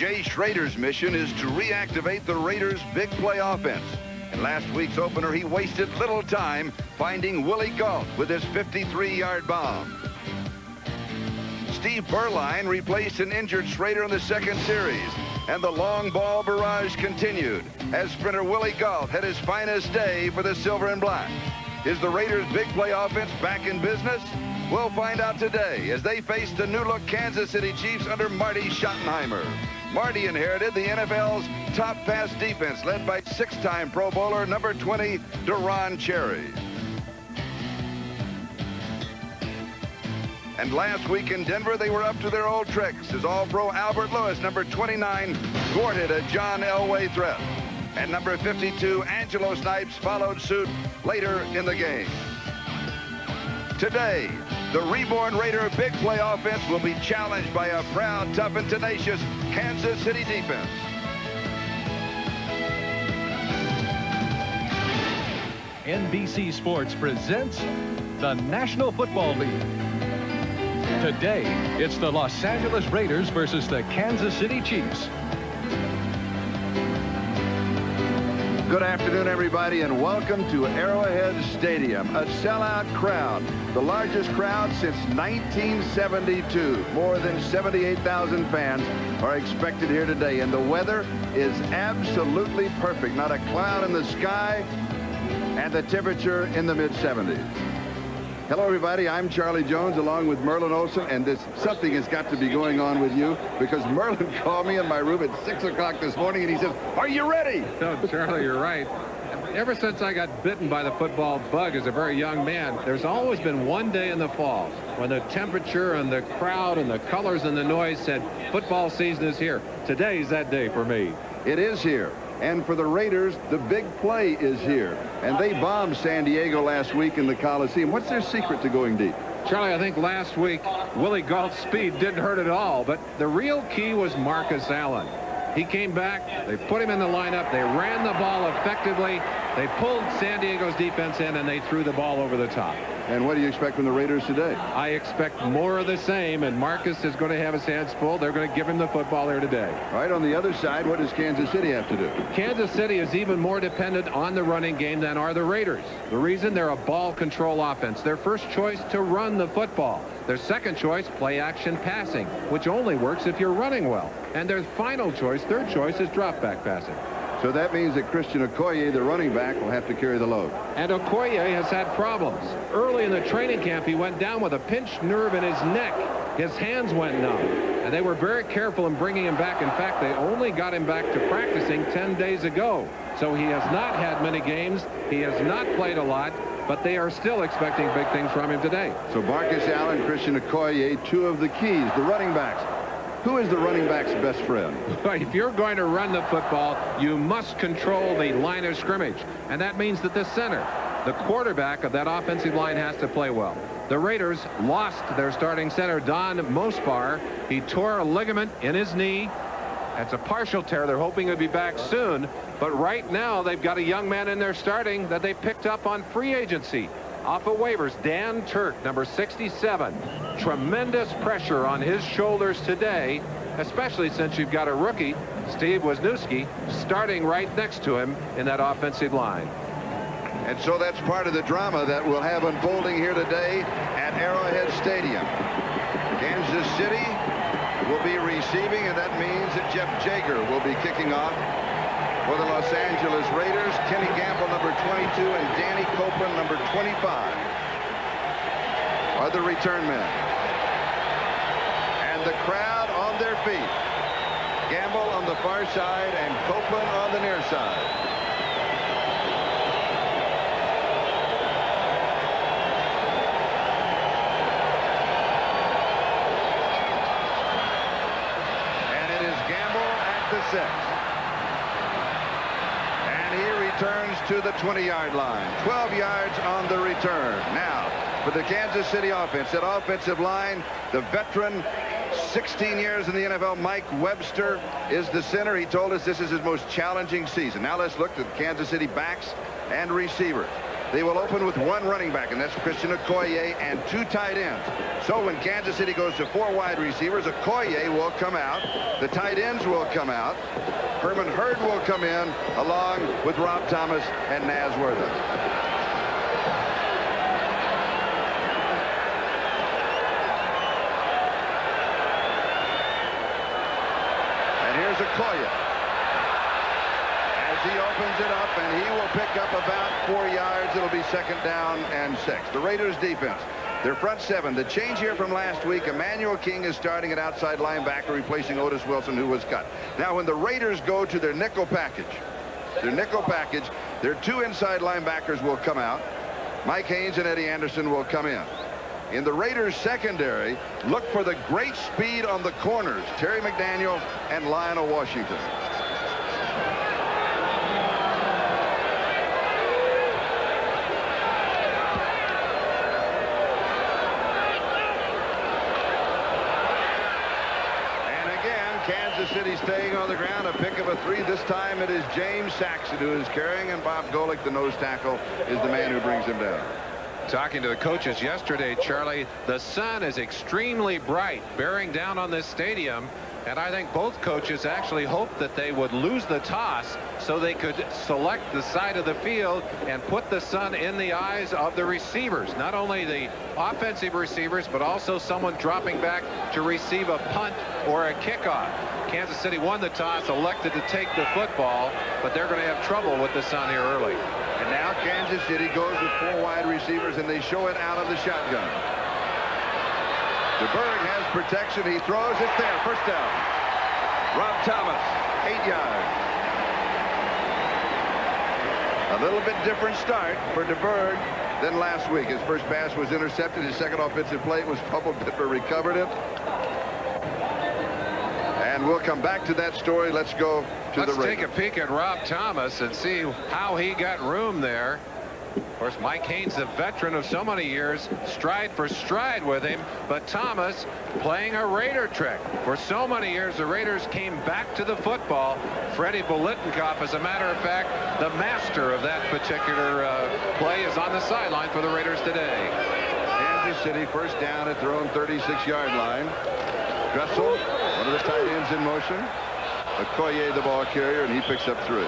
Jay Schrader's mission is to reactivate the Raiders' big play offense. In last week's opener, he wasted little time finding Willie Gault with his 53-yard bomb. Steve Berline replaced an injured Schrader in the second series, and the long ball barrage continued as sprinter Willie Gault had his finest day for the Silver and Black. Is the Raiders' big play offense back in business? We'll find out today as they face the new-look Kansas City Chiefs under Marty Schottenheimer. Marty inherited the NFL's top pass defense led by six-time Pro Bowler number 20, Deron Cherry. And last week in Denver, they were up to their old tricks as All-Pro Albert Lewis, number 29, thwarted a John Elway threat. And number 52, Angelo Snipes, followed suit later in the game. Today, the reborn Raider big play offense will be challenged by a proud, tough, and tenacious Kansas City defense. NBC Sports presents the National Football League. Today, it's the Los Angeles Raiders versus the Kansas City Chiefs. Good afternoon, everybody, and welcome to Arrowhead Stadium. A sellout crowd, the largest crowd since 1972. More than 78,000 fans are expected here today, and the weather is absolutely perfect. Not a cloud in the sky, and the temperature in the mid-70s. Hello, everybody. I'm Charlie Jones, along with Merlin Olsen, and something has got to be going on with you, because Merlin called me in my room at 6 o'clock this morning, and he says, "Are you ready?" No, Charlie, you're right. Ever since I got bitten by the football bug as a very young man, there's always been one day in the fall when the temperature and the crowd and the colors and the noise said, football season is here. Today's that day for me. It is here. And for the Raiders, the big play is here. And they bombed San Diego last week in the Coliseum. What's their secret to going deep? Charlie, I think last week Willie Gault's speed didn't hurt at all, but the real key was Marcus Allen. He came back, they put him in the lineup, they ran the ball effectively, they pulled San Diego's defense in, and they threw the ball over the top. And what do you expect from the Raiders today? I expect more of the same, and Marcus is going to have his hands full. They're going to give him the football here today. All right, on the other side, what does Kansas City have to do? Kansas City is even more dependent on the running game than are the Raiders. The reason, they're a ball control offense. Their first choice, to run the football. Their second choice, play action passing, which only works if you're running well. And their final choice, third choice, is drop back passing. So that means that Christian Okoye, the running back, will have to carry the load. And Okoye has had problems. Early in the training camp, he went down with a pinched nerve in his neck. His hands went numb. And they were very careful in bringing him back. In fact, they only got him back to practicing 10 days ago. So he has not had many games. He has not played a lot. But they are still expecting big things from him today. So Marcus Allen, Christian Okoye, two of the keys, the running backs. Who is the running back's best friend? If you're going to run the football, you must control the line of scrimmage. And that means that the center, the quarterback of that offensive line, has to play well. The Raiders lost their starting center, Don Mospar. He tore a ligament in his knee. That's a partial tear. They're hoping he'll be back soon. But right now, they've got a young man in there starting that they picked up on free agency. Off of waivers, Dan Turk, number 67. Tremendous pressure on his shoulders today, especially since you've got a rookie, Steve Wisniewski, starting right next to him in that offensive line. And so that's part of the drama that we'll have unfolding here today at Arrowhead Stadium. Kansas City will be receiving, and that means that Jeff Jager will be kicking off for the Los Angeles Raiders. Kenny Gamble, number 22, and Danny Copeland, number 25, are the return men. And the crowd on their feet. Gamble on the far side and Copeland on the near side. And it is Gamble at the 6. Returns to the 20-yard line. 12 yards on the return. Now, for the Kansas City offense, that offensive line, the veteran, 16 years in the NFL, Mike Webster is the center. He told us this is his most challenging season. Now let's look at the Kansas City backs and receivers. they will open with one running back, and that's Christian Okoye, and 2 tight ends. So when Kansas City goes to 4 wide receivers, Okoye will come out. The tight ends will come out. Herman Hurd will come in along with Rob Thomas and Naz Worthen. And here's Okoye. As he opens it up, and he will pick up about 4 yards. It'll be 2nd down and 6. The Raiders defense, their front 7. The change here from last week, Emmanuel King is starting at outside linebacker, replacing Otis Wilson, who was cut. Now when the Raiders go to their nickel package, their 2 inside linebackers will come out. Mike Haynes and Eddie Anderson will come in. In the Raiders secondary, look for the great speed on the corners, Terry McDaniel and Lionel Washington. Kansas City staying on the ground, a pick of a 3. This time it is James Saxon who is carrying, and Bob Golick, the nose tackle, is the man who brings him down. Talking to the coaches yesterday, Charlie, the sun is extremely bright, bearing down on this stadium. And I think both coaches actually hoped that they would lose the toss so they could select the side of the field and put the sun in the eyes of the receivers, not only the offensive receivers, but also someone dropping back to receive a punt or a kickoff. Kansas City won the toss, elected to take the football, but they're going to have trouble with the sun here early. And now Kansas City goes with 4 wide receivers, and they show it out of the shotgun. DeBerg has protection. He throws. It's there. 1st down. Rob Thomas, 8 yards. A little bit different start for DeBerg than last week. His first pass was intercepted. His second offensive play was fumbled. Pittsburgh recovered it. And we'll come back to that story. Let's go to the Raiders. Let's take a peek at Rob Thomas and see how he got room there. Of course, Mike Haynes, a veteran of so many years, stride for stride with him, but Thomas playing a Raider trick. For so many years, the Raiders came back to the football. Freddie Bolitnikoff, as a matter of fact, the master of that particular play, is on the sideline for the Raiders today. Kansas City 1st down at their own 36-yard line. Dressel, one of the tight ends in motion. Okoye, the ball carrier, and he picks up 3.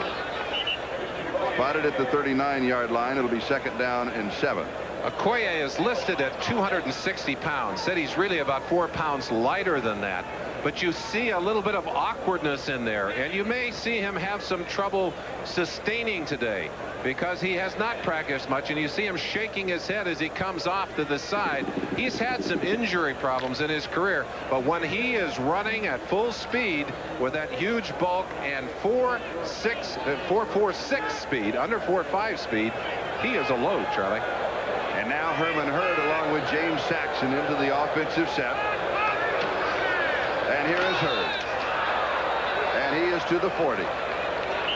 Spotted at the 39-yard line. It'll be 2nd down and 7. Okoye is listed at 260 pounds. Said he's really about 4 pounds lighter than that. But you see a little bit of awkwardness in there, and you may see him have some trouble sustaining today because he has not practiced much, and you see him shaking his head as he comes off to the side. He's had some injury problems in his career, but when he is running at full speed with that huge bulk and 4.46 speed, under 4.5 speed, he is a load, Charlie. And now Herman Hurd along with James Saxon into the offensive set. And here is Hurd. And he is to the 40.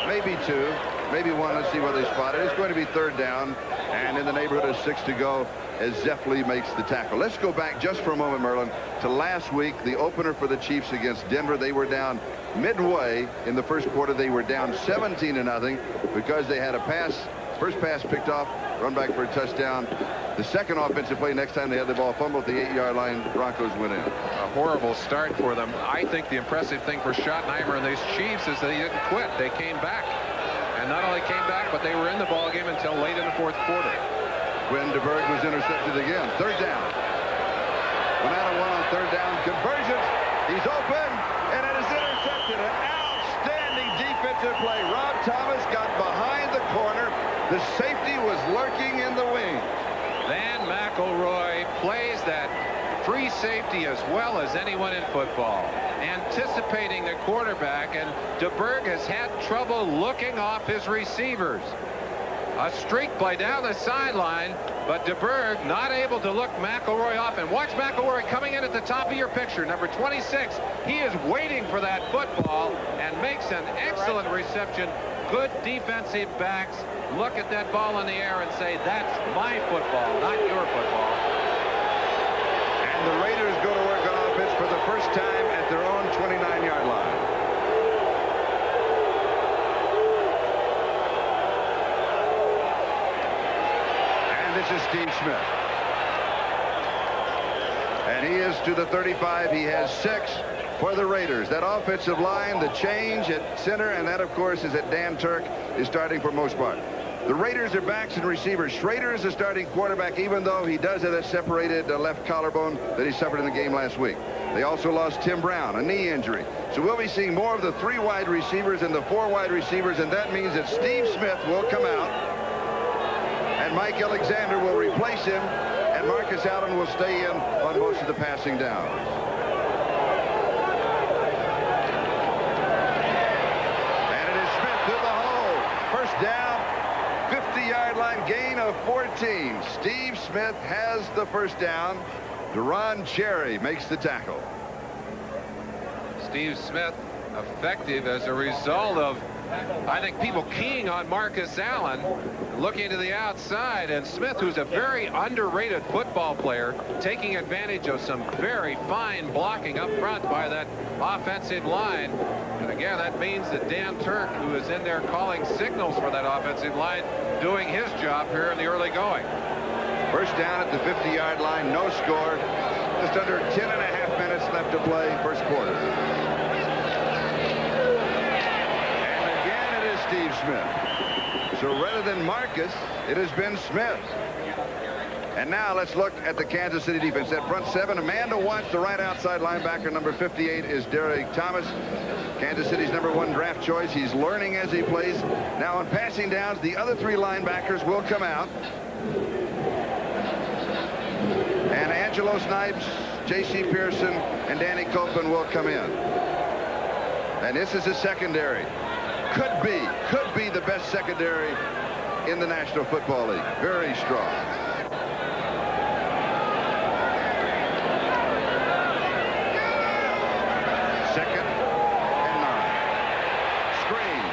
Maybe 2, maybe 1. Let's see where they spot it. It's going to be 3rd down and in the neighborhood of 6 to go as Zephley makes the tackle. Let's go back just for a moment, Merlin, to last week, the opener for the Chiefs against Denver. They were down midway in the 1st quarter. They were down 17-0 because they had a pass. First pass picked off, run back for a touchdown. The second offensive play, next time they had the ball fumbled at the 8-yard line, Broncos went in. A horrible start for them. I think the impressive thing for Schottenheimer and these Chiefs is they didn't quit. They came back. And not only came back, but they were in the ball game until late in the 4th quarter. Quinn DeBerg was intercepted again. 3rd down. 1 out of 1 on 3rd down. Conversions. He's open, and it is intercepted. An outstanding defensive play. Rob Thomas got behind the corner. The safety was lurking in the wing. Van McElroy plays that free safety as well as anyone in football, anticipating the quarterback, and DeBerg has had trouble looking off his receivers. A streak play down the sideline, but DeBerg not able to look McElroy off. And watch McElroy coming in at the top of your picture, number 26. He is waiting for that football and makes an excellent reception. Good defensive backs look at that ball in the air and say, that's my football, not your football. And the Raiders go to work on offense for the first time at their own 29-yard line. this is Steve Smith. And he is to the 35. He has 6 for the Raiders. That offensive line, the change at center, and that, of course, is that Dan Turk is starting for most part. The Raiders are backs and receivers. Schrader is the starting quarterback, even though he does have that separated left collarbone that he suffered in the game last week. They also lost Tim Brown, a knee injury. So we'll be seeing more of the 3 wide receivers and the 4 wide receivers, and that means that Steve Smith will come out, and Mike Alexander will replace him, and Marcus Allen will stay in on most of the passing downs. And it is Smith to the hole. First down, 50-yard line, gain of 14. Steve Smith has the first down. Deron Cherry makes the tackle. Steve Smith effective as a result of, I think, people keying on Marcus Allen, looking to the outside, and Smith, who's a very underrated football player, taking advantage of some very fine blocking up front by that offensive line. And again, that means that Dan Turk, who is in there calling signals for that offensive line, doing his job here in the early going. First down at the 50-yard line, no score. Just under 10.5 minutes left to play, first quarter. And again, it is Steve Smith. So rather than Marcus, it has been Smith. And now let's look at the Kansas City defense. That front 7, a man to watch. The right outside linebacker, number 58, is Derek Thomas. Kansas City's number 1 draft choice. He's learning as he plays. Now on passing downs, the other 3 linebackers will come out. And Angelo Snipes, J.C. Pearson, and Danny Copeland will come in. And this is a secondary. Could be the best secondary in the National Football League. Very strong. Second and 9. Screen.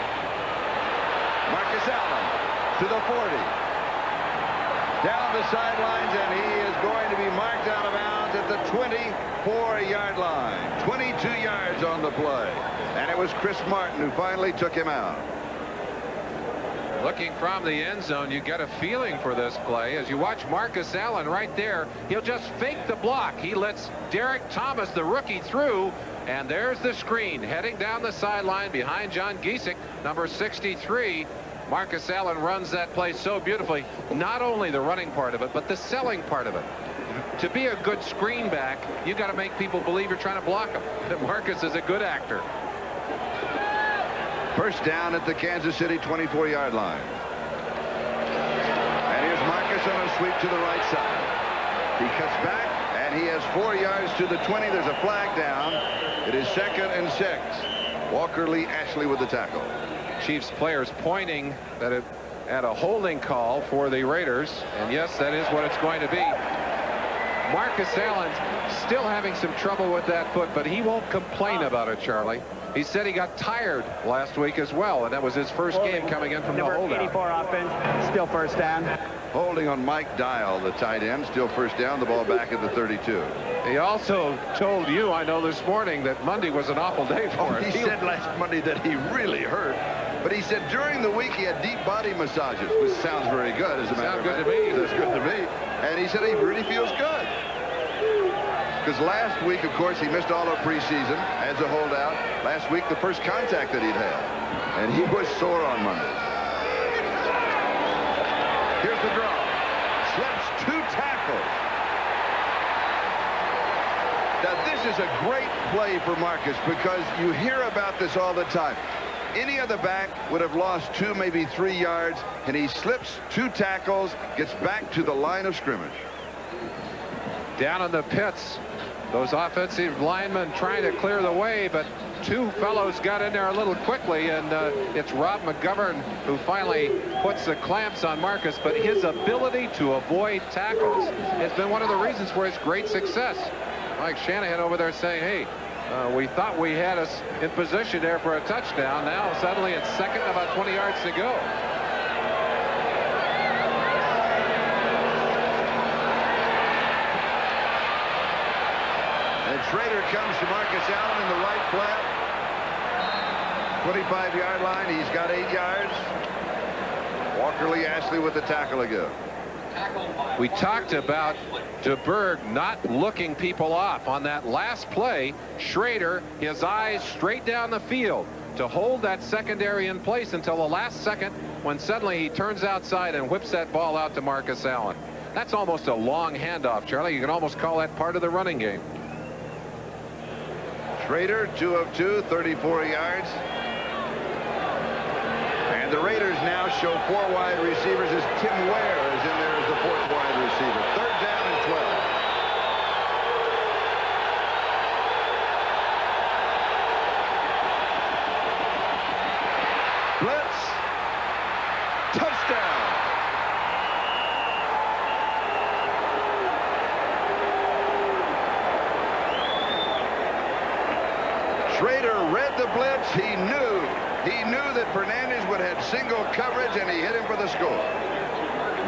Marcus Allen to the 40. Down the sidelines, and he is going to be marked out of bounds at the 24-yard line. 22 yards on the play. And it was Chris Martin who finally took him out. Looking from the end zone, you get a feeling for this play. As you watch Marcus Allen right there, he'll just fake the block. He lets Derek Thomas, the rookie, through, and there's the screen heading down the sideline behind John Giesick, number 63. Marcus Allen runs that play so beautifully. Not only the running part of it, but the selling part of it. To be a good screen back, you got to make people believe you're trying to block them. That Marcus is a good actor. First down at the Kansas City 24-yard line. And here's Marcus on a sweep to the right side. He cuts back, and he has 4 yards to the 20. There's a flag down. It is 2nd and 6. Walker Lee Ashley with the tackle. Chiefs players pointing that it at a holding call for the Raiders, and yes, that is what it's going to be. Marcus Allen still having some trouble with that foot, but he won't complain about it, Charlie. He said he got tired last week as well, and that was his first game coming in from the holdout. Number 84 offense, still first down. Holding on Mike Dial, the tight end, still first down, the ball back at the 32. He also told you, I know this morning, that Monday was an awful day for him. He said last Monday that he really hurt. But he said during the week he had deep body massages, which sounds very good, as a matter of fact. Sounds good to me. That's good to me. And he said he really feels good. Because last week, of course, he missed all of preseason as a holdout. Last week, the first contact that he'd had. And he was sore on Monday. Here's the draw. Slips 2 tackles. Now, this is a great play for Marcus because you hear about this all the time. Any other back would have lost 2, maybe 3 yards, and he slips 2 tackles, gets back to the line of scrimmage. Down in the pits, those offensive linemen trying to clear the way, but 2 fellows got in there a little quickly, and it's Rob McGovern who finally puts the clamps on Marcus. But his ability to avoid tackles has been one of the reasons for his great success. Mike Shanahan over there saying, hey, we thought we had us in position there for a touchdown. Now suddenly it's 2nd, about 20 yards to go. And Schrader comes to Marcus Allen in the right flat. 25-yard line. He's got 8 yards. Walker Lee Ashley with the tackle again. We talked about DeBerg not looking people off on that last play. Schrader, his eyes straight down the field to hold that secondary in place until the last second, when suddenly he turns outside and whips that ball out to Marcus Allen. That's almost a long handoff, Charlie. You can almost call that part of the running game. Schrader, 2 of 2, 34 yards. And the Raiders now show 4 wide receivers as Tim Ware is in there as the 4th wide receiver. 3rd down and 12. Blitz. Touchdown. Schrader read the blitz. He knew that Fernandez would have single coverage, and he hit him for the score.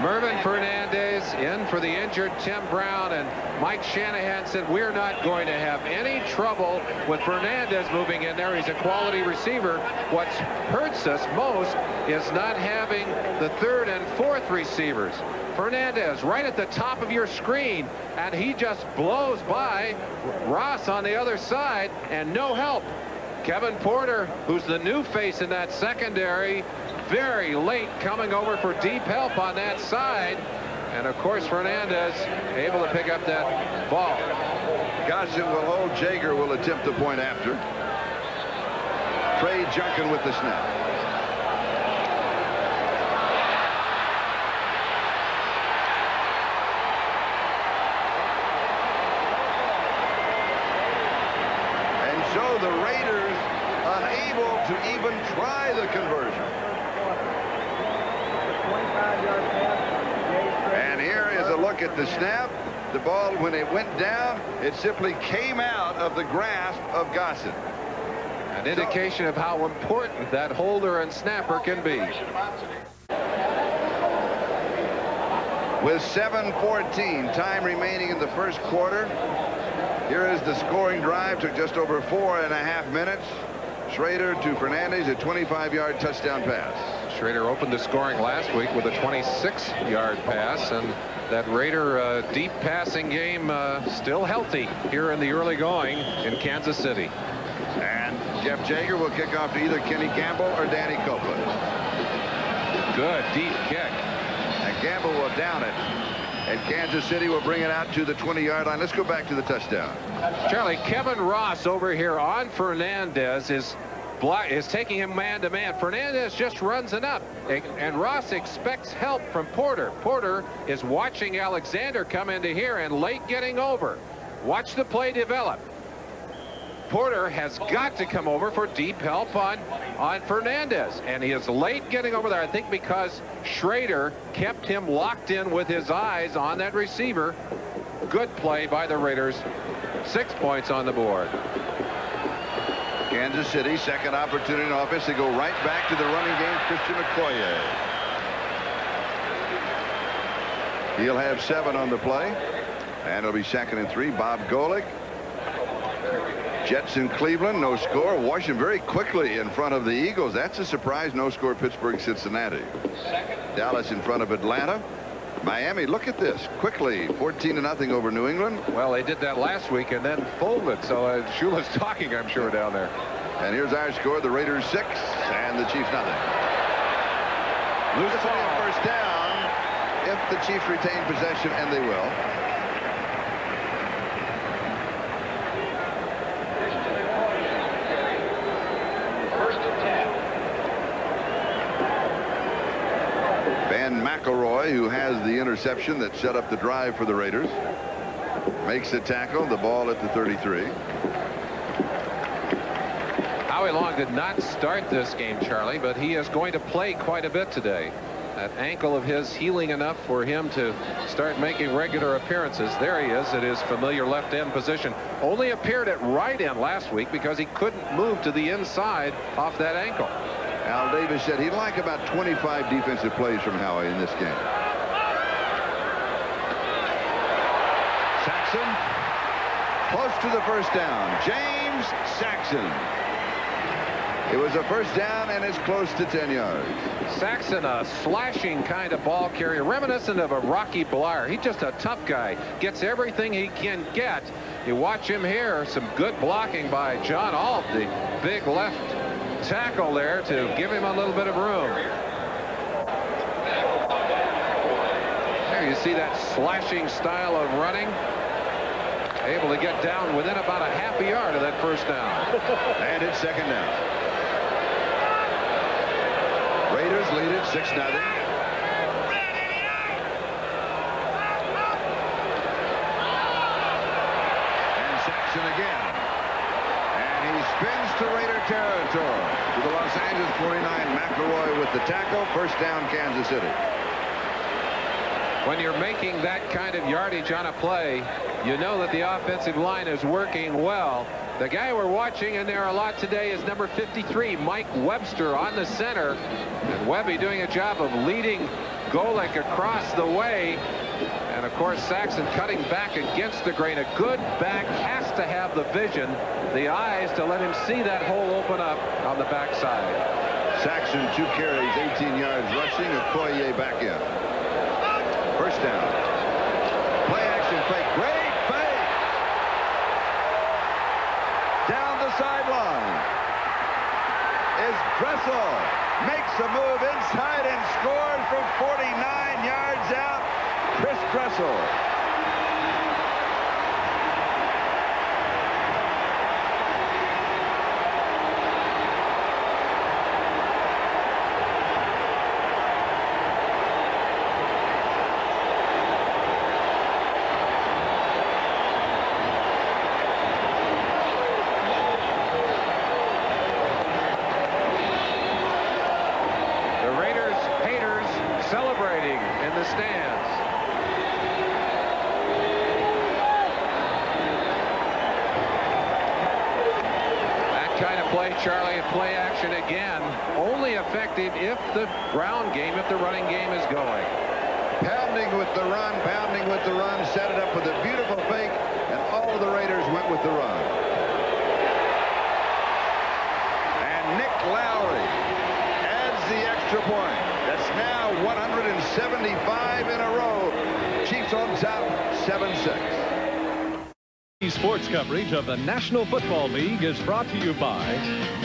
Mervin Fernandez in for the injured Tim Brown, and Mike Shanahan said we're not going to have any trouble with Fernandez moving in there. He's a quality receiver. What hurts us most is not having the 3rd and 4th receivers. Fernandez right at the top of your screen, and he just blows by Ross on the other side, and no help. Kevin Porter, who's the new face in that secondary, very late coming over for deep help on that side. And of course Fernandez able to pick up that ball. Gossett will hold. Jaeger will attempt the point after. Trey Junkin with the snap. And so the Raiders unable to even try the conversion. And here is a look at the snap. The ball, when it went down, it simply came out of the grasp of Gossett. An indication of how important that holder and snapper can be. With 7:14 time remaining in the first quarter, here is the scoring drive. Took just over 4.5 minutes. Schrader to Fernandez, a 25-yard touchdown pass. Schrader opened the scoring last week with a 26-yard pass, and that Raider deep passing game still healthy here in the early going in Kansas City. And Jeff Jaeger will kick off to either Kenny Campbell or Danny Copeland. Good deep kick. And Campbell will down it. And Kansas City will bring it out to the 20-yard line. Let's go back to the touchdown. Charlie, Kevin Ross over here on Fernandez is taking him man-to-man. Fernandez just runs it up, and Ross expects help from Porter. Porter is watching Alexander come into here and late getting over. Watch the play develop. Porter has got to come over for deep help on Fernandez, and he is late getting over there, I think, because Schrader kept him locked in with his eyes on that receiver. Good play by the Raiders. 6 points on the board. Kansas City, second opportunity in offense. They go right back to the running game. Christian Okoye. He'll have 7 on the play, and it'll be 2nd and 3. Bob Golick. Jets in Cleveland, no score. Washington very quickly in front of the Eagles. That's a surprise. No score. Pittsburgh, Cincinnati. Dallas in front of Atlanta. Miami, look at this. Quickly, 14-0 over New England. Well, they did that last week and then folded. So Shula's talking, I'm sure, down there. And here's our score. The Raiders 6 and the Chiefs nothing. Lose the first down if the Chiefs retain possession, and they will. McElroy, who has the interception that set up the drive for the Raiders, makes the tackle. The ball at the 33. Howie Long did not start this game, Charlie, but he is going to play quite a bit today. That ankle of his healing enough for him to start making regular appearances. There he is at his familiar left end position. Only appeared at right end last week because he couldn't move to the inside off that ankle. Al Davis said he'd like about 25 defensive plays from Howie in this game. Saxon close to the first down. James Saxon. It was a first down, and it's close to 10 yards. Saxon, a slashing kind of ball carrier, reminiscent of a Rocky Bleier. He's just a tough guy. Gets everything he can get. You watch him here. Some good blocking by John Alt, the big left tackle there, to give him a little bit of room. There you see that slashing style of running. Able to get down within about a half a yard of that first down. And it's second down. Raiders lead it 6-0. And Saxon again. And he spins to Raider territory. To the Los Angeles 49. McElroy with the tackle. First down, Kansas City. When you're making that kind of yardage on a play, you know that the offensive line is working well. The guy we're watching in there a lot today is number 53, Mike Webster, on the center. And Webby doing a job of leading Golick across the way. And of course, Saxon cutting back against the grain. A good back has to have the vision, the eyes, to let him see that hole open up on the backside. Saxon, 2 carries, 18 yards rushing. Okoye back in. First down. Play action fake. Great fake. Down the sideline is Dressel. Makes a move inside and scores from 49 yards out. Chris Dressel. Celebrating in the stands. That kind of play, Charlie, play action again, only effective if the ground game, if the running game is going. Pounding with the run, set it up with a beautiful fake, and all of the Raiders went with the run. And Nick Lowry adds the extra point. That's now 175 in a row. Chiefs on top, 7-6. Sports coverage of the National Football League is brought to you by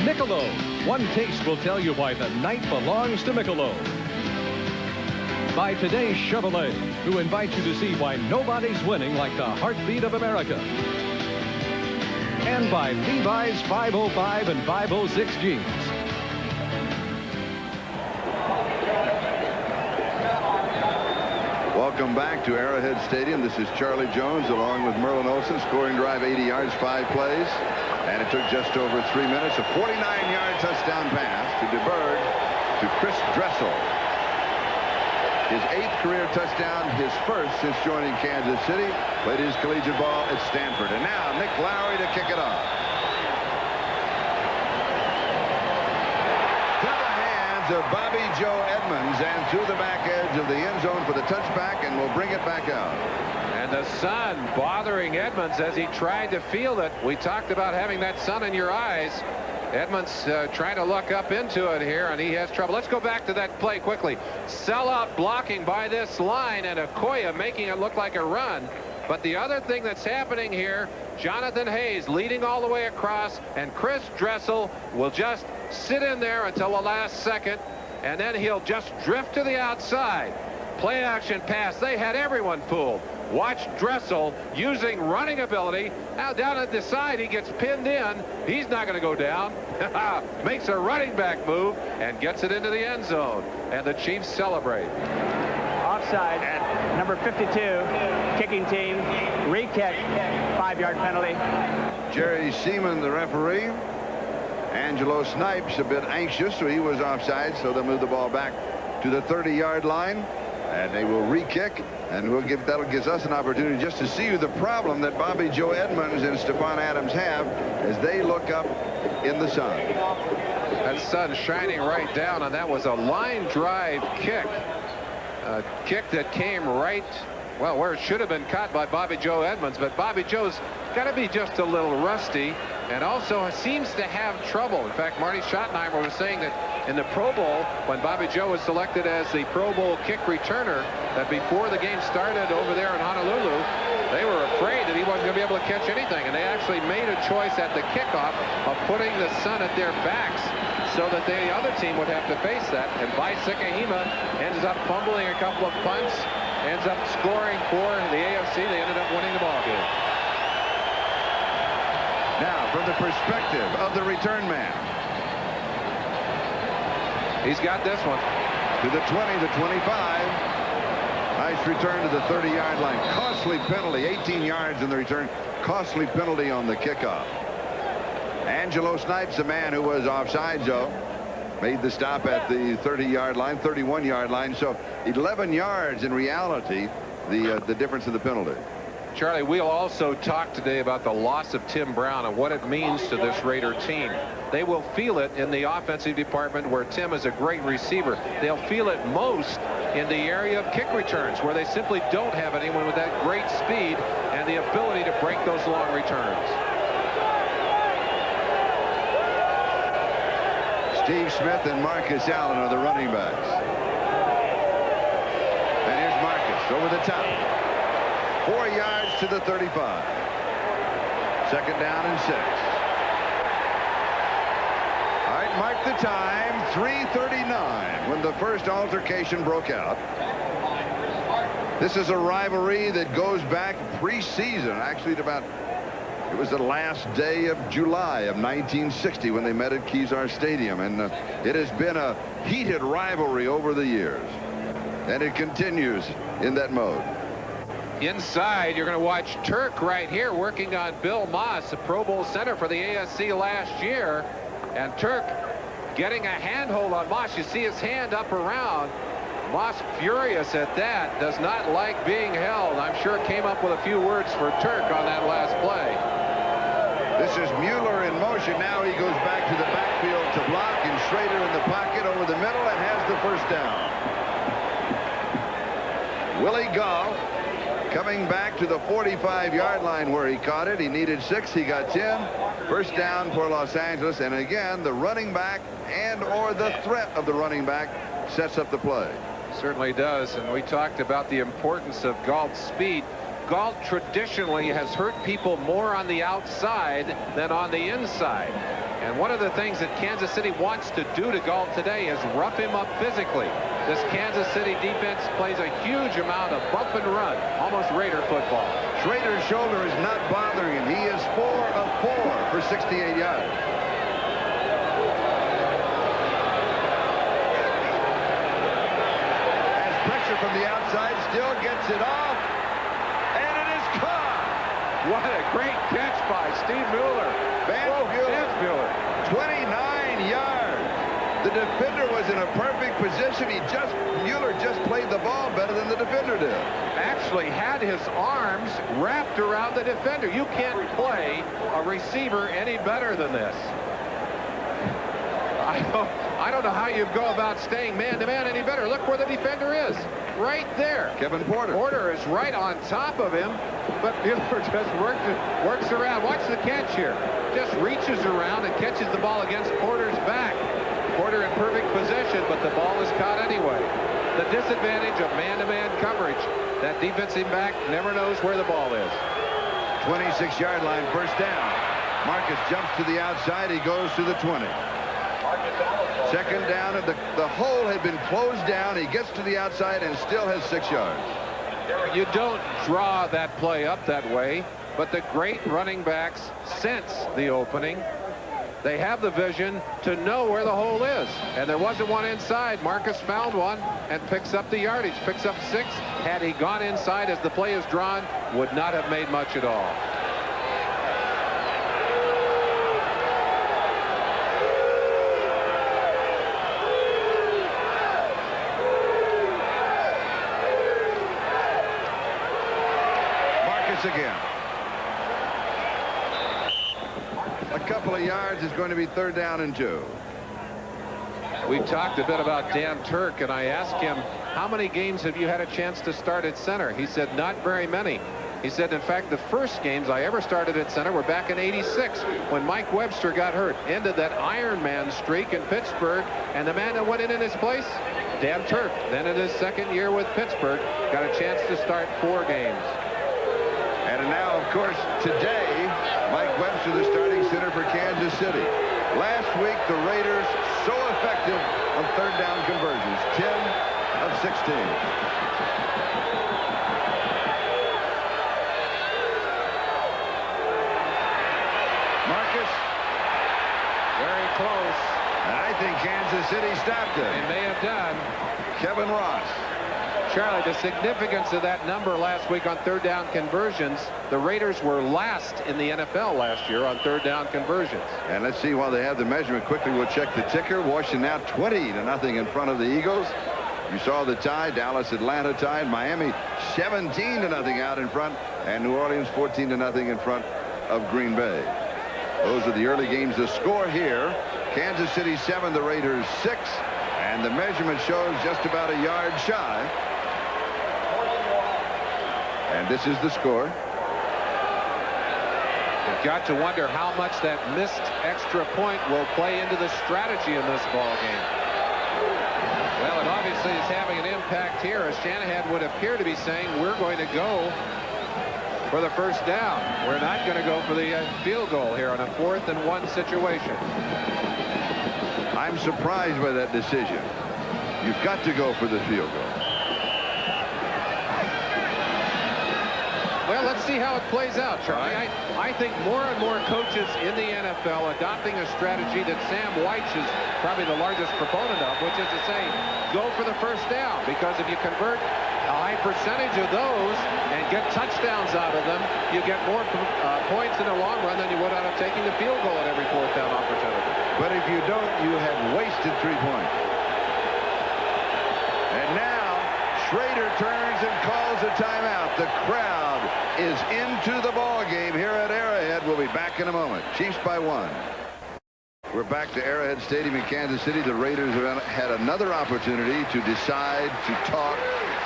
Michelob. One taste will tell you why the night belongs to Michelob. By Today's Chevrolet, who invites you to see why nobody's winning like the heartbeat of America. And by Levi's 505 and 506 jeans. Welcome back to Arrowhead Stadium. This is Charlie Jones along with Merlin Olsen. Scoring drive, 80 yards, 5 plays. And it took just over 3 minutes. A 49-yard touchdown pass to DeBerg to Chris Dressel. His 8th career touchdown, his first since joining Kansas City. Played his collegiate ball at Stanford. And now Nick Lowry to kick it off. Of Bobby Joe Edmonds, and through the back edge of the end zone for the touchback, and will bring it back out. And the sun bothering Edmonds as he tried to field it. We talked about having that sun in your eyes. Edmonds trying to look up into it here, and he has trouble. Let's go back to that play quickly. Sellout blocking by this line, and Okoye making it look like a run. But the other thing that's happening here, Jonathan Hayes leading all the way across, and Chris Dressel will just sit in there until the last second, and then he'll just drift to the outside. Play action pass. They had everyone fooled. Watch Dressel using running ability. Now down at the side, he gets pinned in. He's not going to go down. Makes a running back move and gets it into the end zone. And the Chiefs celebrate. Offside. Number 52, kicking team. Re-kick. 5-yard penalty. Jerry Seaman, the referee. Angelo Snipes a bit anxious, so he was offside, so they'll move the ball back to the 30-yard line, and they will re-kick, and that'll give us an opportunity just to see the problem that Bobby Joe Edmonds and Stephon Adams have as they look up in the sun. That sun shining right down, and that was a line drive kick. A kick that came right, well, where it should have been caught by Bobby Joe Edmonds, but Bobby Joe's got to be just a little rusty. and also seems to have trouble. In fact, Marty Schottenheimer was saying that in the Pro Bowl, when Bobby Joe was selected as the Pro Bowl kick returner, that before the game started over there in Honolulu, they were afraid that he wasn't going to be able to catch anything, and they actually made a choice at the kickoff of putting the sun at their backs so that the other team would have to face that. And Vai Sikahema ends up fumbling a couple of punts, ends up scoring for the AFC. They ended up winning the ball game. Now, from the perspective of the return man. He's got this one. To the 20, the 25. Nice return to the 30-yard line. Costly penalty, 18 yards in the return. Costly penalty on the kickoff. Angelo Snipes, the man who was offside, Joe, made the stop at the 30-yard line, 31-yard line. So 11 yards in reality, the difference in the penalty. Charlie, we'll also talk today about the loss of Tim Brown and what it means to this Raider team. They will feel it in the offensive department where Tim is a great receiver. They'll feel it most in the area of kick returns where they simply don't have anyone with that great speed and the ability to break those long returns. Steve Smith and Marcus Allen are the running backs. And here's Marcus over the top. 4 yards to the 35. Second down and 6. All right, mark the time. 3:39 when the first altercation broke out. This is a rivalry that goes back preseason, actually to about, it was the last day of July of 1960 when they met at Kezar Stadium, and it has been a heated rivalry over the years, and it continues in that mode. Inside, you're going to watch Turk right here working on Bill Moss, the Pro Bowl center for the ASC last year, and Turk getting a handhold on Moss. You see his hand up around. Moss furious at that, does not like being held. I'm sure came up with a few words for Turk on that last play. This is Mueller in motion. Now he goes back to the backfield to block, and Schrader in the pocket over the middle and has the first down. Willie Gall coming back to the 45-yard line where he caught it. He needed 6. He got 10. First down for Los Angeles. And again, the running back and or the threat of the running back sets up the play. Certainly does. And we talked about the importance of Galt's speed. Galt traditionally has hurt people more on the outside than on the inside. And one of the things that Kansas City wants to do to Galt today is rough him up physically. This Kansas City defense plays a huge amount of bump and run, almost Raider football. Schrader's shoulder is not bothering him. He is 4 of 4 for 68 yards. As pressure from the outside, still gets it off, and it is caught. What a great catch by Steve Mueller. Vance Mueller. 29 yards. The defender was in a perfect position. Mueller just played the ball better than the defender did. Actually had his arms wrapped around the defender. You can't play a receiver any better than this. I don't know how you go about staying man-to-man any better. Look where the defender is. Right there. Kevin Porter. Porter is right on top of him, but Mueller just works around. Watch the catch here. Just reaches around and catches the ball against Porter's back. Porter in perfect position, but the ball is caught anyway. The disadvantage of man-to-man coverage. That defensive back never knows where the ball is. 26-yard line, first down. Marcus jumps to the outside. He goes to the 20. Second down, and the hole had been closed down. He gets to the outside and still has 6 yards. You don't draw that play up that way, but the great running backs sense the opening. They have the vision to know where the hole is, and there wasn't one inside. Marcus found one and picks up the yardage, picks up 6. Had he gone inside as the play is drawn, would not have made much at all. Again. A couple of yards is going to be 3rd down and 2. We talked a bit about Dan Turk, and I asked him, how many games have you had a chance to start at center? He said, not very many. He said, in fact, the first games I ever started at center were back in '86 when Mike Webster got hurt. Ended that Iron Man streak in Pittsburgh, and the man that went in his place, Dan Turk, then in his second year with Pittsburgh, got a chance to start 4 games. And now, of course, today, Mike Webster, the starting center for Kansas City. Last week, the Raiders so effective on third down conversions, 10 of 16. Marcus. Very close. I think Kansas City stopped it. They may have done. Kevin Ross. Charlie, the significance of that number last week on third down conversions, the Raiders were last in the NFL last year on third down conversions. And let's see, while they have the measurement, quickly we'll check the ticker. Washington now 20-0 in front of the Eagles. You saw the tie. Dallas, Atlanta tied. Miami 17-0 out in front. And New Orleans 14-0 in front of Green Bay. Those are the early games. The score here, Kansas City 7, the Raiders 6. And the measurement shows just about a yard shy. And this is the score. You've got to wonder how much that missed extra point will play into the strategy in this ball game. Well, it obviously is having an impact here, as Shanahan would appear to be saying, we're going to go for the first down. We're not going to go for the field goal here on a 4th and 1 situation. I'm surprised by that decision. You've got to go for the field goal. Well, let's see how it plays out, Charlie. I think more and more coaches in the NFL adopting a strategy that Sam Weich is probably the largest proponent of, which is to say, go for the first down, because if you convert a high percentage of those and get touchdowns out of them, you get more points in the long run than you would out of taking the field goal at every 4th down opportunity. But if you don't, you have wasted 3 points. And now Schrader turns and calls a timeout. The crowd is into the ball game here at Arrowhead. We'll be back in a moment. Chiefs by 1. We're back to Arrowhead Stadium in Kansas City. The Raiders have had another opportunity to decide, to talk,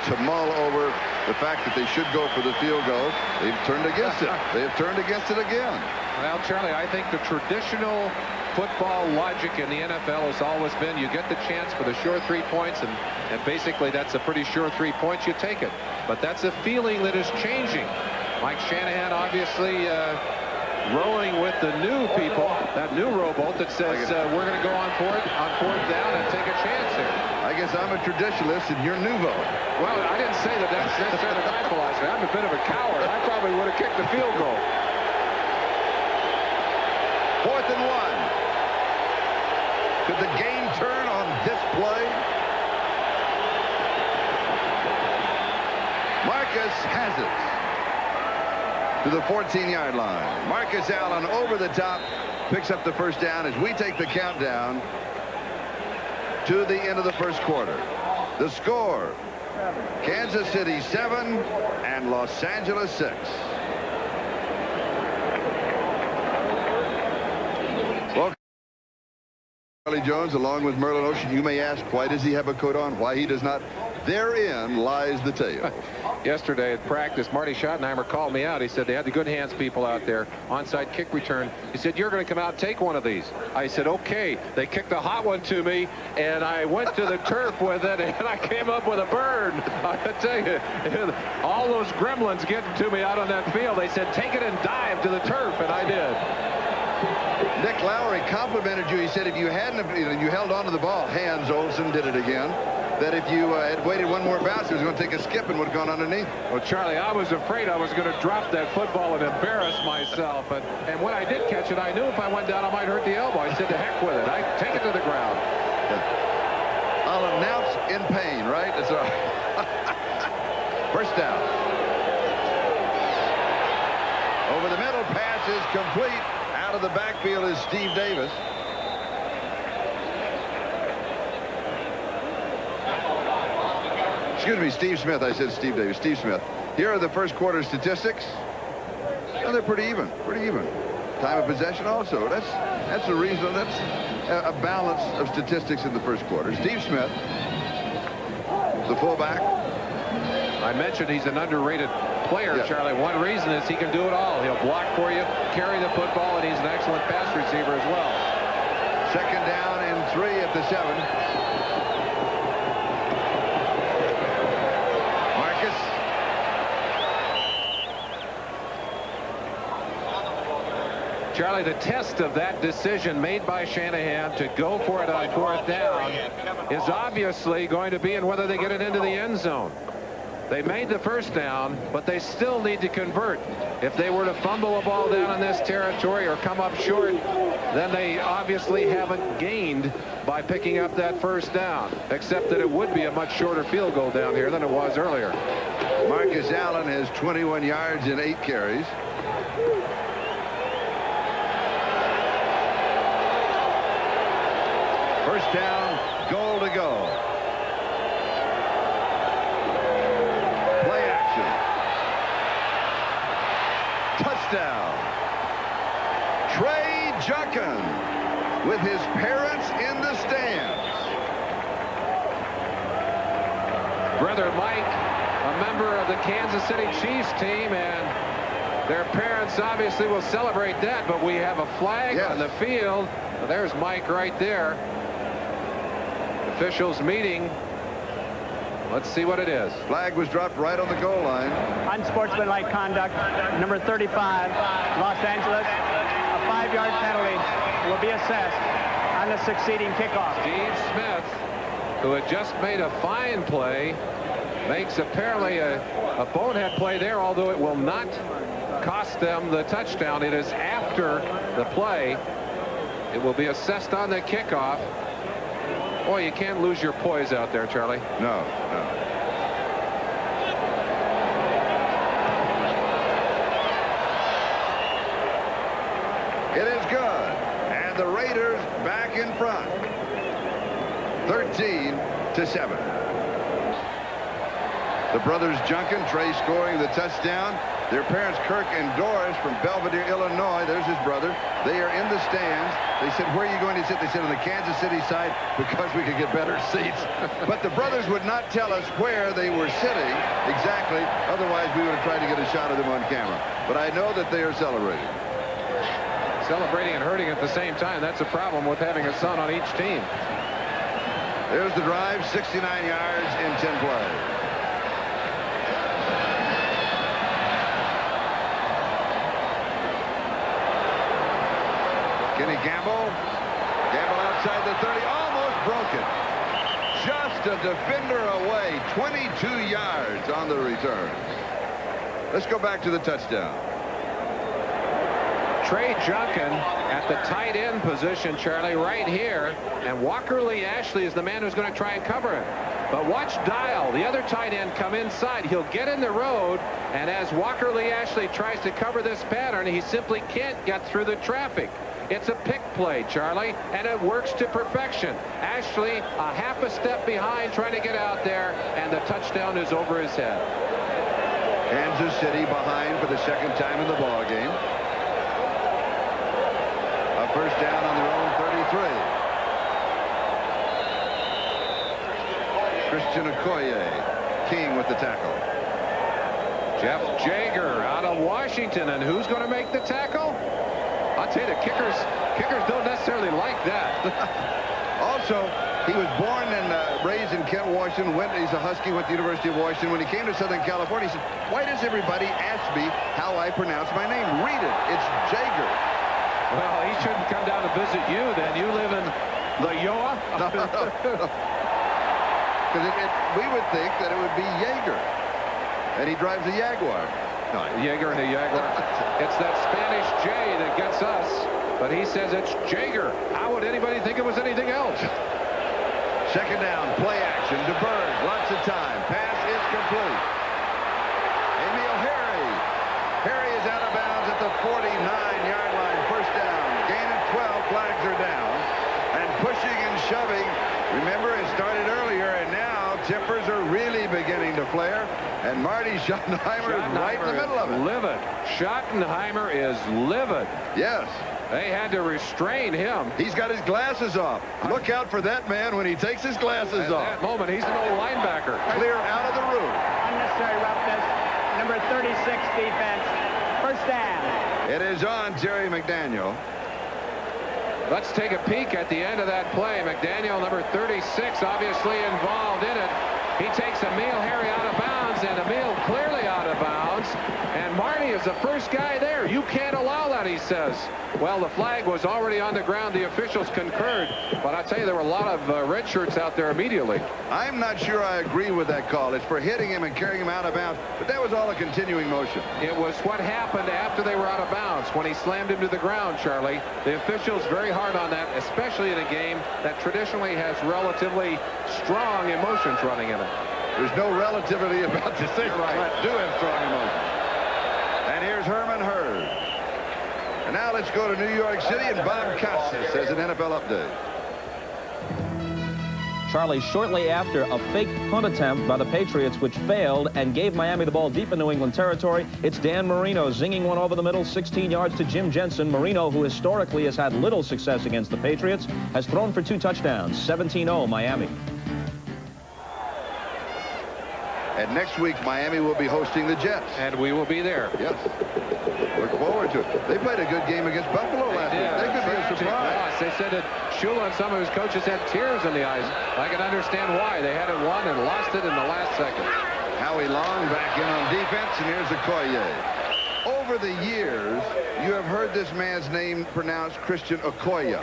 to mull over the fact that they should go for the field goal. They've turned against it. They have turned against it again. Well, Charlie, I think the traditional football logic in the NFL has always been you get the chance for the sure 3 points, and basically that's a pretty sure 3 points. You take it. But that's a feeling that is changing. Mike Shanahan obviously rowing with the new people, that new rowboat that says we're going to go on 4th down and take a chance here. I guess I'm a traditionalist and you're nouveau. Well, I didn't say that that's necessarily my philosophy. I'm a bit of a coward. I probably would have kicked the field goal. 4th and 1. Could the game turn on this play? Marcus has it to the 14-yard line. Marcus Allen over the top picks up the first down as we take the countdown to the end of the first quarter. The score, Kansas City 7 and Los Angeles 6. Well, Charlie Jones along with Merlin Ocean. You may ask, why does he have a coat on? Why he does not? Therein lies the tale. Yesterday at practice, Marty Schottenheimer called me out. He said they had the good hands people out there. Onside kick return. He said, you're going to come out and take one of these. I said, okay. They kicked a hot one to me, and I went to the turf with it, and I came up with a burn. I tell you, all those gremlins getting to me out on that field. They said, take it and dive to the turf, and I did. Nick Lowry complimented you. He said if you hadn't, you held on to the ball. Hans Olsen did it again. That if you had waited one more bounce, he was going to take a skip and would have gone underneath. Well, Charlie, I was afraid I was going to drop that football and embarrass myself. And when I did catch it, I knew if I went down, I might hurt the elbow. I said, to heck with it. I take it to the ground. I'll announce in pain, right? That's all right. First down. Over the middle, pass is complete. Out of the backfield is Steve Davis. Excuse me, Steve Smith. I said Steve Davis. Steve Smith. Here are the first quarter statistics. And they're pretty even. Pretty even. Time of possession also. That's a reason. That's a balance of statistics in the first quarter. Steve Smith, the fullback. I mentioned he's an underrated player, Yes. Charlie. One reason is he can do it all. He'll block for you, carry the football, and he's an excellent pass receiver as well. Second down and 3 at the 7. Marcus. Charlie, the test of that decision made by Shanahan to go for it on 4th down is obviously going to be in whether they get it into the end zone. They made the first down, but they still need to convert. If they were to fumble a ball down in this territory or come up short, then they obviously haven't gained by picking up that first down, except that it would be a much shorter field goal down here than it was earlier. Marcus Allen has 21 yards and 8 carries. First down, goal to go. Play action. Touchdown. Trey Junkin with his parents in the stands. Brother Mike, a member of the Kansas City Chiefs team, and their parents obviously will celebrate that, but we have a flag Yes. on the field. Well, there's Mike right there. Officials meeting. Let's see what it is. Flag was dropped right on the goal line. Unsportsmanlike conduct, number 35, Los Angeles. A 5-yard penalty will be assessed on the succeeding kickoff. Steve Smith, who had just made a fine play, makes apparently a bonehead play there, although it will not cost them the touchdown. It is after the play. It will be assessed on the kickoff. Boy, you can't lose your poise out there, Charlie. No. It is good. And the Raiders back in front. 13-7. The brothers Junkin, Trey scoring the touchdown. Their parents, Kirk and Doris from Belvedere, Illinois. There's his brother. They are in the stands. They said, where are you going to sit? They said on the Kansas City side because we could get better seats. But the brothers would not tell us where they were sitting exactly. Otherwise, we would have tried to get a shot of them on camera. But I know that they are celebrating. Celebrating and hurting at the same time. That's a problem with having a son on each team. There's the drive, 69 yards in 10 plays. Kenny Gamble outside the 30, almost broken. Just a defender away, 22 yards on the return. Let's go back to the touchdown. Trey Junkin at the tight end position, Charlie, right here. And Walker Lee Ashley is the man who's going to try and cover him. But watch Dial, the other tight end, come inside. He'll get in the road, and as Walker Lee Ashley tries to cover this pattern, he simply can't get through the traffic. It's a pick play, Charlie, and it works to perfection. Ashley a half a step behind trying to get out there, and the touchdown is over his head. Kansas City behind for the second time in the ball game. A first down on their own 33. Christian Okoye, King with the tackle. Jeff Jager out of Washington, and who's going to make the tackle? I'll tell you, the kickers don't necessarily like that. Also, he was born and raised in Kent, Washington. He's a Husky, went to the University of Washington. When he came to Southern California, he said, why does everybody ask me how I pronounce my name? Read it. It's Jager. Well, he shouldn't come down to visit you then. You live in the Yoa? Because we would think that it would be Jaeger. And he drives a Jaguar. No, Jaeger and a Jaguar. It's that Spanish J that gets us. But he says it's Jager. How would anybody think it was anything else? Second down, play action to Bird. Lots of time. Pass is complete. Emil Harry. Harry is out of bounds at the 49-yard line. First down. Gain of 12. Flags are down. And pushing and shoving. Remember, it started earlier, and now tempers are really beginning to flare. And Marty Schottenheimer is right in the middle of it. Livid. Schottenheimer is livid. Yes. They had to restrain him. He's got his glasses off. Look out for that man when he takes his glasses At off. that moment, he's an old linebacker. Clear out of the room. Unnecessary roughness, number 36 defense. First down. It is on Jerry McDaniel. Let's take a peek at the end of that play. McDaniel, number 36, obviously involved in it. He takes Emil Harry out of bounds, and Emil clearly out of bounds. And Marty is the first guy there. You can't allow that, he says. Well, the flag was already on the ground. The officials concurred. But I tell you, there were a lot of red shirts out there immediately. I'm not sure I agree with that call. It's for hitting him and carrying him out of bounds. But that was all a continuing motion. It was what happened after they were out of bounds, when he slammed him to the ground, Charlie. The officials very hard on that, especially in a game that traditionally has relatively strong emotions running in it. There's no relativity about this thing. Right. Do have strong emotions. And here's Herman Hurd. And now let's go to New York City, and Bob Costas has an NFL update. Charlie, shortly after a fake punt attempt by the Patriots, which failed and gave Miami the ball deep in New England territory, it's Dan Marino zinging one over the middle, 16 yards to Jim Jensen. Marino, who historically has had little success against the Patriots, has thrown for 2 touchdowns. 17-0 Miami. And next week, Miami will be hosting the Jets. And we will be there. Yes. Look forward to it. They played a good game against Buffalo last week. They could be a surprise. Loss. They said that Shula and some of his coaches had tears in the eyes. I can understand why. They had it won and lost it in the last second. Howie Long back in on defense, and here's Okoye. Over the years, you have heard this man's name pronounced Christian Okoye.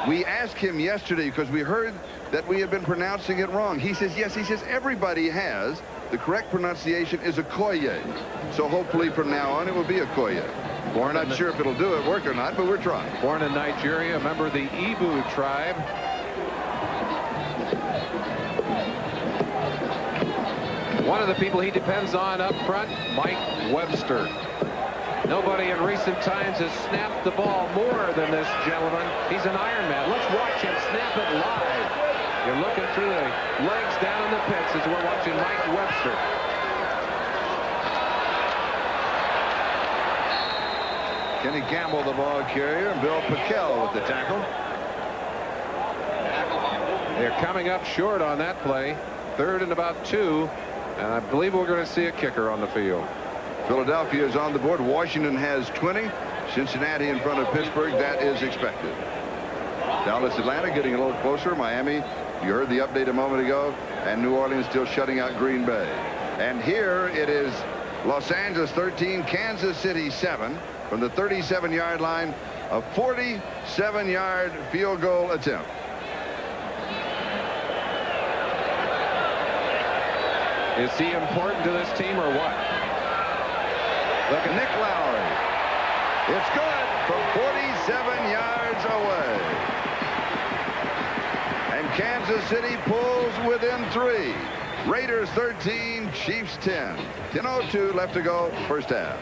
We asked him yesterday because we heard that we had been pronouncing it wrong. He says, yes, he says everybody has. The correct pronunciation is Okoye. So hopefully from now on it will be Okoye. We're not sure if it'll work or not, but we're trying. Born in Nigeria, a member of the Igbo tribe. One of the people he depends on up front, Mike Webster. Nobody in recent times has snapped the ball more than this gentleman. He's an Iron Man. Let's watch him snap it live. You're looking through the legs down in the pits as we're watching Mike Webster. Kenny Campbell, the ball carrier, and Bill Pickel with the tackle. They're coming up short on that play. 3rd and about 2. And I believe we're going to see a kicker on the field. Philadelphia is on the board. Washington has 20. Cincinnati in front of Pittsburgh. That is expected. Dallas, Atlanta getting a little closer. Miami, you heard the update a moment ago. And New Orleans still shutting out Green Bay. And here it is Los Angeles 13, Kansas City 7. From the 37-yard line, a 47-yard field goal attempt. Is he important to this team or what? Look at Nick Lowry. It's good from 47 yards away. And Kansas City pulls within 3. Raiders 13, Chiefs 10. 10:02 left to go, first half.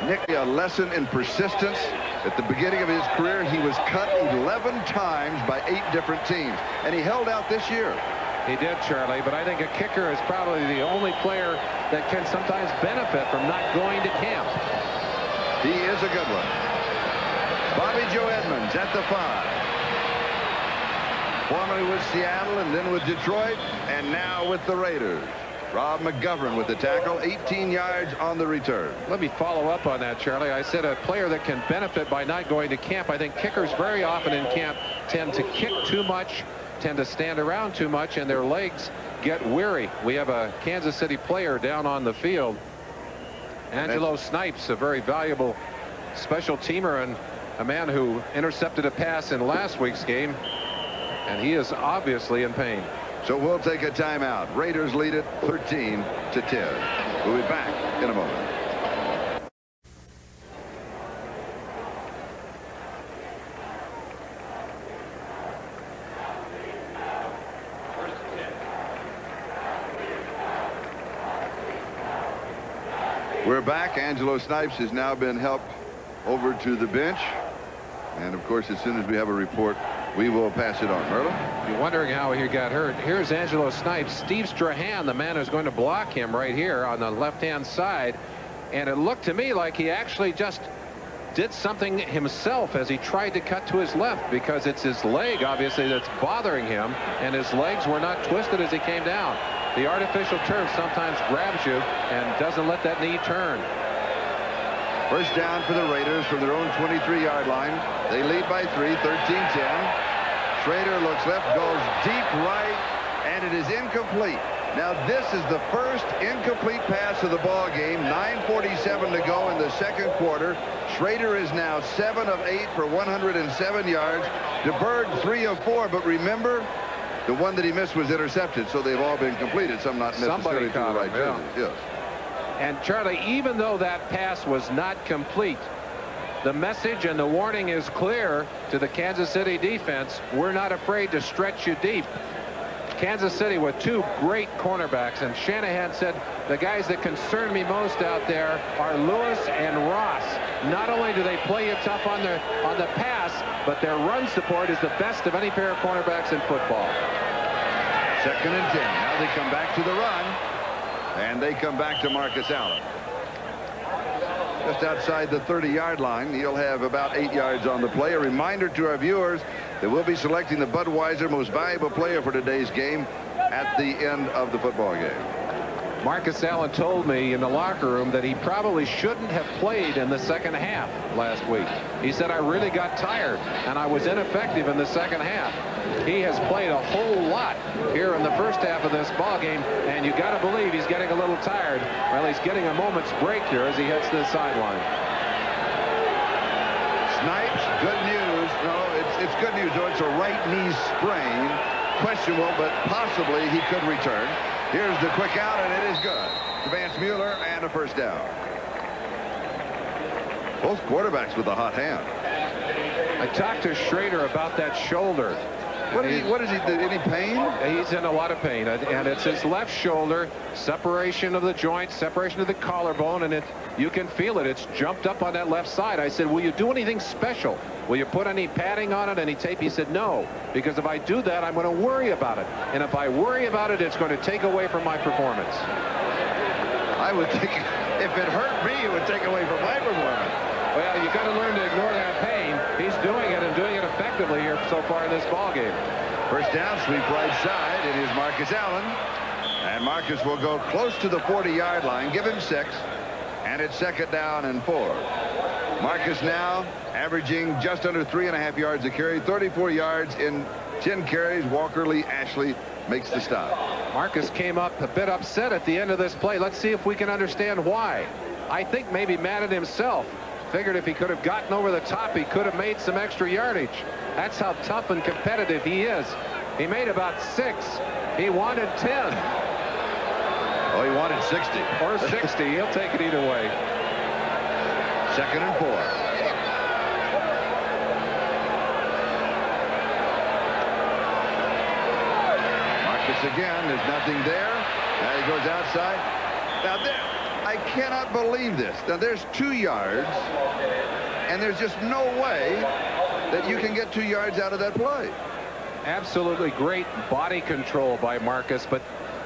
Nick, a lesson in persistence. At the beginning of his career, he was cut 11 times by 8 different teams. And he held out this year. He did, Charlie, but I think a kicker is probably the only player that can sometimes benefit from not going to camp. He is a good one. Bobby Joe Edmonds at the 5. Formerly with Seattle and then with Detroit, and now with the Raiders. Rob McGovern with the tackle, 18 yards on the return. Let me follow up on that, Charlie. I said a player that can benefit by not going to camp. I think kickers very often in camp tend to kick too much, tend to stand around too much, and their legs get weary. We have a Kansas City player down on the field. Angelo Snipes, a very valuable special teamer and a man who intercepted a pass in last week's game, and he is obviously in pain. So we'll take a timeout. Raiders lead it 13-10. We'll be back in a moment. We're back. Angelo Snipes has now been helped over to the bench. And, of course, as soon as we have a report, we will pass it on. Merlin? You're wondering how he got hurt. Here's Angelo Snipes. Steve Strahan, the man who's going to block him right here on the left-hand side. And it looked to me like he actually just did something himself as he tried to cut to his left, because it's his leg, obviously, that's bothering him. And his legs were not twisted as he came down. The artificial turf sometimes grabs you and doesn't let that knee turn. First down for the Raiders from their own 23-yard line. They lead by 3, 13-10. Schrader looks left, goes deep right, and it is incomplete. Now, this is the first incomplete pass of the ball game. 9:47 to go in the second quarter. Schrader is now 7 of 8 for 107 yards. DeBerg 3 of 4, but remember, the one that he missed was intercepted, so they've all been completed. Some not necessarily to the right him, yes. And Charlie, even though that pass was not complete, the message and the warning is clear to the Kansas City defense. We're not afraid to stretch you deep. Kansas City with 2 great cornerbacks, and Shanahan said the guys that concern me most out there are Lewis and Ross. Not only do they play you tough on the pass, but their run support is the best of any pair of cornerbacks in football. 2nd and 10. Now they come back to the run, and they come back to Marcus Allen. Just outside the 30-yard line. He'll have about 8 yards on the play. A reminder to our viewers that we'll be selecting the Budweiser Most Valuable Player for today's game at the end of the football game. Marcus Allen told me in the locker room that he probably shouldn't have played in the second half last week. He said, I really got tired and I was ineffective in the second half. He has played a whole lot here in the first half of this ball game, and you got to believe he's getting a little tired. Well, he's getting a moment's break here as he heads to the sideline. Snipes, good news. No, it's good news, though. It's a right knee sprain. Questionable, but possibly he could return. Here's the quick out, and it is good to Vance Mueller, and a first down. Both quarterbacks with a hot hand. I talked to Schrader about that shoulder. What is he? Any pain? He's in a lot of pain, and it's his left shoulder, separation of the joint, separation of the collarbone, and you can feel it. It's jumped up on that left side. I said, will you do anything special? Will you put any padding on it, any tape? He said, no, because if I do that, I'm going to worry about it. And if I worry about it, it's going to take away from my performance. I would think if it hurt me, it would take away from my performance. Well, you got to learn to ignore that pain. He's doing it and doing it effectively here so far in this ball game. First down, sweep right side. It is Marcus Allen. And Marcus will go close to the 40-yard line. Give him 6. And it's 2nd down and 4. Marcus now averaging just under 3.5 yards a carry. 34 yards in 10 carries. Walker Lee Ashley makes the stop. Marcus came up a bit upset at the end of this play. Let's see if we can understand why. I think maybe mad at himself. Figured if he could have gotten over the top, he could have made some extra yardage. That's how tough and competitive he is. He made about 6. He wanted 10. Oh, he wanted 60. Or 60. He'll take it either way. 2nd and 4. Marcus again. There's nothing there. Now he goes outside. Now there. I cannot believe this. Now there's 2 yards, and there's just no way that you can get 2 yards out of that play. Absolutely great body control by Marcus, but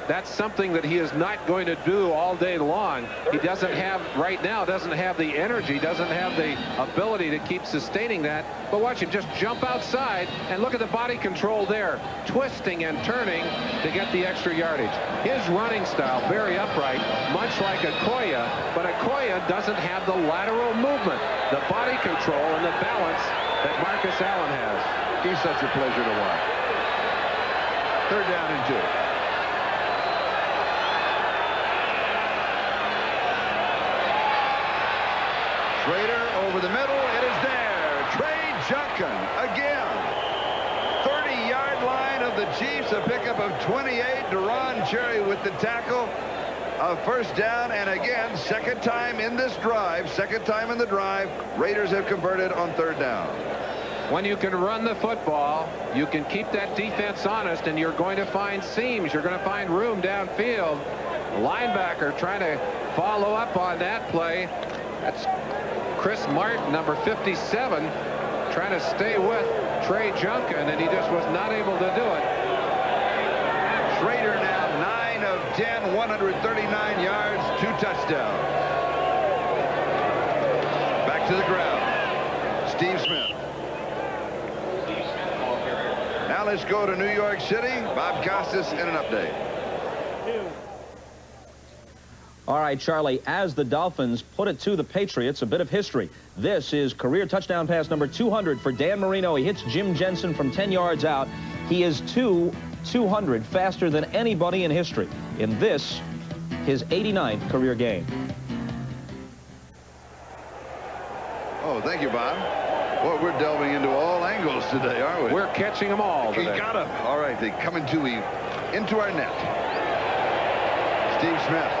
that's something that he is not going to do all day long. He doesn't have, right now, doesn't have the energy, doesn't have the ability to keep sustaining that. But watch him just jump outside, and look at the body control there, twisting and turning to get the extra yardage. His running style, very upright, much like Okoye, but Okoye doesn't have the lateral movement, the body control, and the balance that Marcus Allen has. He's such a pleasure to watch. 3rd down and 2. Schrader over the middle. It is there. Trey Junkin again. 30-yard line of the Chiefs. A pickup of 28. Deron Cherry with the tackle. A first down, and again, 2nd time in this drive. 2nd time in the drive. Raiders have converted on 3rd down. When you can run the football, you can keep that defense honest, and you're going to find seams. You're going to find room downfield. Linebacker trying to follow up on that play. That's Chris Martin, number 57, trying to stay with Trey Junkin, and he just was not able to do it. Schrader now 9 of 10, 139 yards, 2 touchdowns. Back to the ground. Steve Smith. Now let's go to New York City. Bob Costas and an update. All right, Charlie, as the Dolphins put it to the Patriots, a bit of history. This is career touchdown pass number 200 for Dan Marino. He hits Jim Jensen from 10 yards out. He is 200 faster than anybody in history in this, his 89th career game. Oh, thank you, Bob. Boy, we're delving into all angles today, aren't we? We're catching them all today. He got him. All right, they come into our net. Steve Smith.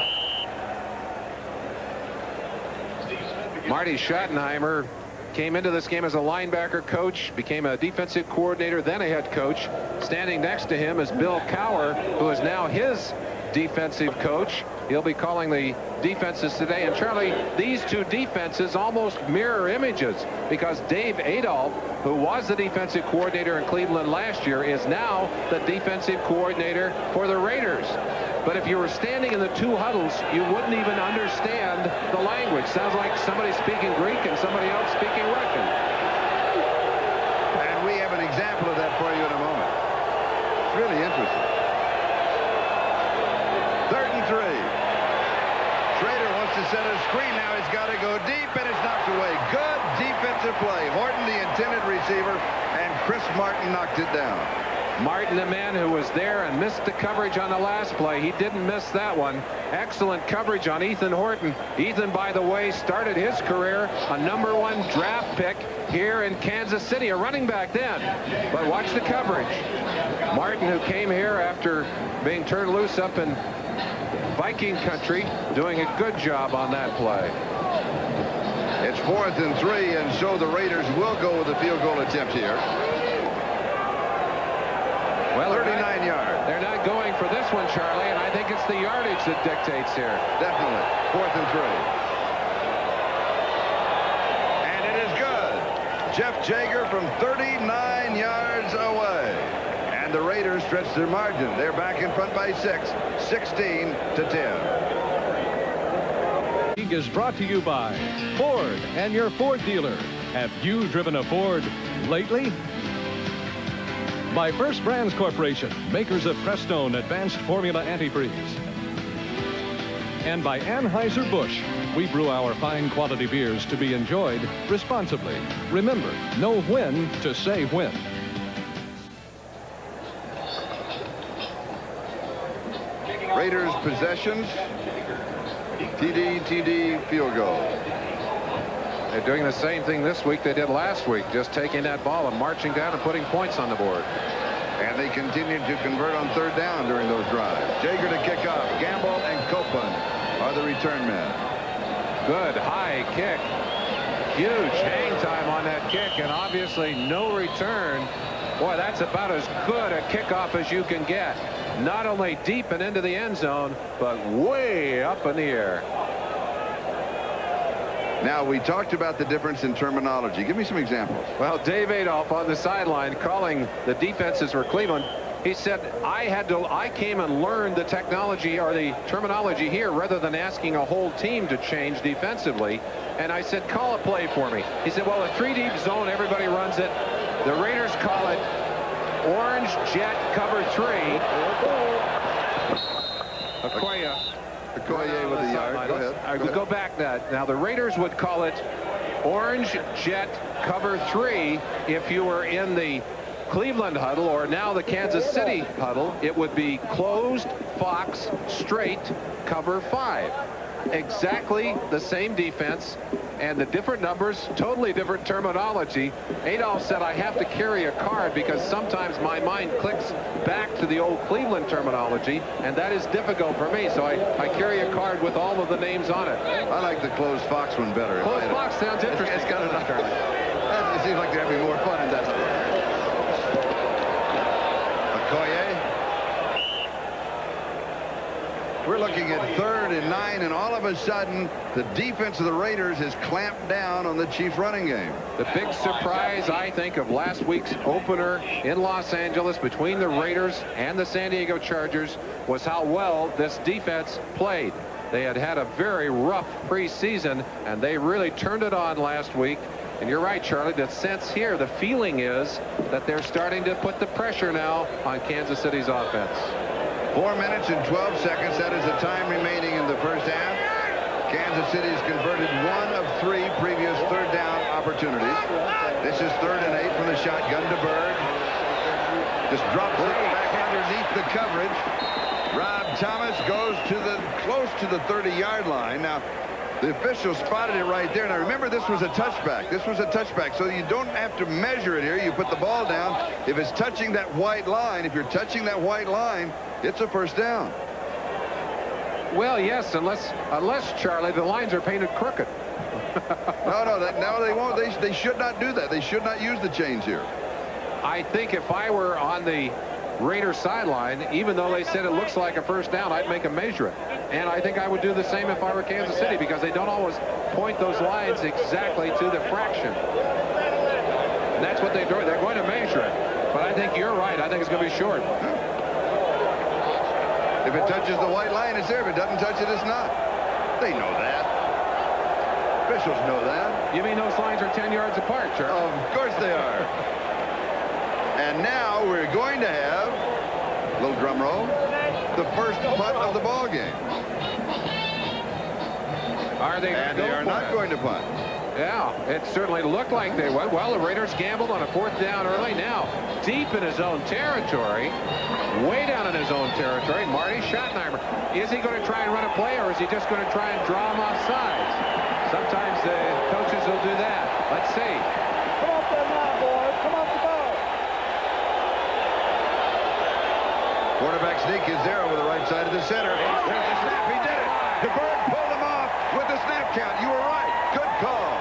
Marty Schottenheimer came into this game as a linebacker coach, became a defensive coordinator, then a head coach. Standing next to him is Bill Cowher, who is now his defensive coach. He'll be calling the defenses today. And Charlie, these two defenses almost mirror images, because Dave Adolph, who was the defensive coordinator in Cleveland last year, is now the defensive coordinator for the Raiders. But if you were standing in the two huddles, you wouldn't even understand the language. Sounds like somebody speaking Greek and somebody else speaking Russian. And we have an example of that for you in a moment. It's really interesting. 3rd and 3. Schrader wants to set a screen. Now he's got to go deep, and it's knocked away. Good defensive play. Horton, the intended receiver, and Chris Martin knocked it down. Martin, the man who was there and missed the coverage on the last play. He didn't miss that one. Excellent coverage on Ethan Horton. Ethan, by the way, started his career a #1 draft pick here in Kansas City, a running back then. But watch the coverage. Martin, who came here after being turned loose up in Viking country, doing a good job on that play. It's 4th and 3, and so the Raiders will go with a field goal attempt here. Well, 39 yards. They're not going for this one, Charlie, and I think it's the yardage that dictates here. Definitely. 4th and 3. And it is good. Jeff Jager from 39 yards away. And the Raiders stretch their margin. They're back in front by 6, 16-10. League is brought to you by Ford and your Ford dealer. Have you driven a Ford lately? By First Brands Corporation, makers of Prestone Advanced Formula Antifreeze. And by Anheuser-Busch, we brew our fine quality beers to be enjoyed responsibly. Remember, know when to say when. Raiders possessions. TD, field goal. They're doing the same thing this week they did last week, just taking that ball and marching down and putting points on the board. And they continued to convert on 3rd down during those drives. Jager to kick off. Gamble and Copeland are the return men. Good high kick. Huge hang time on that kick, and obviously no return. Boy, that's about as good a kickoff as you can get. Not only deep and into the end zone, but way up in the air. Now, we talked about the difference in terminology. Give me some examples. Well, Dave Adolph on the sideline calling the defenses for Cleveland. He said, I came and learned the technology or the terminology here rather than asking a whole team to change defensively. And I said, call a play for me. He said, well, a 3-deep zone, everybody runs it. The Raiders call it orange jet cover 3. Okoye with the yard. Go ahead. We go back now. The Raiders would call it orange jet cover 3 if you were in the Cleveland huddle, or now the Kansas City huddle. It would be closed fox straight cover 5. Exactly the same defense, and the different numbers, totally different terminology. Adolph said, I have to carry a card because sometimes my mind clicks back to the old Cleveland terminology, and that is difficult for me. So I carry a card with all of the names on it. I like the closed fox one better. Closed fox sounds interesting. It's got enough. It seems like they're having more fun in that sport. Okoye. We're looking at 3rd and 9, and all of a sudden, the defense of the Raiders has clamped down on the Chiefs' running game. The big surprise, I think, of last week's opener in Los Angeles between the Raiders and the San Diego Chargers was how well this defense played. They had a very rough preseason, and they really turned it on last week. And you're right, Charlie, the sense here, the feeling is that they're starting to put the pressure now on Kansas City's offense. 4 minutes and 12 seconds. That is the time remaining in the first half. Kansas City has converted 1 of 3 previous third down opportunities. This is 3rd and 8 from the shotgun to Berg. Just drops it back underneath the coverage. Rob Thomas goes to close to the 30-yard line. Now, the official spotted it right there. Now, remember, this was a touchback. This was a touchback, so you don't have to measure it here. You put the ball down. If it's touching that white line, if you're touching that white line, it's a first down. Well, yes, unless Charlie, the lines are painted crooked. No, they won't. They should not do that. They should not use the chains here. I think if I were on the Raider sideline, even though they said it looks like a first down, I'd make them measure it. And I think I would do the same if I were Kansas City, because they don't always point those lines exactly to the fraction. And that's what they do. They're going to measure it. But I think you're right. I think it's going to be short. If it touches the white line, it's there. If it doesn't touch it, it's not. They know that. Officials know that. You mean those lines are 10 yards apart, Charlie? Of course they are. And now we're going to have, little drum roll, the first punt of the ball game. Are they? And they are not going to punt. Yeah, it certainly looked like they would. Well, the Raiders gambled on a 4th down early. Now, deep in his own territory, way down in his own territory, Marty Schottenheimer. Is he going to try and run a play, or is he just going to try and draw him off sides? Sometimes the coaches will do that. Let's see. Come off there now, boys. Come off the ball. Quarterback sneak is there over the right side of the center. There's the snap. He did it. DeBerg pulled him off with the snap count. You were right. Good call.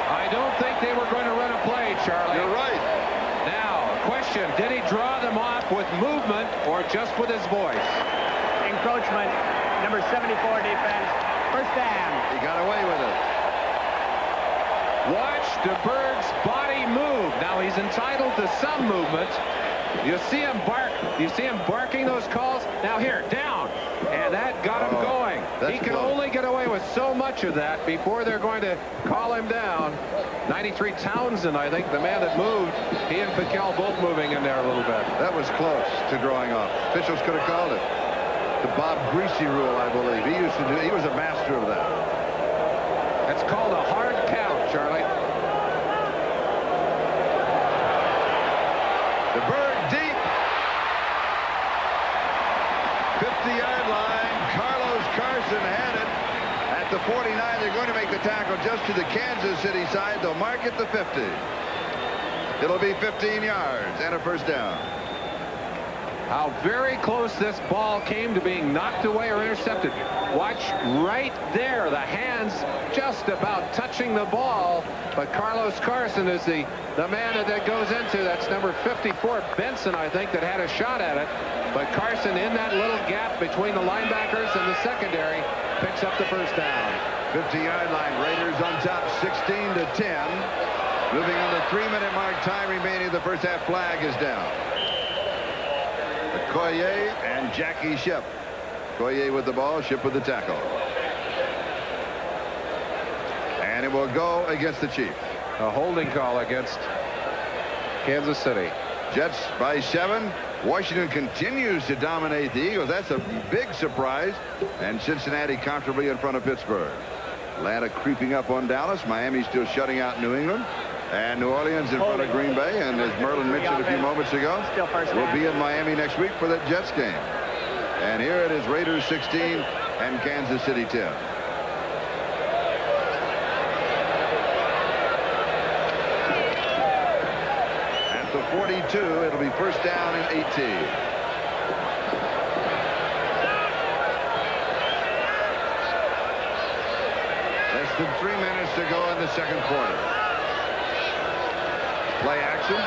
I don't think they were going to run a play, Charlie. You're right. Now, question, did he draw them off with movement or just with his voice? Encroachment, number 74 defense. First down. He got away with it. Watch DeBerg's body move. Now, he's entitled to some movement. You see him bark. You see him barking those calls. Now here, down. And that got him going. He can only get away with so much of that before they're going to call him down. 93 Townsend, I think, the man that moved. He and Piquel both moving in there a little bit. That was close to drawing off. Officials could have called it. The Bob Greasy rule, I believe. He used to do. He was a master of that. That's called a hard count, Charlie. DeBerg deep. 50-yard line. Carlos Carson had it at the 49. They're going to make the tackle just to the Kansas City side. They'll mark it the 50. It'll be 15 yards and a first down. How very close this ball came to being knocked away or intercepted. Watch right there. The hands just about touching the ball. But Carlos Carson is the man that goes into. That's number 54, Benson, I think, that had a shot at it. But Carson, in that little gap between the linebackers and the secondary, picks up the first down. 50-yard line. Raiders on top, 16-10. Moving on the 3-minute mark. Time remaining. The first half flag is down. Collier and Jackie Ship. Collier with the ball, Ship with the tackle. And it will go against the Chiefs. A holding call against Kansas City. Jets by 7. Washington continues to dominate the Eagles. That's a big surprise. And Cincinnati comfortably in front of Pittsburgh. Atlanta creeping up on Dallas. Miami still shutting out New England. And New Orleans in front of Green Bay. And as Merlin mentioned a few moments ago, we'll be in Miami next week for that Jets game. And here it is, Raiders 16 and Kansas City 10. At the 42, it'll be first down and 18. Less than 3 minutes to go in the second quarter. Play action.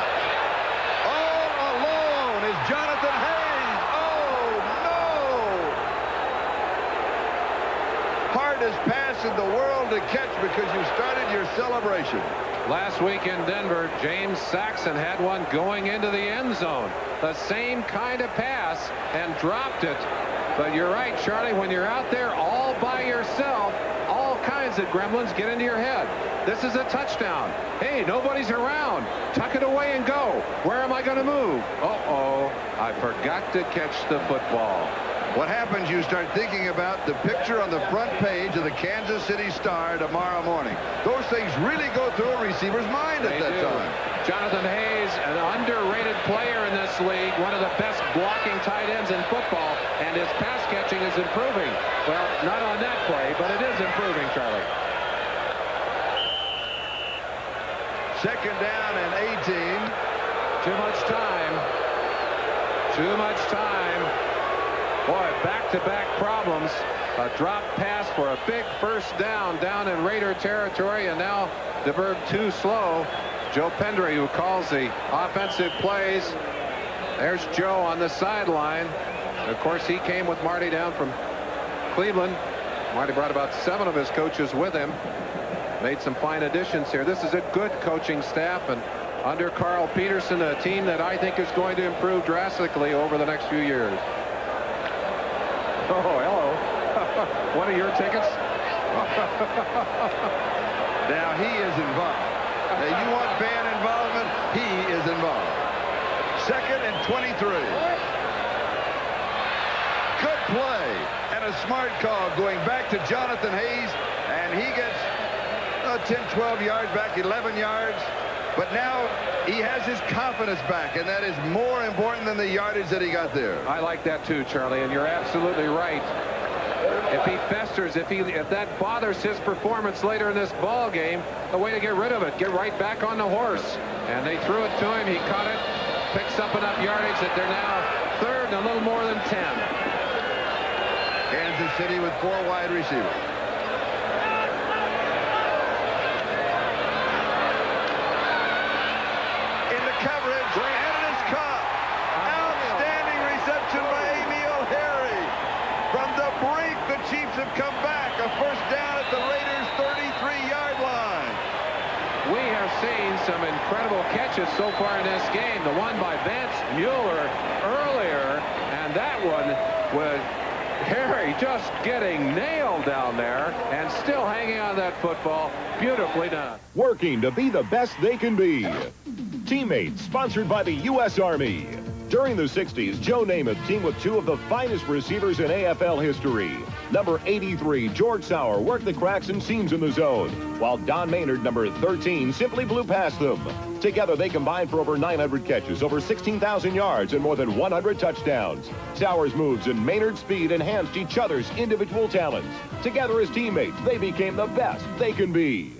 All alone is Jonathan Hayes. Oh, no! Hardest pass in the world to catch because you started your celebration. Last week in Denver, James Saxon had one going into the end zone. The same kind of pass and dropped it. But you're right, Charlie, when you're out there all by yourself, all kinds kinds of gremlins get into your head. This is a touchdown. Hey, nobody's around. Tuck it away and go. Where am I going to move? Uh-oh, I forgot to catch the football. What happens, you start thinking about the picture on the front page of the Kansas City Star tomorrow morning. Those things really go through a receiver's mind at that time. Jonathan Hayes, an underrated player in this league, one of the best blocking tight ends in football, and his pass catching is improving. Well, not on that play, but it is improving, Charlie. Second down and 18. Too much time. Too much time. Boy, back-to-back problems. A drop pass for a big first down in Raider territory, and now DeBerg too slow. Joe Pendry, who calls the offensive plays. There's Joe on the sideline. Of course, he came with Marty down from Cleveland. Marty brought about 7 of his coaches with him. Made some fine additions here. This is a good coaching staff, and under Carl Peterson, a team that I think is going to improve drastically over the next few years. Oh, hello. One of your tickets? Now he is involved. Now you want fan involvement? He is involved. Second and 23. Good play and a smart call going back to Jonathan Hayes, and he gets 10, 12 yards back, 11 yards. But now he has his confidence back, and that is more important than the yardage that he got there. I like that too, Charlie, and you're absolutely right. If he festers, if that bothers his performance later in this ball game, the way to get rid of it, get right back on the horse. And they threw it to him. He caught it, picks up enough yardage that they're now third and a little more than 10. Kansas City with 4 wide receivers. Coverage, and it is caught. Outstanding reception by Emil Harry. From the brink, the Chiefs have come back. A first down at the Raiders' 33-yard line. We have seen some incredible catches so far in this game. The one by Vance Mueller earlier, and that one was Harry just getting nailed down there and still hanging on that football. Beautifully done. Working to be the best they can be. Teammates, sponsored by the U.S. Army. During the 60s, Joe Namath teamed with 2 of the finest receivers in AFL history. Number 83, George Sauer, worked the cracks and seams in the zone, while Don Maynard, number 13, simply blew past them. Together, they combined for over 900 catches, over 16,000 yards, and more than 100 touchdowns. Sauer's moves and Maynard's speed enhanced each other's individual talents. Together as teammates, they became the best they can be.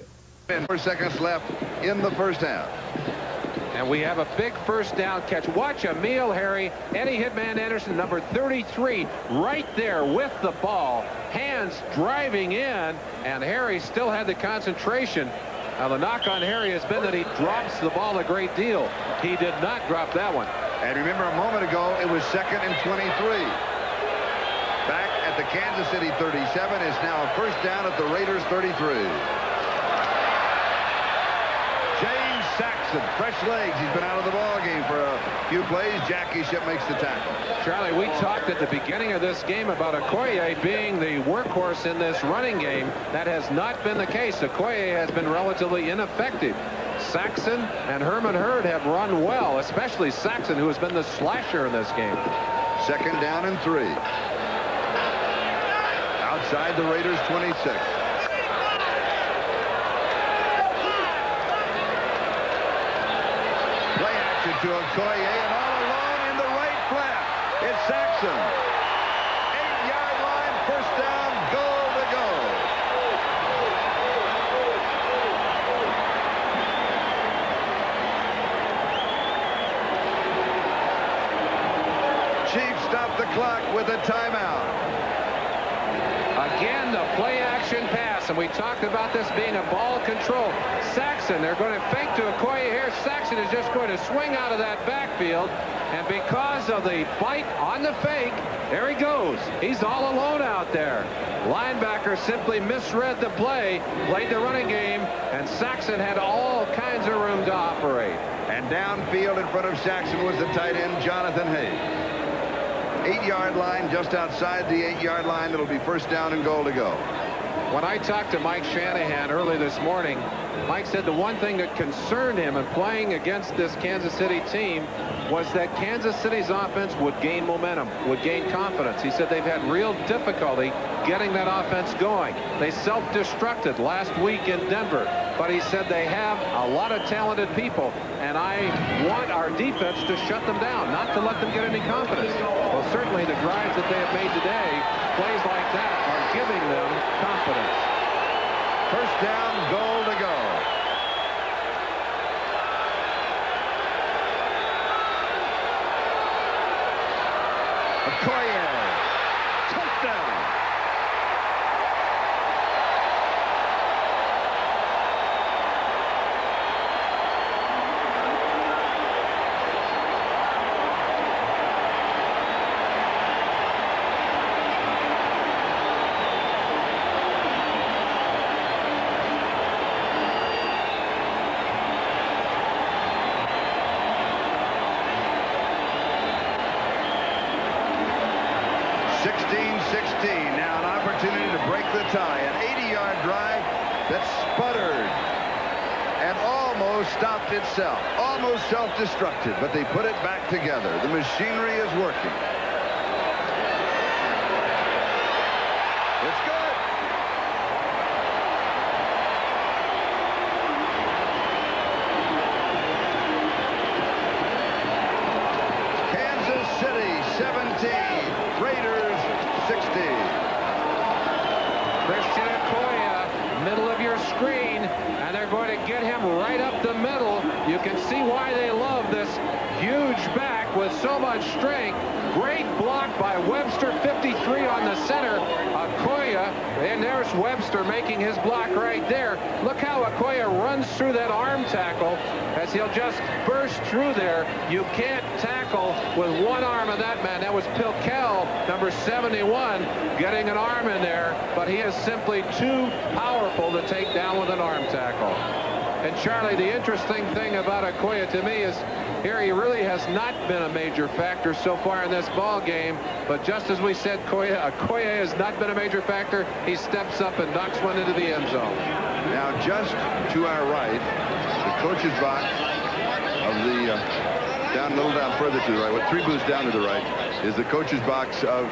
And 4 seconds left in the first half. And we have a big first down catch. Watch Emil Harry, Eddie Hitman Anderson, number 33, right there with the ball. Hands driving in, and Harry still had the concentration. Now, the knock on Harry has been that he drops the ball a great deal. He did not drop that one. And remember, a moment ago, it was 2nd and 23. Back at the Kansas City 37 is now a first down at the Raiders 33. James Saxon, fresh legs. He's been out of the ball game for a few plays. Jackie Shipp makes the tackle. Charlie, we talked at the beginning of this game about Okoye being the workhorse in this running game. That has not been the case. Okoye has been relatively ineffective. Saxon and Herman Hurd have run well, especially Saxon, who has been the slasher in this game. 2nd down and 3. Outside the Raiders 26. To Okoye, and all alone in the right flat. It's Saxon. 8-yard line, first down, goal to go. Chiefs stop the clock with a timeout. Again, the play-action pass, and we talked about this being a ball control. Saxon, they're going to fake to Okoye here. Saxon is just going to swing out of that backfield, and because of the bite on the fake, there he goes. He's all alone out there. Linebacker simply misread the play, played the running game, and Saxon had all kinds of room to operate. And downfield in front of Saxon was the tight end, Jonathan Hayes. 8-yard line, just outside the 8-yard line. It'll be first down and goal to go. When I talked to Mike Shanahan early this morning, Mike said the one thing that concerned him in playing against this Kansas City team was that Kansas City's offense would gain momentum, would gain confidence. He said they've had real difficulty getting that offense going. They self-destructed last week in Denver, but he said they have a lot of talented people, and I want our defense to shut them down, not to let them get any confidence. Well, certainly the drives that they have made today, plays like that are giving them confidence. First down, goal to go. Okoye, touchdown. Now an opportunity to break the tie. An 80-yard drive that sputtered and almost stopped itself. Almost self-destructed, but they put it back together. The machinery is working. It's good. Kansas City 17, Raiders 60. Christian Okoye, middle of your screen, and they're going to get him right up the middle. You can see why they love this huge back with so much strength. Great block by Webster, 53 on the center. Okoye, and there's Webster making his block right there. Look how Okoye runs through that arm tackle as he'll just burst through there. You can't tackle with one arm of that man. That was Pilkel, number 71, getting an arm in there, but he is simply too powerful to take down with an arm tackle. And Charlie, the interesting thing about Okoye to me is here he really has not been a major factor so far in this ball game, but just as we said, Okoye has not been a major factor. He steps up and knocks one into the end zone. Now just to our right, the coach's box of the down a little down further to the right, 3 booths down to the right, is the coach's box of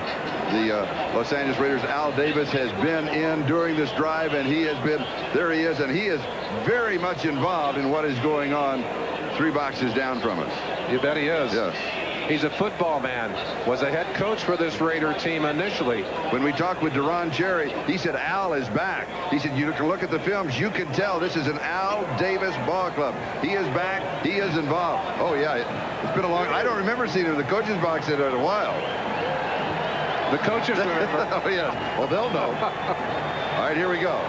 the Los Angeles Raiders. Al Davis has been in during this drive, and he has been, there he is, and he is very much involved in what is going on 3 boxes down from us. You bet he is. Yes. He's a football man, was a head coach for this Raider team initially. When we talked with Deron Cherry, he said Al is back. He said you can look at the films, you can tell this is an Al Davis ball club. He is back, he is involved. Oh yeah, it's been a long, I don't remember seeing him in the coach's box in a while. The coaches remember. Oh yeah, well they'll know. All right, here we go.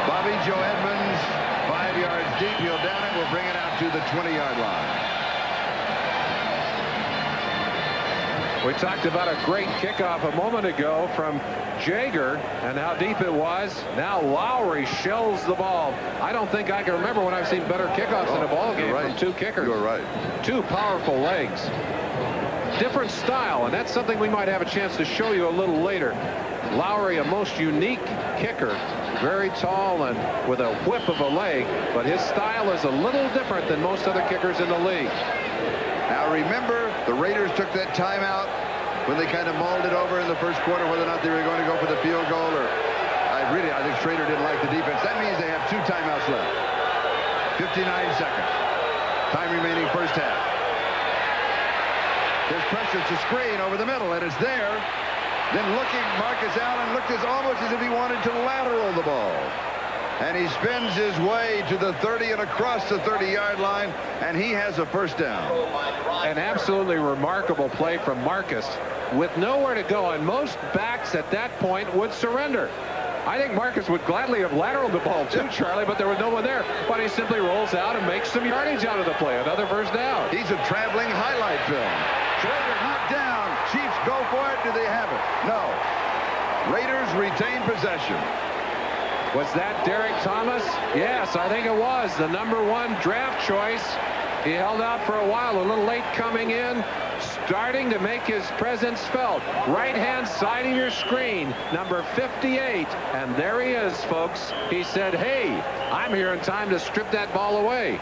Bobby Joe Edmonds, 5 yards deep, he'll down it, we'll bring it out to the 20-yard line. We talked about a great kickoff a moment ago from Jager and how deep it was. Now Lowry shells the ball. I don't think I can remember when I've seen better kickoffs in a ball game from 2 kickers. You're right. 2 powerful legs. Different style, and that's something we might have a chance to show you a little later. Lowry, a most unique kicker. Very tall and with a whip of a leg, but his style is a little different than most other kickers in the league. Now remember, the Raiders took that timeout when they kind of mulled it over in the first quarter whether or not they were going to go for the field goal, or I think Schrader didn't like the defense. That means they have 2 timeouts left. 59 seconds. Time remaining first half. There's pressure to screen over the middle, and it's there. Then looking, Marcus Allen looked almost as if he wanted to lateral the ball. And he spins his way to the 30 and across the 30-yard line, and he has a first down. An absolutely remarkable play from Marcus with nowhere to go, and most backs at that point would surrender. I think Marcus would gladly have lateraled the ball too, Charlie, but there was no one there. But he simply rolls out and makes some yardage out of the play. Another first down. He's a traveling highlight film. Schrader knocked down. Chiefs go for it. Do they have it? No. Raiders retain possession. Was that Derek Thomas? Yes, I think it was. The #1 draft choice. He held out for a while, a little late coming in. starting to make his presence felt. Right-hand side of your screen, number 58. And there he is, folks. He said, hey, I'm here in time to strip that ball away.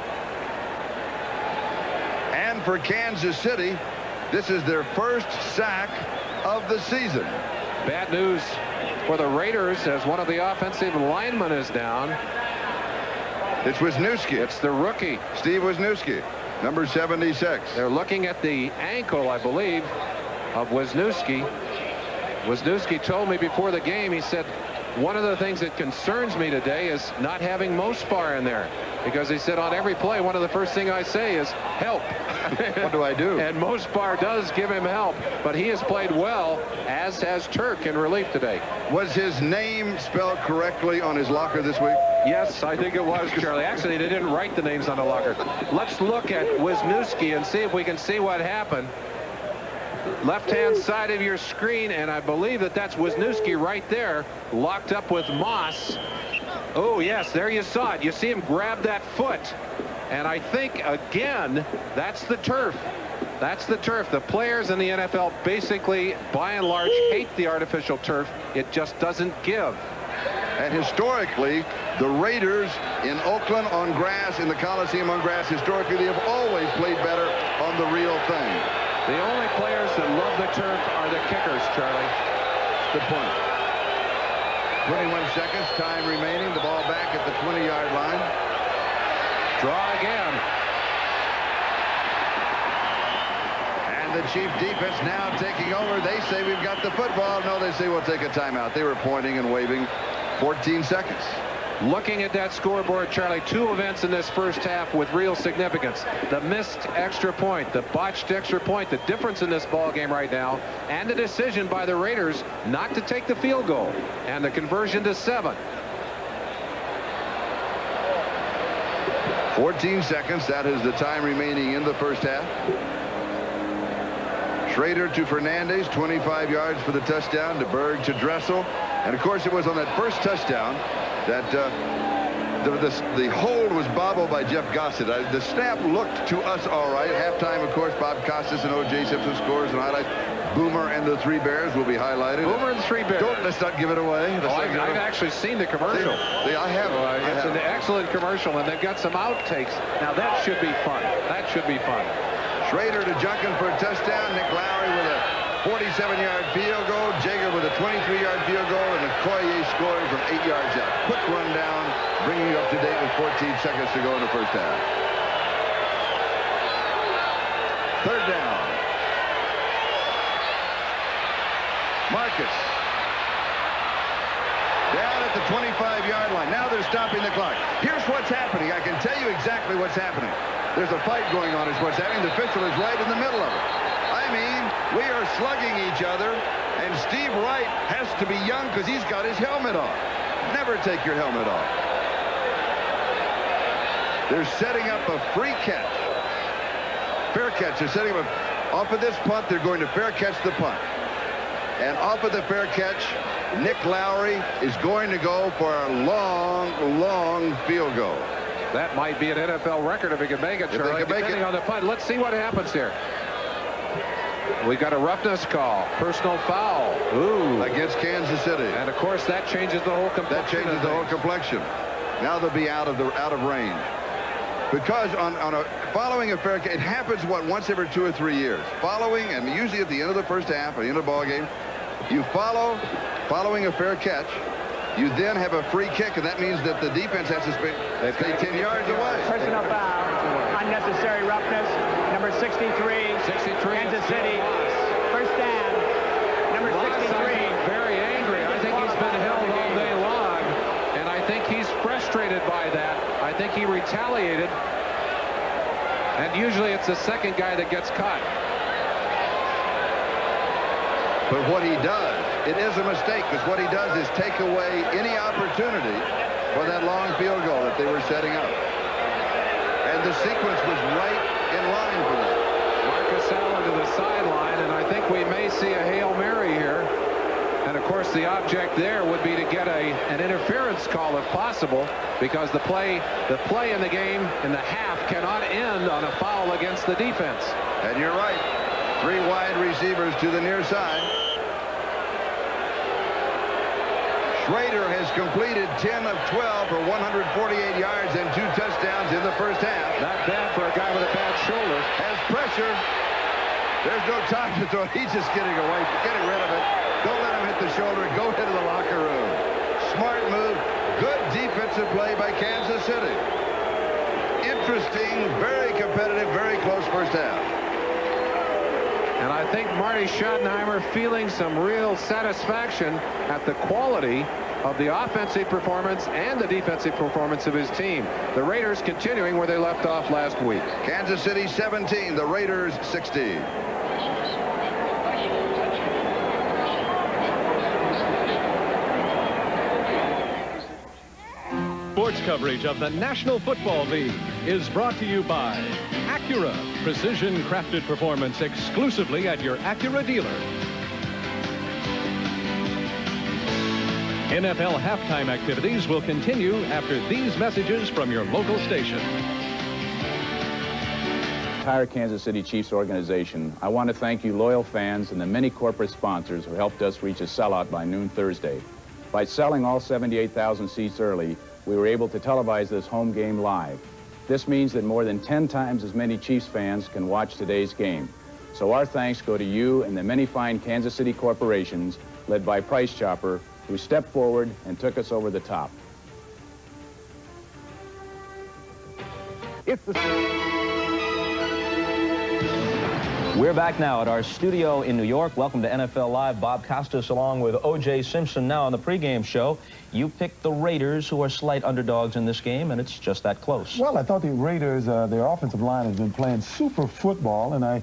And for Kansas City, this is their first sack of the season. Bad news for the Raiders as one of the offensive linemen is down. It's Wisniewski. It's the rookie, Steve Wisniewski, number 76. They're looking at the ankle, I believe, of Wisniewski. Wisniewski told me before the game, he said, one of the things that concerns me today is not having Mospar in there. Because he said on every play, one of the first thing I say is help. What do I do? And Mospar does give him help, but he has played well, as has Turk in relief today. Was his name spelled correctly on his locker this week? Yes, I think it was, Charlie. Actually, they didn't write the names on the locker. Let's look at Wisniewski and see if we can see what happened. Left-hand side of your screen, and I believe that that's Wisniewski right there, locked up with Moss. Oh, yes, there you saw it. You see him grab that foot. And I think, again, that's the turf. That's the turf. The players in the NFL basically, by and large, hate the artificial turf. It just doesn't give. And historically, the Raiders in Oakland on grass, in the Coliseum on grass, historically, they have always played better on the real thing. The only players that love the turf are the kickers, Charlie. Good point. 21 seconds, time remaining. The ball back at the 20-yard line. Draw again. And the Chief defense now taking over. They say we've got the football. No, they say we'll take a timeout. They were pointing and waving. 14 seconds. Looking at that scoreboard, Charlie, two events in this first half with real significance. The missed extra point, the botched extra point, the difference in this ball game right now, and the decision by the Raiders not to take the field goal, and the conversion to 7. 14 seconds. That is the time remaining in the first half. Schrader to Fernandez, 25 yards for the touchdown. To Berg to Dressel. And, of course, it was on that first touchdown that the hold was bobbled by Jeff Gossett. The snap looked to us all right. Halftime, of course, Bob Costas and O.J. Simpson scores and highlights. Boomer and the Three Bears will be highlighted. Boomer and the Three Bears. Let's not give it away. I've actually seen the commercial. I have. It's an excellent commercial, and they've got some outtakes. Now, that should be fun. That should be fun. Schrader to Junkin for a touchdown. Nick Lowry with a 47-yard field goal. Jager with a 23-yard field goal. And Okoye scoring from 8 yards out. Quick rundown, bringing you up to date with 14 seconds to go in the first half. Third down. Marcus. Down at the 25-yard line. Now they're stopping the clock. Here's what's happening. I can tell you exactly what's happening. There's a fight going on is what's happening. The official is right in the middle of it. I mean, we are slugging each other, and Steve Wright has to be young because he's got his helmet on. Never take your helmet off. They're setting up a free catch. Fair catch. They're setting up off of this punt. They're going to fair catch the punt. And off of the fair catch, Nick Lowry is going to go for a long, long field goal. That might be an NFL record if he can make it, Charlie. Depending on the punt. Let's see what happens here. We got a roughness call. Personal foul. Ooh. Against Kansas City. And, of course, that changes the whole complexion. That changes the whole complexion. Now they'll be out of range. Because following a fair catch, it happens, once every 2 or 3 years. Following, and usually at the end of the first half, at the end of the ball game, you following a fair catch, you then have a free kick, and that means that the defense has to stay 10 yards away. Personal foul. Unnecessary roughness. Number 63. Kansas City. First down. Number 63. Very angry. I think he's been held all day long, and I think he's frustrated by that. I think he retaliated, and usually it's the second guy that gets caught. But what he does, it is a mistake, because what he does is take away any opportunity for that long field goal that they were setting up. And the sequence was right in line for that. Marcus Allen to the sideline, and I think we may see a Hail Mary here. And, of course, the object there would be to get an interference call if possible, because the play in the game in the half cannot end on a foul against the defense. And you're right. Three wide receivers to the near side. Schrader has completed 10 of 12 for 148 yards and 2 touchdowns in the first half. Not bad for a guy with a bad shoulder. Has pressure. There's no time to throw. He's just getting away, getting rid of it. Don't let him hit the shoulder. Go into the locker room. Smart move. Good defensive play by Kansas City. Interesting, very competitive, very close first half. And I think Marty Schottenheimer feeling some real satisfaction at the quality of the offensive performance and the defensive performance of his team. The Raiders continuing where they left off last week. Kansas City 17, the Raiders 16. Sports coverage of the National Football League is brought to you by Acura. Precision crafted performance exclusively at your Acura dealer. NFL halftime activities will continue after these messages from your local station. Entire Kansas City Chiefs organization, I want to thank you loyal fans and the many corporate sponsors who helped us reach a sellout by noon Thursday. By selling all 78,000 seats early, we were able to televise this home game live. This means that more than 10 times as many Chiefs fans can watch today's game. So our thanks go to you and the many fine Kansas City corporations led by Price Chopper, who stepped forward and took us over the top. We're back now at our studio in New York. Welcome to NFL Live. Bob Costas along with O.J. Simpson. Now on the pregame show, you picked the Raiders, who are slight underdogs in this game, and it's just that close. Well, I thought the Raiders, their offensive line has been playing super football, and I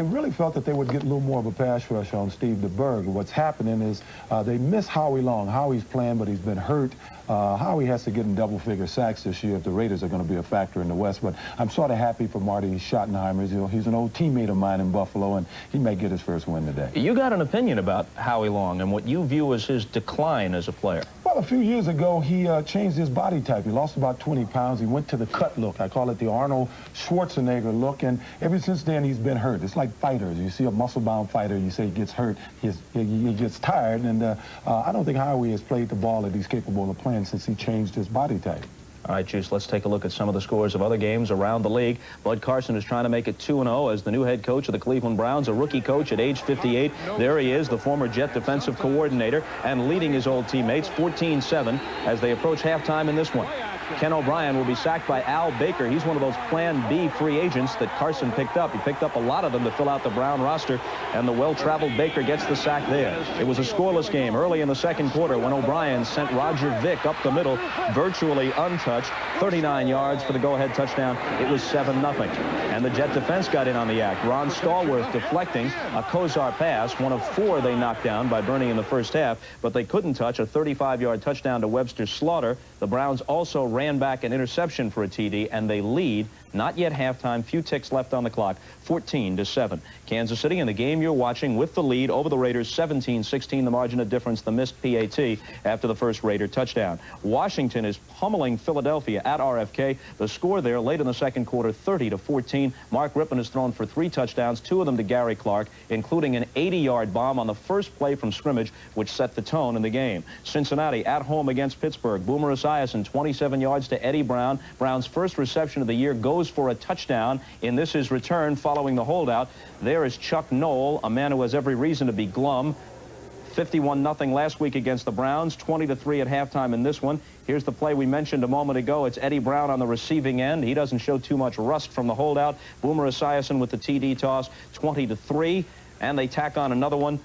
really felt that they would get a little more of a pass rush on Steve DeBerg. What's happening is they miss Howie Long. Howie's playing, but he's been hurt. Howie has to get in double-figure sacks this year if the Raiders are going to be a factor in the West. But I'm sort of happy for Marty Schottenheimer. He's an old teammate of mine in Buffalo, and he may get his first win today. You got an opinion about Howie Long and what you view as his decline as a player. Well, a few years ago, he changed his body type. He lost about 20 pounds. He went to the cut look. I call it the Arnold Schwarzenegger look. And ever since then, he's been hurt. It's like fighters. You see a muscle-bound fighter, you say he gets hurt, he gets tired. And I don't think Howie has played the ball that he's capable of playing since he changed his body type. All right, Juice, let's take a look at some of the scores of other games around the league. Bud Carson is trying to make it 2-0 as the new head coach of the Cleveland Browns, a rookie coach at age 58. There he is, the former Jet defensive coordinator, and leading his old teammates 14-7 as they approach halftime in this one. Ken O'Brien will be sacked by Al Baker. He's one of those Plan B free agents that Carson picked up. He picked up a lot of them to fill out the Brown roster, and the well-traveled Baker gets the sack there. It was a scoreless game early in the second quarter when O'Brien sent Roger Vick up the middle, virtually untouched, 39 yards for the go-ahead touchdown. It was 7-0. And the Jet defense got in on the act. Ron Stallworth deflecting a Kosar pass, one of 4 they knocked down by Bernie in the first half, but they couldn't touch a 35-yard touchdown to Webster Slaughter. The Browns also ran back an interception for a TD, and they lead. Not yet halftime, few ticks left on the clock, 14-7. Kansas City in the game you're watching with the lead over the Raiders, 17-16, the margin of difference, the missed PAT after the first Raider touchdown. Washington is pummeling Philadelphia at RFK. The score there late in the second quarter, 30-14. Mark Rippon has thrown for 3 touchdowns, 2 of them to Gary Clark, including an 80-yard bomb on the first play from scrimmage, which set the tone in the game. Cincinnati at home against Pittsburgh. Boomer Esiason, 27 yards to Eddie Brown. Brown's first reception of the year goes for a touchdown. In this his return following the holdout. There is Chuck Noll, a man who has every reason to be glum. 51-0 last week against the Browns, 20-3 at halftime in this one. Here's the play we mentioned a moment ago. It's Eddie Brown on the receiving end. He doesn't show too much rust from the holdout. Boomer Esiason with the TD toss, 20-3, and they tack on another one.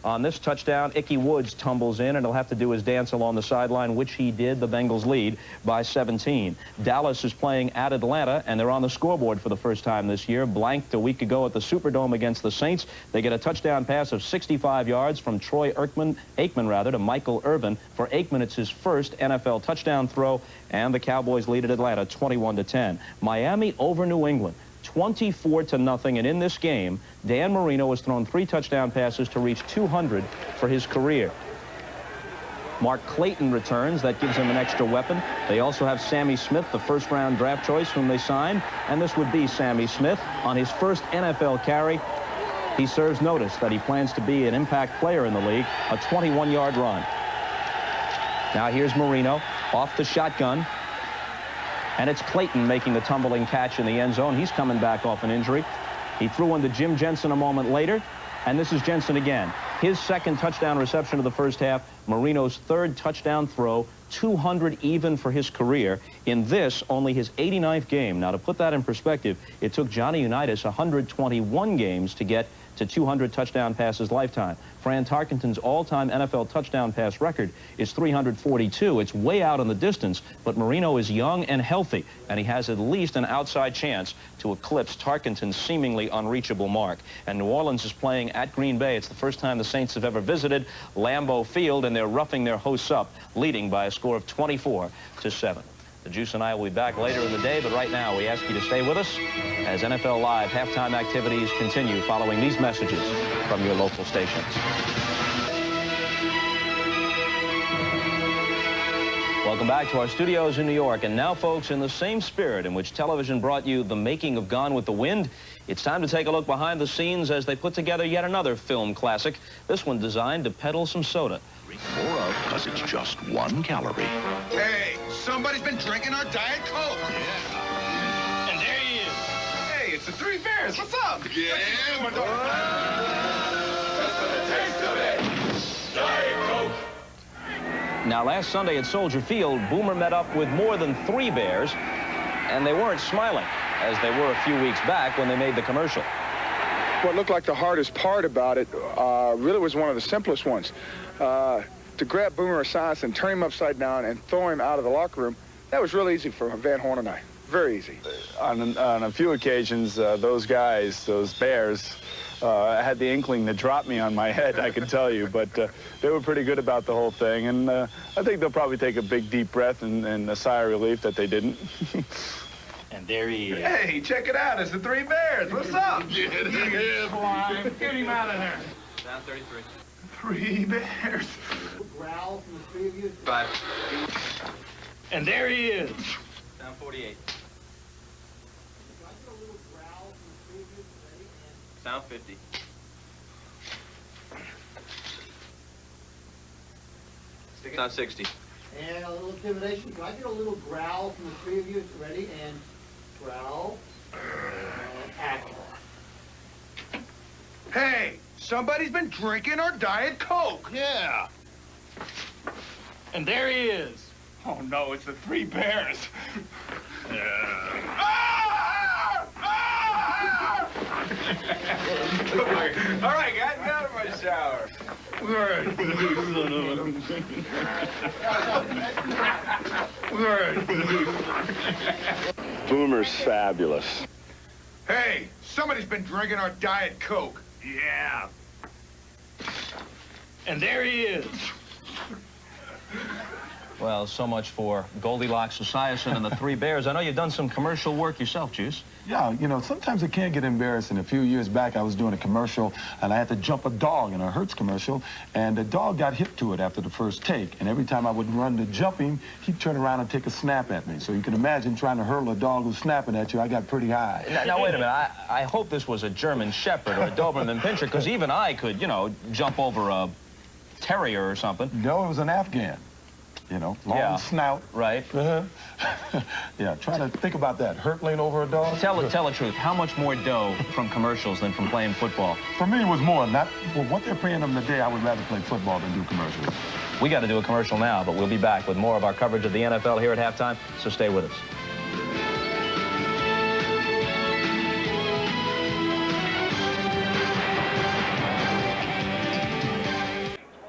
On this touchdown, Ickey Woods tumbles in, and he'll have to do his dance along the sideline, which he did. The Bengals lead by 17. Dallas is playing at Atlanta, and they're on the scoreboard for the first time this year. Blanked a week ago at the Superdome against the Saints. They get a touchdown pass of 65 yards from Troy Aikman to Michael Irvin. For Aikman, it's his first NFL touchdown throw, and the Cowboys lead at Atlanta 21-10. Miami over New England, 24-0, and in this game, Dan Marino has thrown 3 touchdown passes to reach 200 for his career. Mark Clayton returns. That gives him an extra weapon. They also have Sammy Smith, the first-round draft choice, whom they signed, and this would be Sammy Smith on his first NFL carry. He serves notice that he plans to be an impact player in the league, a 21-yard run. Now here's Marino off the shotgun. And it's Clayton making the tumbling catch in the end zone. He's coming back off an injury. He threw one to Jim Jensen a moment later. And this is Jensen again. His second touchdown reception of the first half. Marino's third touchdown throw. 200 even for his career. In this, only his 89th game. Now, to put that in perspective, it took Johnny Unitas 121 games to get to 200 touchdown passes lifetime. Fran Tarkenton's all-time NFL touchdown pass record is 342. It's way out in the distance, but Marino is young and healthy, and he has at least an outside chance to eclipse Tarkenton's seemingly unreachable mark. And New Orleans is playing at Green Bay. It's the first time the Saints have ever visited Lambeau Field, and they're roughing their hosts up, leading by a score of 24-7. The Juice and I will be back later in the day, but right now we ask you to stay with us as NFL Live halftime activities continue following these messages from your local stations. Welcome back to our studios in New York. And now, folks, in the same spirit in which television brought you the making of Gone with the Wind, it's time to take a look behind the scenes as they put together yet another film classic, this one designed to peddle some soda. More of, because it's just 1 calorie. Hey, somebody's been drinking our Diet Coke. Yeah. And there he is. Hey, it's the Three Bears. What's up? Yeah. Just for the taste of it. Diet Coke. Now, last Sunday at Soldier Field, Boomer met up with more than 3 Bears, and they weren't smiling, as they were a few weeks back when they made the commercial. What looked like the hardest part about it really was one of the simplest ones. To grab Boomer Esiason and turn him upside down and throw him out of the locker room, that was real easy for Van Horn and I. Very easy. On a few occasions, those guys, those Bears, had the inkling to drop me on my head, I can tell you, but they were pretty good about the whole thing, and I think they'll probably take a big, deep breath and a sigh of relief that they didn't. And there he is. Hey, check it out. It's the Three Bears. What's up? Get him out of there. Down 33. Three Bears. Growl from the three of you. 5. And there he is. Down 48. Down 50. Down 60. And a little intimidation. Can I get a little growl from the three of you? Ready? And growl. And action. Hey, somebody's been drinking our Diet Coke. Yeah. And there he is. Oh, no, it's the Three Bears. All right, guys, get out of my shower. Boomer's fabulous. Hey, somebody's been drinking our Diet Coke. Yeah. And there he is. Well, so much for Goldilocks, Esiason, and the 3 Bears. I know you've done some commercial work yourself, Juice. Yeah, you know, sometimes it can get embarrassing. A few years back, I was doing a commercial, and I had to jump a dog in a Hertz commercial, and the dog got hip to it after the first take. And every time I would run to jump him, he'd turn around and take a snap at me. So you can imagine trying to hurl a dog who's snapping at you. I got pretty high. Now wait a minute. I hope this was a German Shepherd or a Doberman Pinscher, because even I could, you know, jump over a terrier or something. No, it was an Afghan. You know, long snout. Right. Yeah, try to think about that. Hurtling over a dog. Tell the truth. How much more dough from commercials than from playing football? For me, it was more. Not well, what they're paying them today. I would rather play football than do commercials. We got to do a commercial now, but we'll be back with more of our coverage of the NFL here at halftime, so stay with us.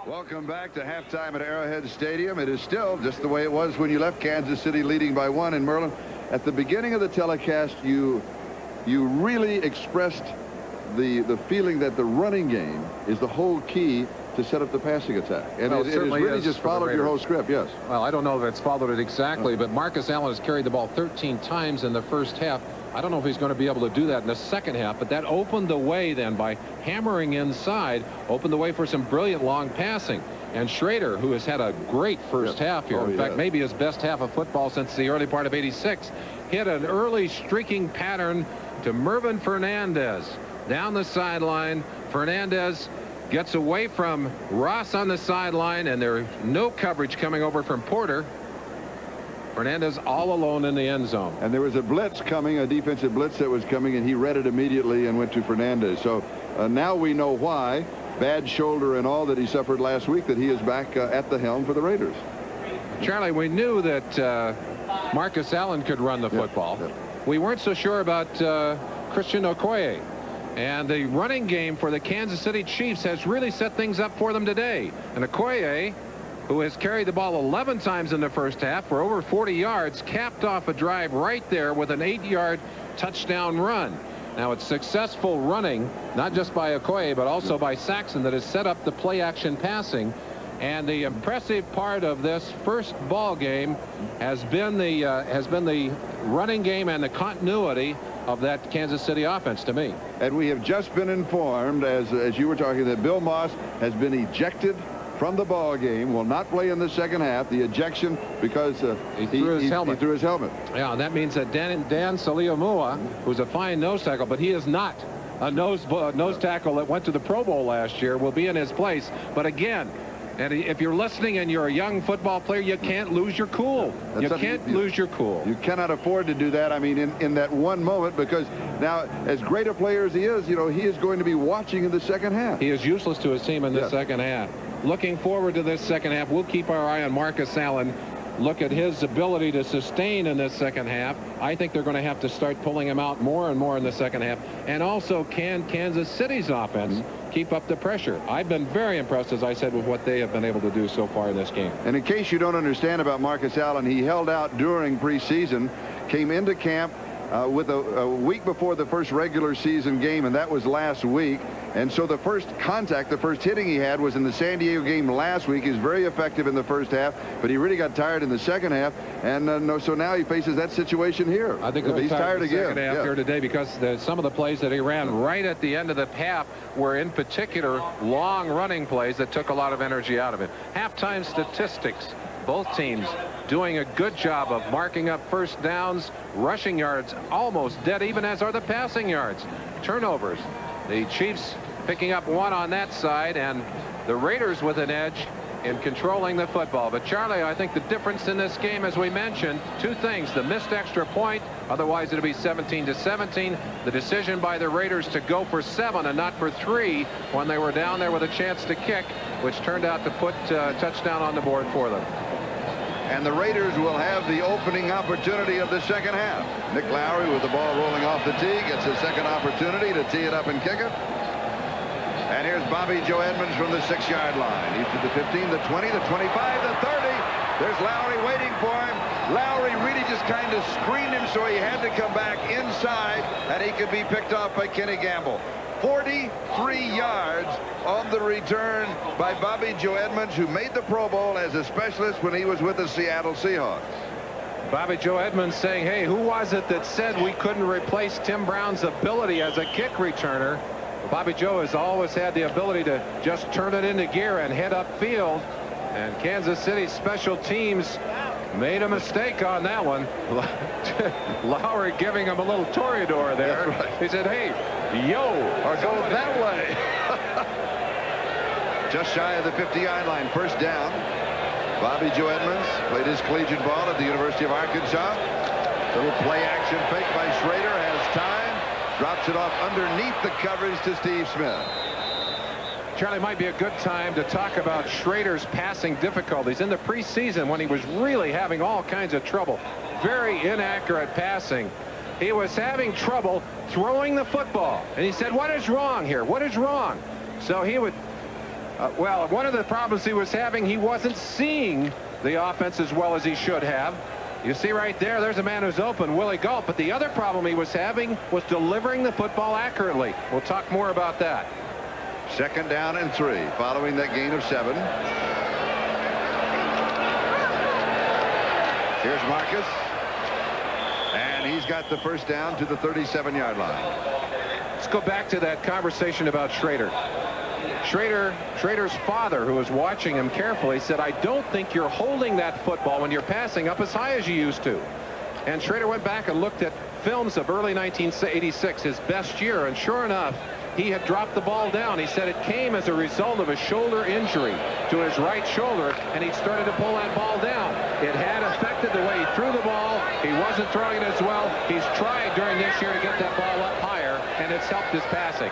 Welcome back to halftime at Arrowhead Stadium. It is still just the way it was when you left Kansas City leading by 1 in Merlin. At the beginning of the telecast, you really expressed the feeling that the running game is the whole key to set up the passing attack. And well, it has really just followed your whole script, yes. Well, I don't know if it's followed it exactly, but Marcus Allen has carried the ball 13 times in the first half. I don't know if he's going to be able to do that in the second half, but that opened the way then by hammering inside, opened the way for some brilliant long passing. And Schrader, who has had a great first half here, in fact, maybe his best half of football since the early part of '86, hit an early streaking pattern to Mervin Fernandez. Down the sideline, Fernandez gets away from Ross on the sideline, and there's no coverage coming over from Porter. Fernandez all alone in the end zone. And there was a blitz coming, a defensive blitz that was coming, and he read it immediately and went to Fernandez. So now we know why, bad shoulder and all that he suffered last week, that he is back at the helm for the Raiders. Charlie, we knew that Marcus Allen could run the football. We weren't so sure about Christian Okoye. And the running game for the Kansas City Chiefs has really set things up for them today. And Okoye, who has carried the ball 11 times in the first half for over 40 yards, capped off a drive right there with an 8-yard touchdown run. Now, it's successful running, not just by Okoye, but also by Saxon, that has set up the play-action passing. And the impressive part of this first ball game has been the running game and the continuity of that Kansas City offense to me. And we have just been informed, as you were talking, that Bill Moss has been ejected from the ball game, will not play in the second half. The ejection because he threw his helmet. He threw his helmet. Yeah, and that means that Dan Saliamua, who's a fine nose tackle, but he is not a nose tackle that went to the Pro Bowl last year, will be in his place. But again, and if you're listening and you're a young football player, you can't lose your cool. You can't lose your cool. You cannot afford to do that. I mean, in that one moment, because now, as great a player as he is, you know, he is going to be watching in the second half. He is useless to his team in the second half. Looking forward to this second half. We'll keep our eye on Marcus Allen. Look at his ability to sustain in this second half. I think they're going to have to start pulling him out more and more in the second half. And also, can Kansas City's offense keep up the pressure? I've been very impressed, as I said, with what they have been able to do so far in this game. And in case you don't understand about Marcus Allen, he held out during preseason, came into camp with a week before the first regular season game, and that was last week. And so the first contact, the first hitting he had was in the San Diego game last week. He was very effective in the first half, but he really got tired in the second half. And so now he faces that situation here. I think he's tired again. Second half here today, because some of the plays that he ran right at the end of the half were in particular long running plays that took a lot of energy out of it. Halftime statistics, both teams doing a good job of marking up first downs, rushing yards almost dead even, as are the passing yards. Turnovers, the Chiefs picking up one on that side, and the Raiders with an edge in controlling the football. But Charlie, I think the difference in this game, as we mentioned, two things: the missed extra point, otherwise it'll be 17-17, the decision by the Raiders to go for 7 and not for 3 when they were down there with a chance to kick, which turned out to put touchdown on the board for them. And the Raiders will have the opening opportunity of the second half. Nick Lowry, with the ball rolling off the tee, gets a second opportunity to tee it up and kick it. And here's Bobby Joe Edmonds from the 6-yard line. He's to the 15, the 20, the 25, the 30. There's Lowry waiting for him. Lowry really just kind of screened him, so he had to come back inside, and he could be picked off by Kenny Gamble. 43 yards on the return by Bobby Joe Edmonds, who made the Pro Bowl as a specialist when he was with the Seattle Seahawks. Bobby Joe Edmonds saying, hey, who was it that said we couldn't replace Tim Brown's ability as a kick returner? Well, Bobby Joe has always had the ability to just turn it into gear and head upfield. And Kansas City special teams made a mistake on that one. Lowry giving him a little toreador there. Right. He said, hey, yo, or go that way. Just shy of the 50-yard line, first down. Bobby Joe Edmonds played his collegiate ball at the University of Arkansas. Little play action fake by Schrader, has time, drops it off underneath the coverage to Steve Smith. Charlie, might be a good time to talk about Schrader's passing difficulties. In the preseason, when he was really having all kinds of trouble, very inaccurate passing, he was having trouble throwing the football. And he said, what is wrong here? What is wrong? So he would, well, one of the problems he was having, he wasn't seeing the offense as well as he should have. You see right there, there's a man who's open, Willie Galt. But the other problem he was having was delivering the football accurately. We'll talk more about that. Second down and 3 following that gain of 7. Here's Marcus, and he's got the first down to the 37-yard line. Let's go back to that conversation about Schrader. Schrader's father, who was watching him carefully, said, I don't think you're holding that football when you're passing up as high as you used to. And Schrader went back and looked at films of early 1986, his best year, and sure enough, he had dropped the ball down. He said it came as a result of a shoulder injury to his right shoulder, and he started to pull that ball down. It had affected the way he threw the ball. He wasn't throwing it as well. He's tried during this year to get that ball up higher, and it's helped his passing.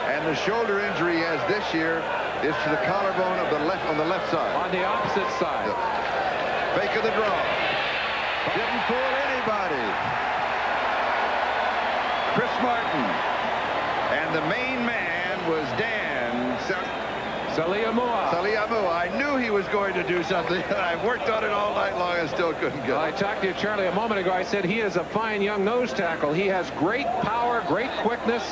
And the shoulder injury he has this year is to the collarbone of the left, on the left side. On the opposite side. Fake of the draw. Didn't fool anybody. Chris Martin. And the main man was Dan Saliamua. Saliamua. I knew he was going to do something. I worked on it all night long and still couldn't get it. I talked to you, Charlie, a moment ago. I said he is a fine young nose tackle. He has great power, great quickness.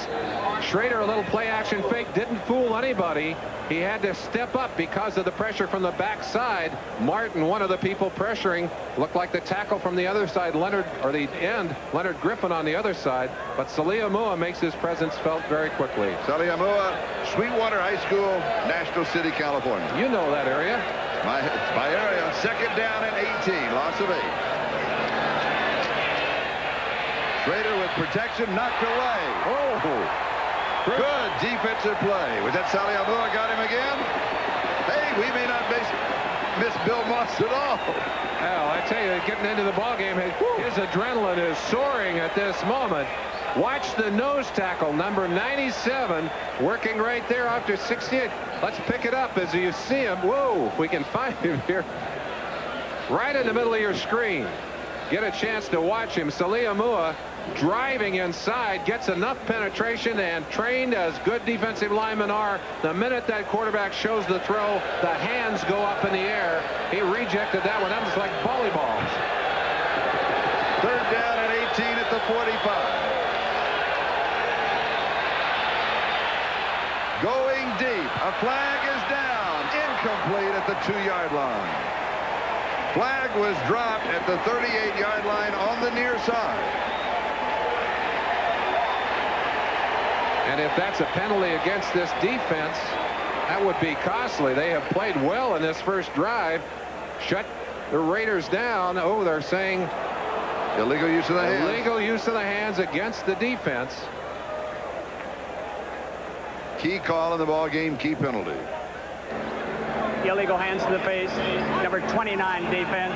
Schrader, a little play action fake, didn't fool anybody. He had to step up because of the pressure from the backside. Martin, one of the people pressuring, looked like the tackle from the other side, Leonard, or the end, Leonard Griffin on the other side. But Saliamua makes his presence felt very quickly. Saliamua, Sweetwater High School, National City, California. You know that area. It's my area. Second down and 18. Loss of 8. Schrader with protection, knocked away. Oh! Good defensive play. Was that Saliamua got him again? Hey, we may not miss Bill Moss at all. Well, I tell you, getting into the ballgame, his adrenaline is soaring at this moment. Watch the nose tackle, number 97, working right there after 68. Let's pick it up as you see him. Whoa, if we can find him here. Right in the middle of your screen. Get a chance to watch him. Saliamua driving inside, gets enough penetration, and trained as good defensive linemen are. The minute that quarterback shows the throw, the hands go up in the air. He rejected that one. That was like volleyballs. Third down and 18 at the 45. Going deep. A flag is down. Incomplete at the 2-yard line. Flag was dropped at the 38-yard line on the near side. And if that's a penalty against this defense, that would be costly. They have played well in this first drive. Shut the Raiders down. Oh, they're saying illegal use of the hands. Illegal use of the hands against the defense. Key call in the ball game, key penalty. Illegal hands to the face. Number 29 defense.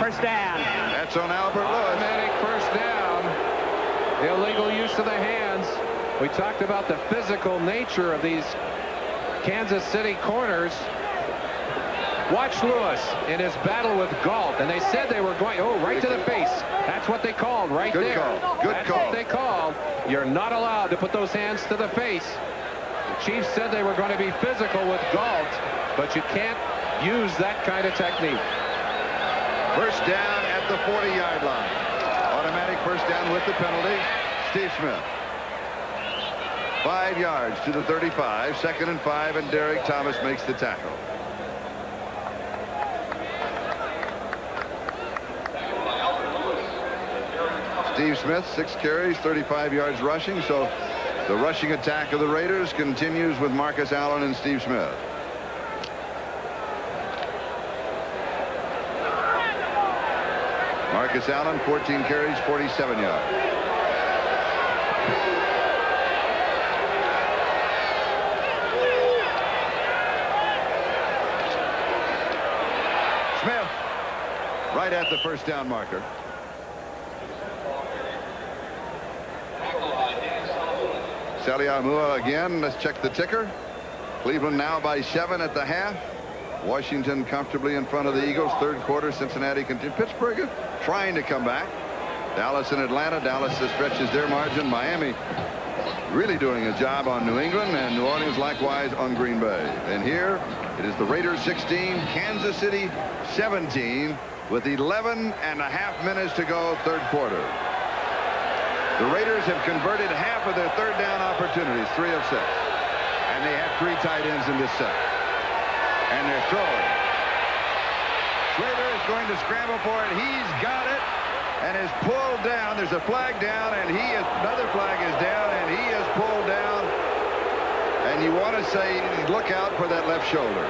First down. That's on Albert Lewis. Automatic first down. Illegal use of the hands. We talked about the physical nature of these Kansas City corners. Watch Lewis in his battle with Galt, and they said they were going, right to the face. That's what they called right Good there. Call. Good That's call. what they called. You're not allowed to put those hands to the face. The Chiefs said they were going to be physical with Galt, but you can't use that kind of technique. First down at the 40-yard line. Automatic first down with the penalty. Steve Smith. 5 yards to the 35. 2nd and 5, and Derek Thomas makes the tackle. Steve Smith, 6 carries, 35 yards rushing. So the rushing attack of the Raiders continues with Marcus Allen and Steve Smith. Marcus Allen, 14 carries, 47 yards. Smith, right at the first down marker. Saliamua again. Let's check the ticker. Cleveland now by 7 at the half. Washington comfortably in front of the Eagles. Third quarter, Cincinnati continues. Pittsburgh trying to come back. Dallas and Atlanta. Dallas stretches their margin. Miami really doing a job on New England, and New Orleans likewise on Green Bay. And here it is the Raiders 16, Kansas City 17, with 11 and a half minutes to go, third quarter. The Raiders have converted half of their third down opportunities, 3 of 6. And they have 3 tight ends in this set. And they're throwing. Schrader is going to scramble for it. He's got it and is pulled down. There's a flag down, and another flag is down, and he is pulled down. And you want to say, look out for that left shoulder.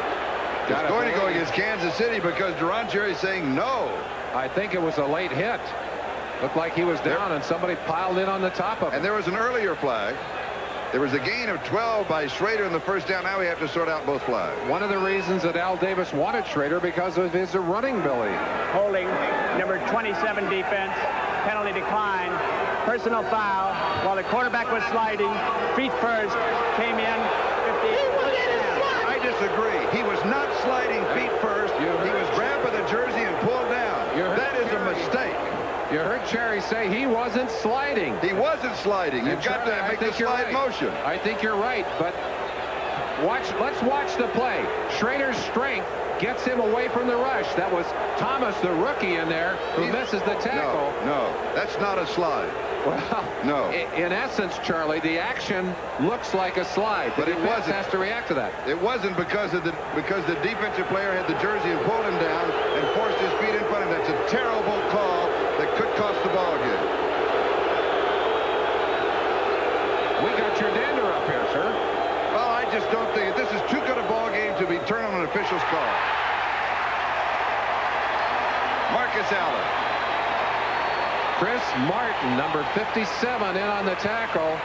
It's going to go against Kansas City because Duron Cherry's saying no. I think it was a late hit. Looked like he was down and somebody piled in on the top of him. And there was an earlier flag. There was a gain of 12 by Schrader in the first down. Now we have to sort out both flags. One of the reasons that Al Davis wanted Schrader because of his running ability. Holding, number 27 defense, penalty decline, personal foul, while the quarterback was sliding, feet first, came in, 50. I disagree. He was not sliding feet first. He was grabbed by the jersey and pulled down. That is a mistake. You heard Cherry say he wasn't sliding. He wasn't sliding. You've got to make the slide motion. I think you're right, but let's watch the play. Schrader's strength gets him away from the rush. That was Thomas, the rookie, in there who misses the tackle. No, that's not a slide. Well, no. In essence, Charlie, the action looks like a slide. But it wasn't. Has to react to that. It wasn't because the defensive player had the jersey and pulled him down and forced his feet in front of him. That's a terrible call that could cost the ball game. We got your dander up here, sir. Well, I just don't think this is too good a ball game to be turned on an official's call. Marcus Allen. Chris Martin, number 57, in on the tackle.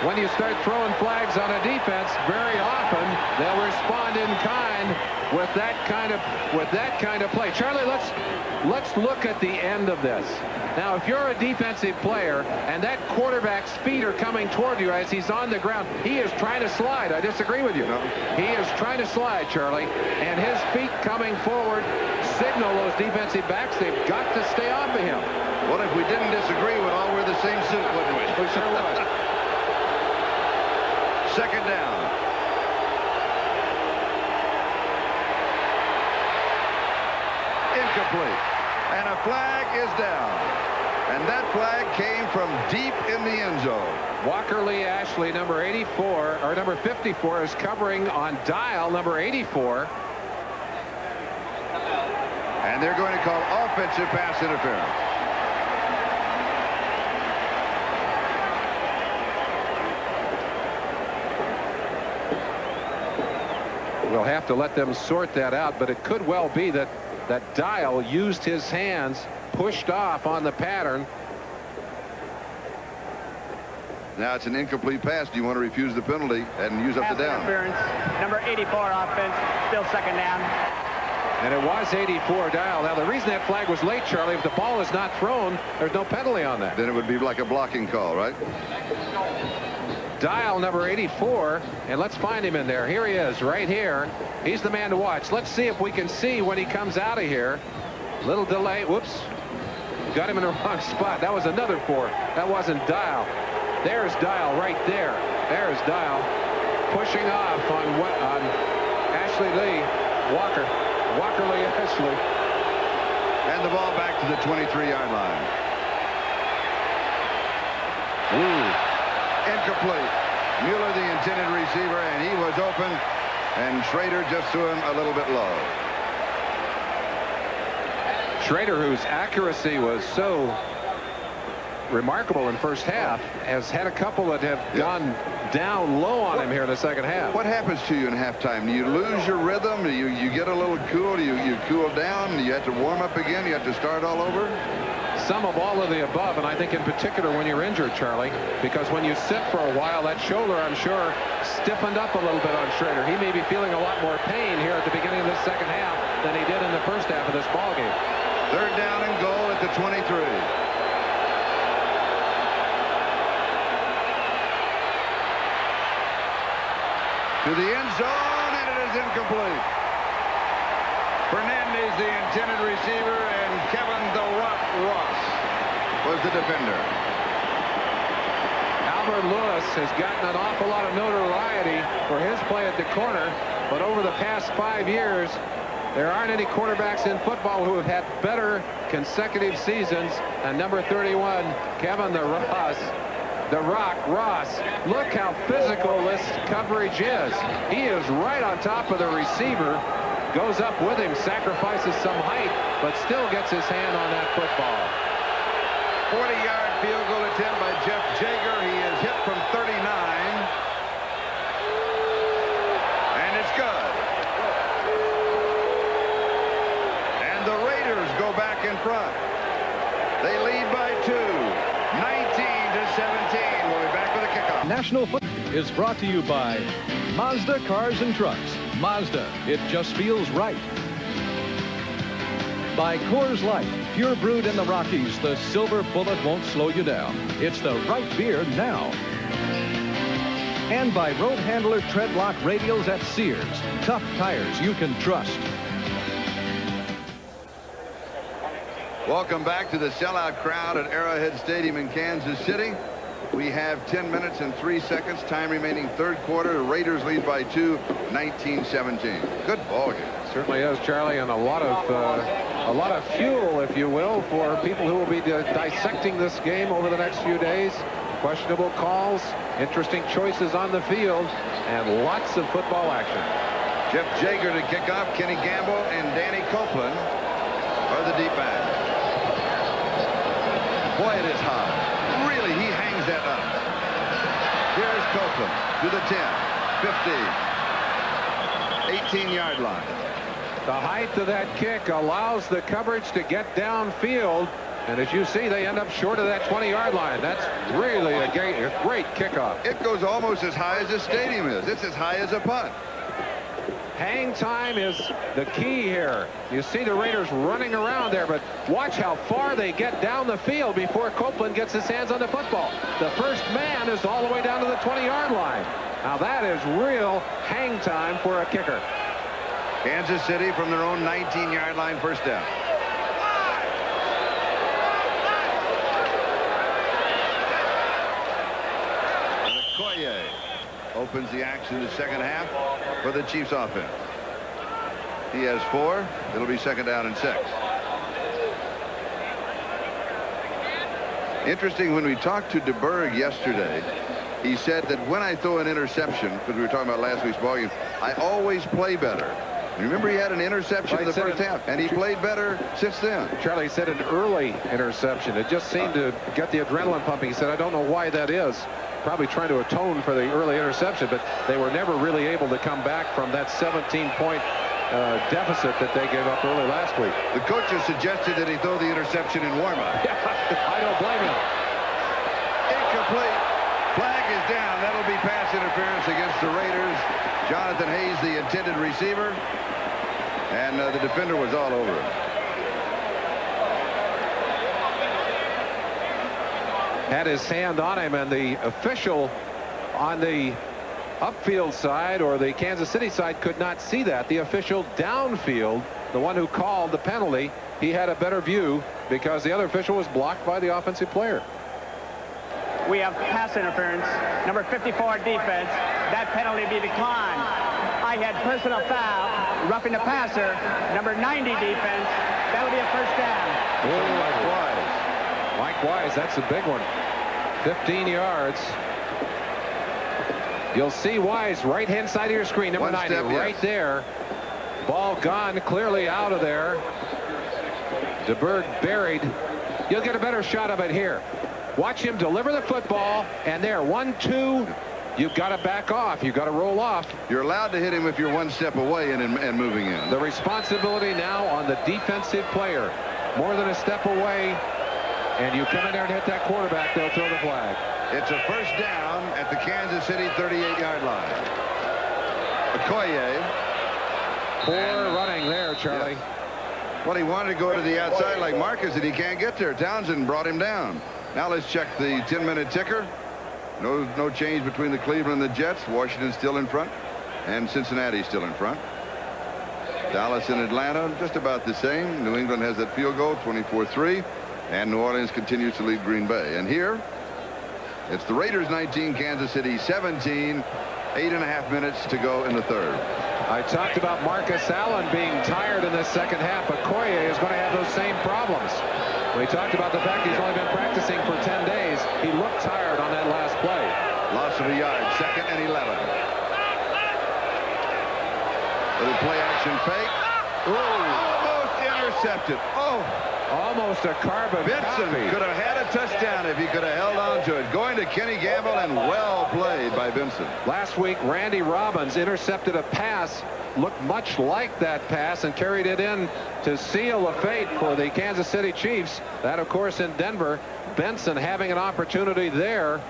When you start throwing flags on a defense, very often they'll respond in kind with that kind of play. Charlie, let's look at the end of this. Now, if you're a defensive player and that quarterback's feet are coming toward you as he's on the ground, he is trying to slide. I disagree with you. No. He is trying to slide, Charlie, and his feet coming forward signal those defensive backs they've got to stay off of him. Well, if we didn't disagree, we'd all wear the same suit, wouldn't we? We sure would. Second down. Incomplete. And a flag is down. And that flag came from deep in the end zone. Walker Lee Ashley, number 84, or number 54, is covering on Dial, number 84. And they're going to call offensive pass interference. We'll have to let them sort that out, but it could well be that Dial used his hands, pushed off on the pattern. Now it's an incomplete pass. Do you want to refuse the penalty and use up the down? Interference. Number 84 offense, still second down. And it was 84 Dial. Now the reason that flag was late, Charlie, if the ball is not thrown, there's no penalty on that. Then it would be like a blocking call, right? Dial, number 84, and let's find him in there. Here he is, right here. He's the man to watch. Let's see if we can see when he comes out of here. Little delay. Whoops. Got him in the wrong spot. That was another 4. That wasn't Dial. There's Dial right there. There's Dial pushing off on Ashley Lee. Walker Lee Ashley. And the ball back to the 23-yard line. Ooh. Incomplete. Mueller, the intended receiver, and he was open, and Schrader just threw him a little bit low. Schrader, whose accuracy was so remarkable in first half, has had a couple that have gone down low on him here in the second half. What happens to you in halftime? Do you lose your rhythm? Do you get a little cool? Do you cool down? Do you have to warm up again? You have to start all over? Some of all of the above, and I think in particular when you're injured, Charlie, because when you sit for a while, that shoulder, I'm sure, stiffened up a little bit on Schrader. He may be feeling a lot more pain here at the beginning of this second half than he did in the first half of this ball game. Third down and goal at the 23. To the end zone, and it is incomplete. Fernandez, the intended receiver, and Kevin "The Rock" Ross was the defender. Albert Lewis has gotten an awful lot of notoriety for his play at the corner, but over the past 5 years, there aren't any quarterbacks in football who have had better consecutive seasons than number 31, Kevin "The Rock" Ross. Look how physical this coverage is. He is right on top of the receiver. Goes up with him, sacrifices some height, but still gets his hand on that football. 40-yard field goal attempt by Jeff Jager. He is hit from 39. And it's good. And the Raiders go back in front. They lead by 2, 19-17. We'll be back with a kickoff. National Football is brought to you by Mazda Cars and Trucks. Mazda, it just feels right. By Coors Light, pure brewed in the Rockies, the silver bullet won't slow you down. It's the right beer now. And by Road Handler Treadlock radials at Sears. Tough tires you can trust. Welcome back to the sellout crowd at Arrowhead Stadium in Kansas City. We have 10 minutes and 3 seconds. Time remaining third quarter. The Raiders lead by 2, 19-17. Good ball game. Certainly is, Charlie, and a lot of fuel, if you will, for people who will be dissecting this game over the next few days. Questionable calls, interesting choices on the field, and lots of football action. Jeff Jager to kick off. Kenny Gamble and Danny Copeland are the deep backs. Boy, it is high. Really, he hangs that up. Here's Copeland to the 10, 15, 18-yard line. The height of that kick allows the coverage to get downfield, and as you see, they end up short of that 20-yard line. That's really a great kickoff. It goes almost as high as the stadium is. It's as high as a punt. Hang time is the key here. You see the Raiders running around there, but watch how far they get down the field before Copeland gets his hands on the football. The first man is all the way down to the 20-yard line. Now that is real hang time for a kicker. Kansas City from their own 19-yard line, first down. Okoye opens the action in the second half for the Chiefs offense. He has 4. It'll be second down and 6. Interesting, when we talked to DeBerg yesterday, he said that when I throw an interception, because we were talking about last week's ballgame, I always play better. Remember, he had an interception in the first half, and he played better since then. Charlie said an early interception. It just seemed to get the adrenaline pumping. He said, I don't know why that is. Probably trying to atone for the early interception, but they were never really able to come back from that 17-point deficit that they gave up early last week. The coaches suggested that he throw the interception in warm-up. I don't blame him. Incomplete. Flag is down. That'll be pass interference against the Raiders. Jonathan Hayes, the intended receiver, and the defender was all over him. Had his hand on him, and the official on the upfield side or the Kansas City side could not see that. The official downfield, the one who called the penalty, he had a better view because the other official was blocked by the offensive player. We have pass interference, number 54 defense. That penalty be declined. I had personal foul, roughing the passer, number 90 defense. That'll be a first down. Mike Wise, that's a big one. 15 yards. You'll see Wise right-hand side of your screen, number 90, right there. Ball gone, clearly out of there. DeBerg buried. You'll get a better shot of it here. Watch him deliver the football, and there, 1-2. You've got to back off. You've got to roll off. You're allowed to hit him if you're one step away and moving in. The responsibility now on the defensive player. More than a step away, and you come in there and hit that quarterback, they'll throw the flag. It's a first down at the Kansas City 38-yard line. Okoye. Poor running there, Charlie. Yeah. Well, he wanted to go to the outside like Marcus, and he can't get there. Townsend brought him down. Now let's check the 10-minute ticker. No change between the Cleveland and the Jets. Washington still in front, and Cincinnati still in front. Dallas and Atlanta just about the same. New England has that field goal, 24-3, and New Orleans continues to lead Green Bay. And here, it's the Raiders 19, Kansas City 17. 8.5 minutes to go in the third. I talked about Marcus Allen being tired in the second half. Okoye is going to have those same problems. We talked about the fact he's only been practicing for 10 days. He looked tired on that last play. Loss of a yard, 2nd and 11. Little play action fake. Almost intercepted. Almost a carbon Benson copy. could have had a touchdown if he could have held on to it. Going to Kenny Gamble, and well played by Benson. Last week, Randy Robbins intercepted a pass, looked much like that pass, and carried it in to seal the fate for the Kansas City Chiefs. That, of course, in Denver. Benson having an opportunity there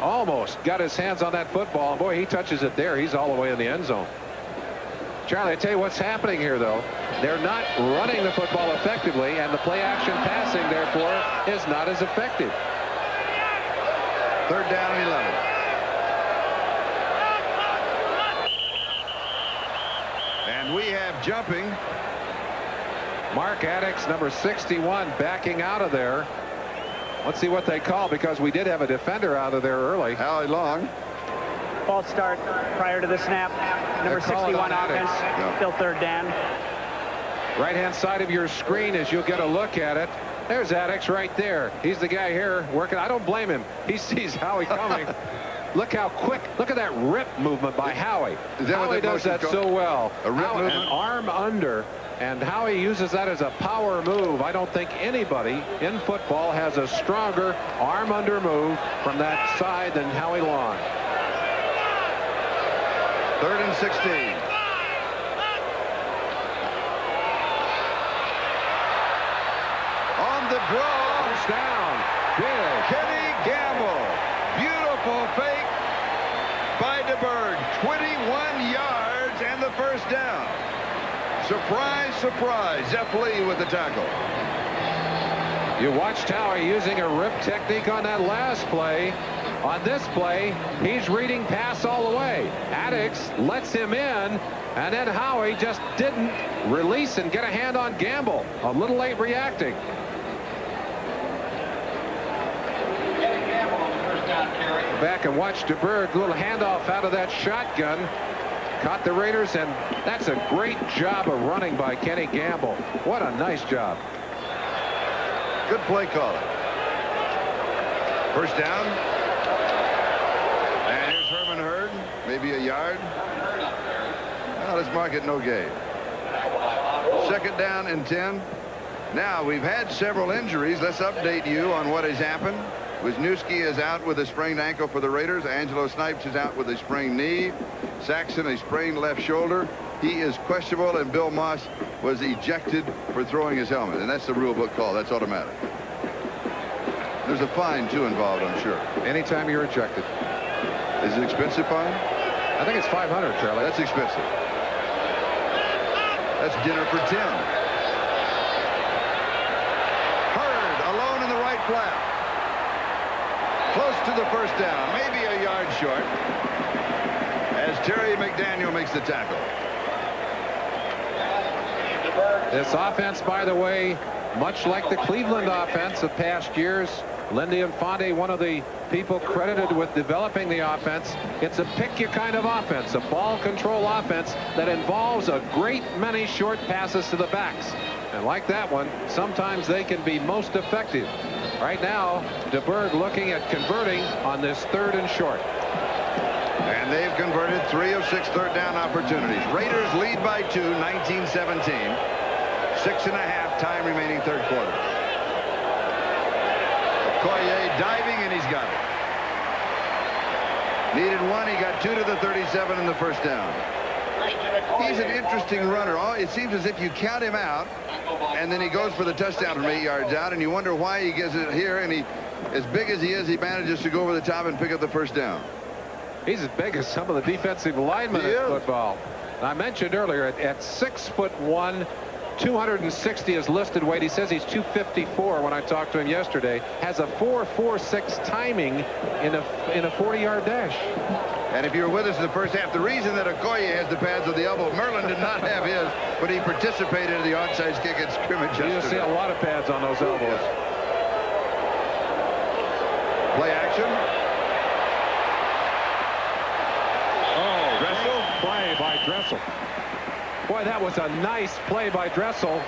almost got his hands on that football. Boy, he touches it there. He's all the way in the end zone. Charlie, I tell you what's happening here, though. They're not running the football effectively, and the play-action passing, therefore, is not as effective. 3rd down and 11. And we have jumping. Mark Addix, number 61, backing out of there. Let's see what they call, because we did have a defender out of there early. Howie Long. False start prior to the snap. Number 61 offense. Still 3rd down. Right-hand side of your screen as you'll get a look at it. There's Addix right there. He's the guy here working. I don't blame him. He sees Howie coming. Look how quick. Look at that rip movement by Howie. Howie does that so well. A rip movement? An arm under. And Howie uses that as a power move. I don't think anybody in football has a stronger arm under move from that side than Howie Long. 3rd and 16. On the draw. First down. Big. Kenny Gamble. Beautiful fake by DeBerg. 21 yards and the first down. Surprise, surprise. Jeff Lee with the tackle. You watched Howie using a rip technique on that last play. On this play, he's reading pass all the way. Addix lets him in, and then Howie just didn't release and get a hand on Gamble. A little late reacting. Back and watch DeBerg, little handoff out of that shotgun. Caught the Raiders, and that's a great job of running by Kenny Gamble. What a nice job. Good play calling. First down. And here's Herman Hurd. Maybe a yard. Now let's mark it no gain. 2nd down and 10. Now we've had several injuries. Let's update you on what has happened. Wisniewski is out with a sprained ankle for the Raiders. Angelo Snipes is out with a sprained knee. Saxon a sprained left shoulder. He is questionable, and Bill Moss was ejected for throwing his helmet. And that's the rule book call. That's automatic. There's a fine, too, involved, I'm sure. Anytime you're ejected. Is it expensive fine? I think it's $500, Charlie. That's expensive. That's dinner for 10. Hurd alone in the right flat. Close to the first down, maybe a yard short, as Terry McDaniel makes the tackle. This offense, by the way, much like the Cleveland offense of past years, Lindy Infante, one of the people credited with developing the offense. It's a pick you kind of offense, a ball control offense that involves a great many short passes to the backs. And like that one, sometimes they can be most effective. Right now, DeBerg looking at converting on this 3rd and short. And they've converted 3 of 6 third down opportunities. Raiders lead by 2, 19-17. 6.5 time remaining 3rd quarter. Okoye diving, and he's got it. Needed 1. He got 2 to the 37 in the first down. He's an interesting runner. It seems as if you count him out, and then he goes for the touchdown from 8 yards out, and you wonder why he gets it here, and as big as he is, he manages to go over the top and pick up the first down. He's as big as some of the defensive linemen in football. And I mentioned earlier, at 6'1", 260 is listed weight. He says he's 254 when I talked to him yesterday. Has a 4.46 timing in a 40-yard dash. And if you were with us in the first half, the reason that Okoye has the pads of the elbow, Merlin did not have his, but he participated in the onside kick at scrimmage yesterday. You'll see a lot of pads on those elbows. Play action. Oh, Dressel. Play by Dressel. Boy, that was a nice play by Dressel.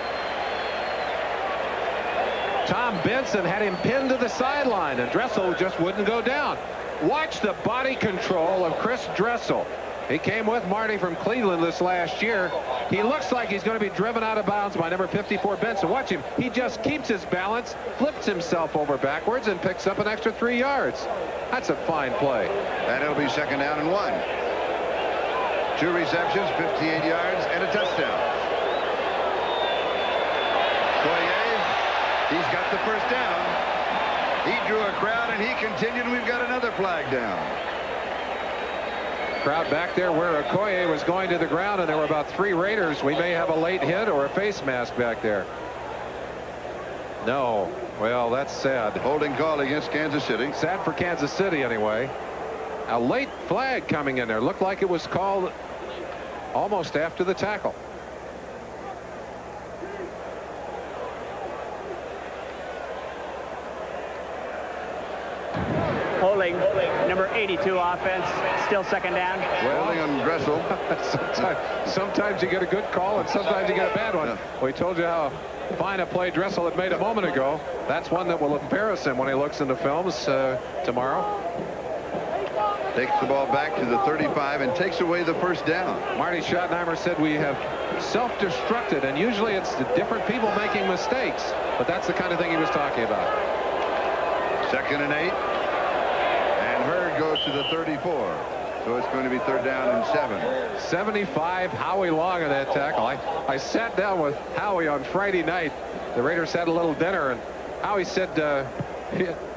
Tom Benson had him pinned to the sideline, and Dressel just wouldn't go down. Watch the body control of Chris Dressel. He came with Marty from Cleveland this last year. He looks like he's going to be driven out of bounds by number 54 Benson. Watch him. He just keeps his balance, flips himself over backwards, and picks up an extra 3 yards. That's a fine play. And it'll be 2nd down and 1. 2 receptions, 58 yards, and a touchdown. Okoye, he's got the first down. He drew a crowd, and he continued, and we've got another flag down. Crowd back there where Okoye was going to the ground, and there were about 3 Raiders. We may have a late hit or a face mask back there. No. Well, that's sad. Holding call against Kansas City. Sad for Kansas City, anyway. A late flag coming in there. Looked like it was called almost after the tackle. Holding number 82 offense, still second down. Holding on Dressel. sometimes you get a good call, and sometimes you get a bad one. Yeah. We told you how fine a play Dressel had made a moment ago. That's one that will embarrass him when he looks into films tomorrow. Takes the ball back to the 35 and takes away the first down. Marty Schottenheimer said we have self-destructed, and usually it's the different people making mistakes, but that's the kind of thing he was talking about. 2nd and 8. And Hurd goes to the 34. So it's going to be 3rd down and 7. 75, Howie Long on that tackle. I sat down with Howie on Friday night. The Raiders had a little dinner, and Howie said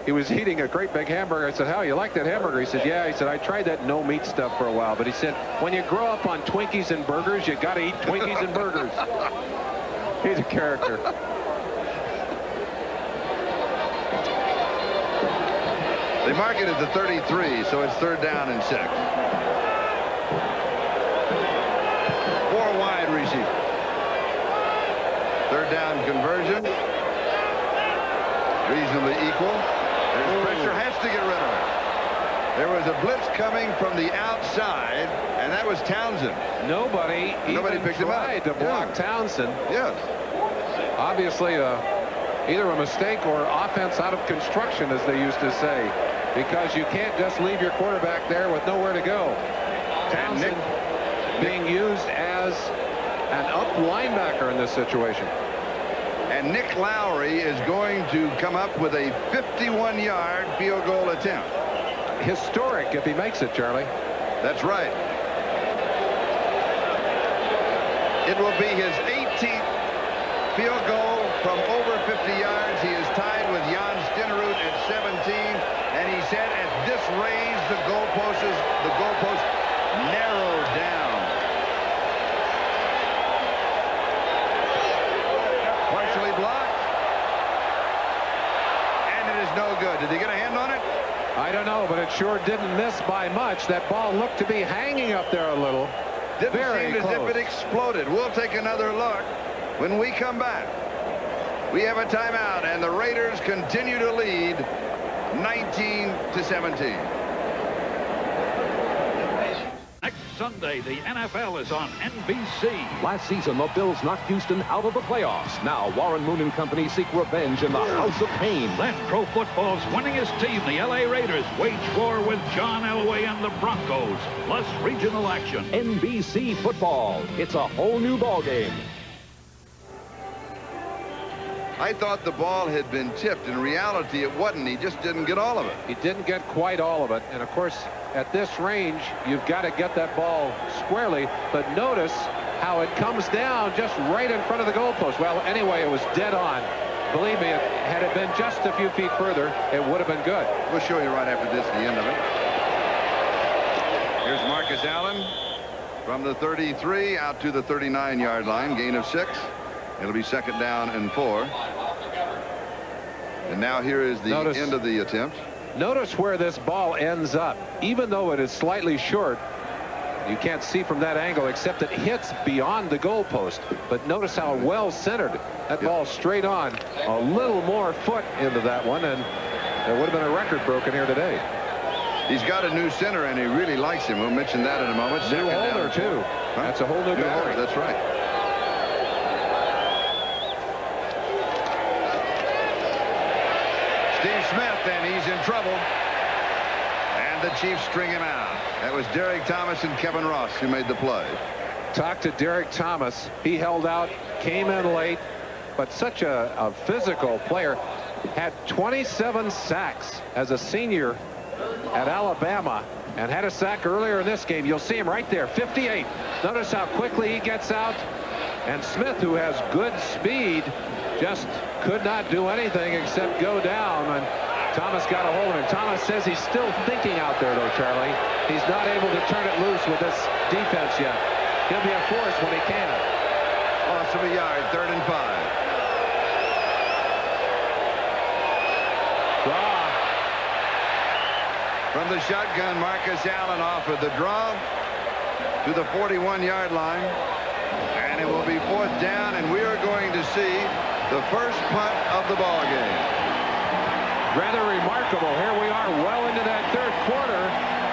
he was eating a great big hamburger. I said, Howie, you like that hamburger? He said, yeah. He said, I tried that no meat stuff for a while, but he said, when you grow up on Twinkies and burgers, you got to eat Twinkies and burgers. He's a character. They mark it at the 33, so it's 3rd down and 6. 4 wide receiver. 3rd down conversion. Reasonably equal. There's pressure, has to get rid of it. There was a blitz coming from the outside, and that was Townsend. Nobody picked him up. tried to block Townsend. Yes. Obviously, either a mistake or offense out of construction, as they used to say, because you can't just leave your quarterback there with nowhere to go. Townsend being used as an up linebacker in this situation. And Nick Lowry is going to come up with a 51-yard field goal attempt. Historic if he makes it, Charlie. That's right. It will be his 18th field goal from over 50 yards. He is tied with Jan Stenerud at 17. And he said at this range, the goalpost narrowed down. Partially blocked. And it is no good. Did he get a hand on it? I don't know, but it sure didn't miss by much. That ball looked to be hanging up there a little. Didn't Very seem as close. if it exploded. We'll take another look when we come back. We have a timeout, and the Raiders continue to lead 19-17. Next Sunday, the NFL is on NBC. Last season, the Bills knocked Houston out of the playoffs. Now, Warren Moon and company seek revenge in the House of Pain. Then pro football's winningest team, the LA Raiders, wage war with John Elway and the Broncos, plus regional action. NBC football. It's a whole new ballgame. I thought the ball had been tipped. In reality, it wasn't. He just didn't get all of it. He didn't get quite all of it. And, of course, at this range, you've got to get that ball squarely. But notice how it comes down just right in front of the goalpost. Well, anyway, it was dead on. Believe me, had it been just a few feet further, it would have been good. We'll show you right after this, the end of it. Here's Marcus Allen from the 33 out to the 39-yard line. Gain of 6. It'll be 2nd down and 4. And now here is the end of the attempt. Notice where this ball ends up. Even though it is slightly short, you can't see from that angle except it hits beyond the goalpost. But notice how well centered. That ball straight on. A little more foot into that one, and there would have been a record broken here today. He's got a new center, and he really likes him. We'll mention that in a moment. New holder, too. Huh? That's a whole new holder. That's right. Steve Smith, and he's in trouble. And the Chiefs string him out. That was Derek Thomas and Kevin Ross who made the play. Talk to Derek Thomas. He held out, came in late, but such a physical player. Had 27 sacks as a senior at Alabama and had a sack earlier in this game. You'll see him right there, 58. Notice how quickly he gets out. And Smith, who has good speed, just could not do anything except go down. And Thomas got a hold of him. Thomas says he's still thinking out there, though, Charlie. He's not able to turn it loose with this defense yet. He'll be a force when he can. Loss of a yard, 3rd and 5. Draw. From the shotgun, Marcus Allen offered the draw to the 41-yard line. And it will be 4th down, and we are going to see the first punt of the ball game. Rather remarkable. Here we are well into that 3rd quarter.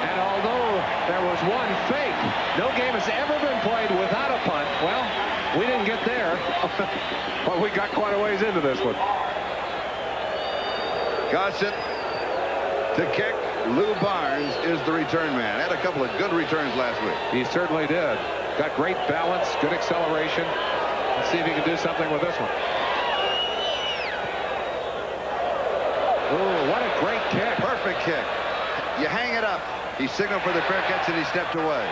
And although there was one fake, no game has ever been played without a punt. Well, we didn't get there, but we got quite a ways into this one. Gossett to kick. Lou Barnes is the return man. Had a couple of good returns last week. He certainly did. Got great balance, good acceleration. Let's see if he can do something with this one. Oh, what a great kick. Perfect kick. You hang it up. He signaled for the fair catch and he stepped away.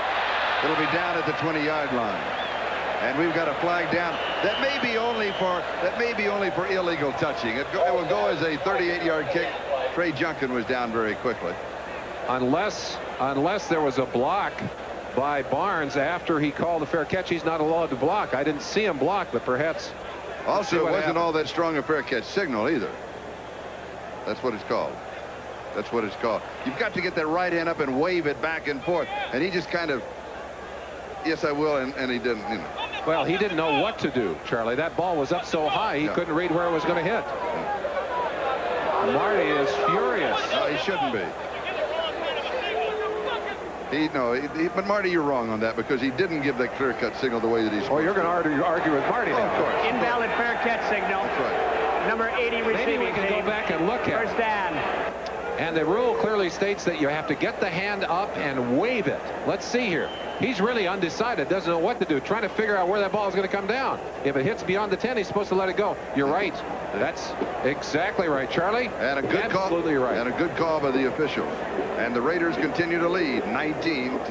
It'll be down at the 20-yard line. And we've got a flag down. That may be only for illegal touching. It will go as a 38-yard kick. Trey Junkin was down very quickly. Unless there was a block by Barnes after he called the fair catch, he's not allowed to block. I didn't see him block, but perhaps. Also, it wasn't all that strong a fair catch signal either. That's what it's called. That's what it's called. You've got to get that right hand up and wave it back and forth. And he just kind of, yes, I will, and he didn't, you know. Well, he didn't know what to do, Charlie. That ball was up so high, he couldn't read where it was going to hit. Marty is furious. No, he shouldn't be. But Marty, you're wrong on that because he didn't give that clear-cut signal the way that he's. Oh, you're going to argue with Marty now. Of course. Invalid fair catch signal. That's right. Number 80 receiving Maybe we can team. go back and look at it. First down. And the rule clearly states that you have to get the hand up and wave it. Let's see here. He's really undecided, doesn't know what to do, trying to figure out where that ball is going to come down. If it hits beyond the 10, he's supposed to let it go. You're right. That's exactly right, Charlie. And a good call. Absolutely right. And a good call by the officials. And the Raiders continue to lead 19-17.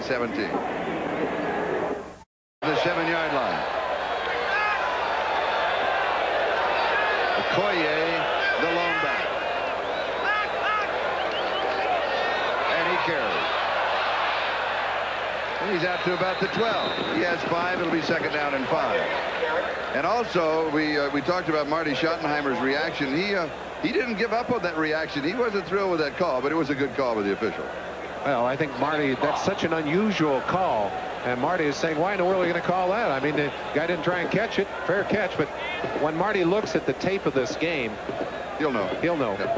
The 7-yard line. Okoye, the lone back. And he carries. And he's out to about the 12. He has 5. It'll be 2nd down and 5. And also, we talked about Marty Schottenheimer's reaction. He didn't give up on that reaction. He wasn't thrilled with that call, but it was a good call by the official. Well, I think Marty, that's such an unusual call. And Marty is saying, why in the world are you going to call that? I mean, the guy didn't try and catch it. Fair catch. But when Marty looks at the tape of this game, he'll know. He'll know. Yeah.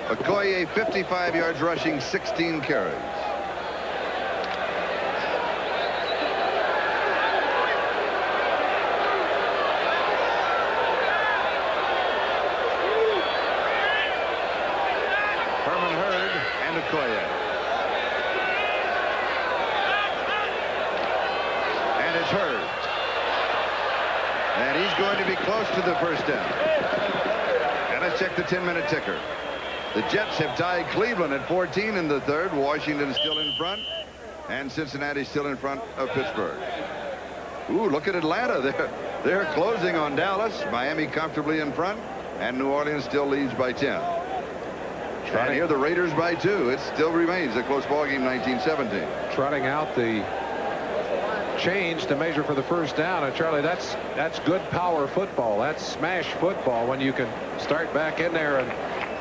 Okoye, 55 yards rushing, 16 carries. Herman Hurd and Okoye. And it's Hurd. And he's going to be close to the first down. And let's check the 10-minute ticker. The Jets have tied Cleveland at 14 in the 3rd. Washington is still in front. And Cincinnati still in front of Pittsburgh. Ooh, look at Atlanta. They're closing on Dallas. Miami comfortably in front. And New Orleans still leads by 10. And here the Raiders by 2. It still remains a close ball game, 19-17. Trotting out the change to measure for the first down. And Charlie, that's good power football. That's smash football when you can start back in there and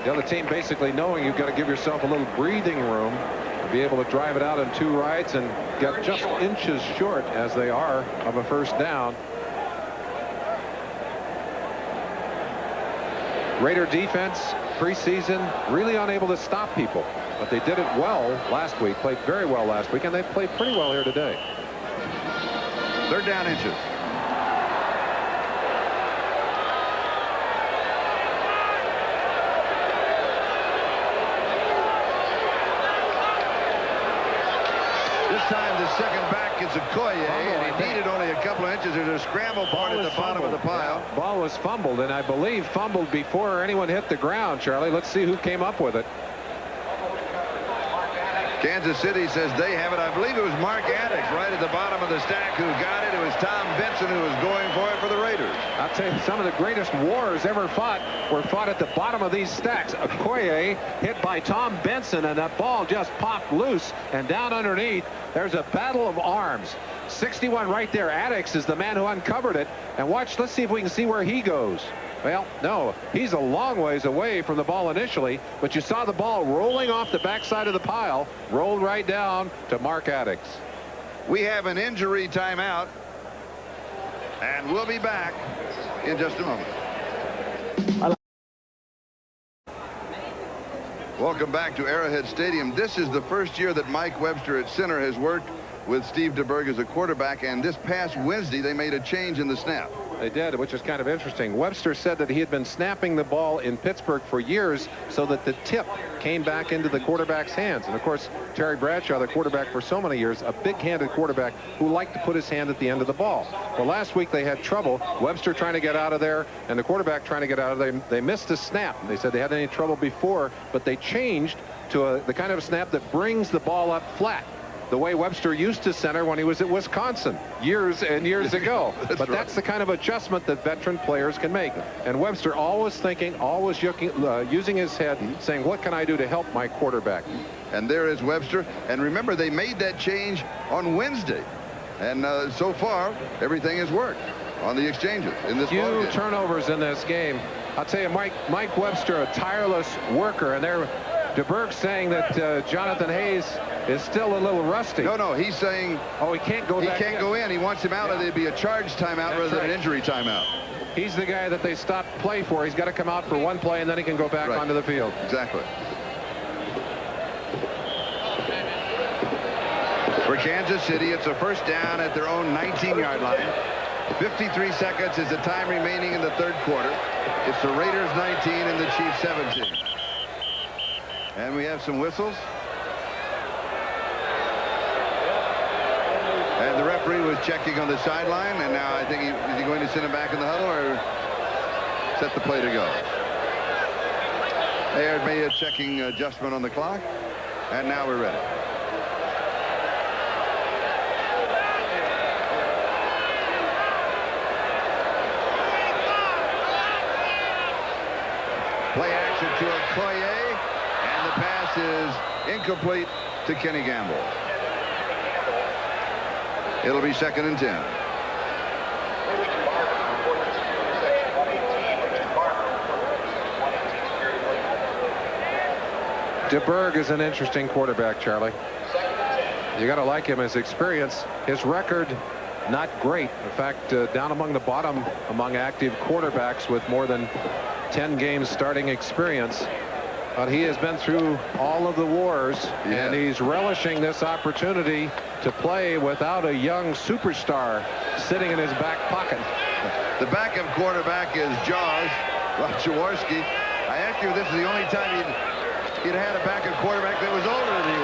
the other team basically knowing you've got to give yourself a little breathing room to be able to drive it out in 2 rights and get just inches short as they are of a first down. Raider defense preseason really unable to stop people, but they did it well last week, played very well last week, and they've played pretty well here today. 3rd down inches. This time the second back is Okoye, and he needed only a couple of inches. There's a scramble part at the bottom of the pile. Yeah, ball was fumbled, and I believe fumbled before anyone hit the ground, Charlie. Let's see who came up with it. Kansas City says they have it. I believe it was Mark Addix right at the bottom of the stack who got it. It was Tom Benson who was going for it for the Raiders. I'll I'll tell you, some of the greatest wars ever fought were fought at the bottom of these stacks. Okoye hit by Tom Benson, and that ball just popped loose, and down underneath, there's a battle of arms. 61 right there. Addix is the man who uncovered it. And watch, let's see if we can see where he goes. Well, no, he's a long ways away from the ball initially, but you saw the ball rolling off the backside of the pile, rolled right down to Mark Addix. We have an injury timeout, and we'll be back in just a moment. Welcome back to Arrowhead Stadium. This is the first year that Mike Webster at center has worked with Steve DeBerg as a quarterback, and this past Wednesday they made a change in the snap. They did, which is kind of interesting. Webster said that he had been snapping the ball in Pittsburgh for years so that the tip came back into the quarterback's hands. And of course, Terry Bradshaw, the quarterback for so many years, a big-handed quarterback who liked to put his hand at the end of the ball. Well, last week they had trouble. Webster trying to get out of there and the quarterback trying to get out of there. They missed a snap. They said they had any trouble before, but they changed to the kind of snap that brings the ball up flat, the way Webster used to center when he was at Wisconsin years and years ago. But that's the kind of adjustment that veteran players can make. And Webster always thinking, always using his head, saying, what can I do to help my quarterback? And there is Webster. And remember, they made that change on Wednesday. And so far, everything has worked on the exchanges in this ball game. Few turnovers in this game. I'll tell you, Mike Webster, a tireless worker. And DeBerg saying that Jonathan Hayes is still a little rusty. No, he's saying, oh, he can't go back. He can't go in. He wants him out, and it'd be a charge timeout rather than an injury timeout. He's the guy that they stopped play for. He's got to come out for one play, and then he can go back onto the field. Exactly. For Kansas City, it's a first down at their own 19-yard line. 53 seconds is the time remaining in the third quarter. It's the Raiders 19 and the Chiefs 17. And we have some whistles. And the referee was checking on the sideline, and now I think is he going to send him back in the huddle or set the play to go? They had made a checking adjustment on the clock, and now we're ready. Play action to Okoye, and the pass is incomplete to Kenny Gamble. It'll be 2nd and 10. DeBerg is an interesting quarterback, Charlie. You got to like him. His experience, his record, not great. In fact, down among the bottom among active quarterbacks with more than 10 games starting experience. But he has been through all of the wars, and he's relishing this opportunity to play without a young superstar sitting in his back pocket. The backup quarterback is Jaws, Rod Jaworski. I asked you if this is the only time he'd had a backup quarterback that was older than he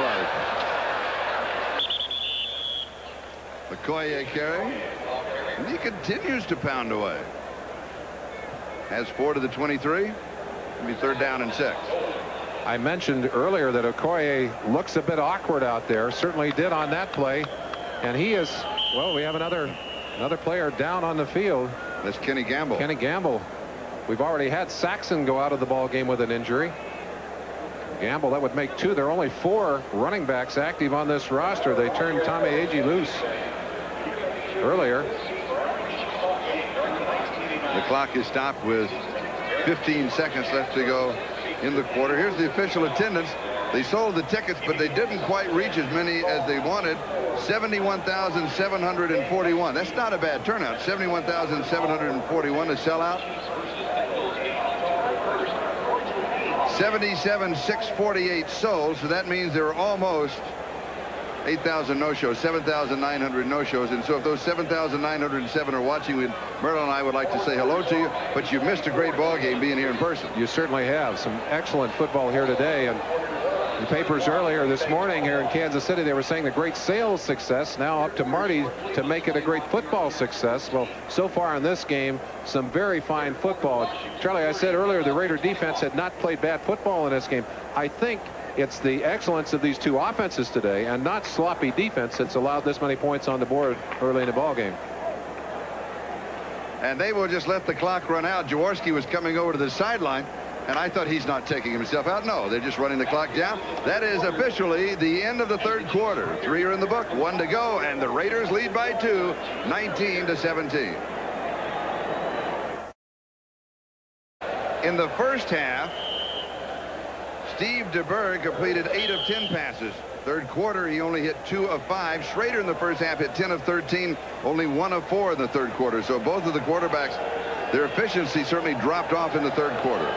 was. Okoye carry, and he continues to pound away. Has 4 to the 23. It'll be 3rd down and 6. I mentioned earlier that Okoye looks a bit awkward out there. Certainly did on that play. And he is, well, we have another player down on the field. That's Kenny Gamble. Kenny Gamble. We've already had Saxon go out of the ball game with an injury. Gamble, that would make 2. There are only 4 running backs active on this roster. They turned Tommy Agee loose earlier. The clock is stopped with 15 seconds left to go in the quarter. Here's the official attendance. They sold the tickets, but they didn't quite reach as many as they wanted. 71,741. That's not a bad turnout. 71,741 to sell out. 77,648 sold, so that means there are almost 8,000 no-shows, 7,900 no-shows. And so if those 7,907 are watching, Merle and I would like to say hello to you, but you've missed a great ball game being here in person. You certainly have. Some excellent football here today. And the papers earlier this morning here in Kansas City, they were saying the great sales success. Now up to Marty to make it a great football success. Well, so far in this game, some very fine football. Charlie, I said earlier the Raider defense had not played bad football in this game. I think it's the excellence of these 2 offenses today and not sloppy defense that's allowed this many points on the board early in the ball game. and they will just let the clock run out. Jaworski was coming over to the sideline, and I thought he's not taking himself out. No, they're just running the clock down. That is officially the end of the third quarter. 3 are in the book, 1 to go, and the Raiders lead by 2, 19-17. In the first half, Steve DeBerg completed 8 of 10 passes. Third quarter, he only hit 2 of 5. Schrader in the first half hit 10 of 13, only 1 of 4 in the third quarter. So both of the quarterbacks, their efficiency certainly dropped off in the third quarter.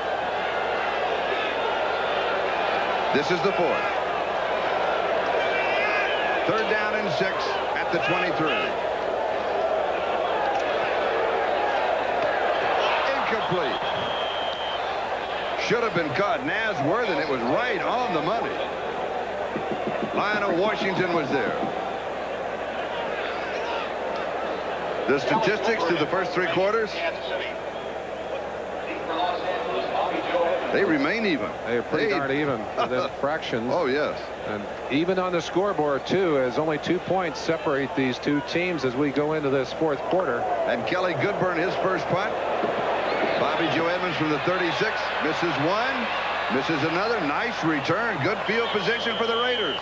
This is the fourth. Third down and 6 at the 23. Incomplete. Should have been caught. Naz Worthen, it was right on the money. Lionel Washington was there. The statistics through the first 3 quarters, they remain even. They're pretty darn even within fractions. Oh, yes. And even on the scoreboard, too, as only 2 points separate these two teams as we go into this fourth quarter. And Kelly Goodburn, his first punt. Bobby Joe Edmonds from the 36, misses 1, misses another. Nice return. Good field position for the Raiders.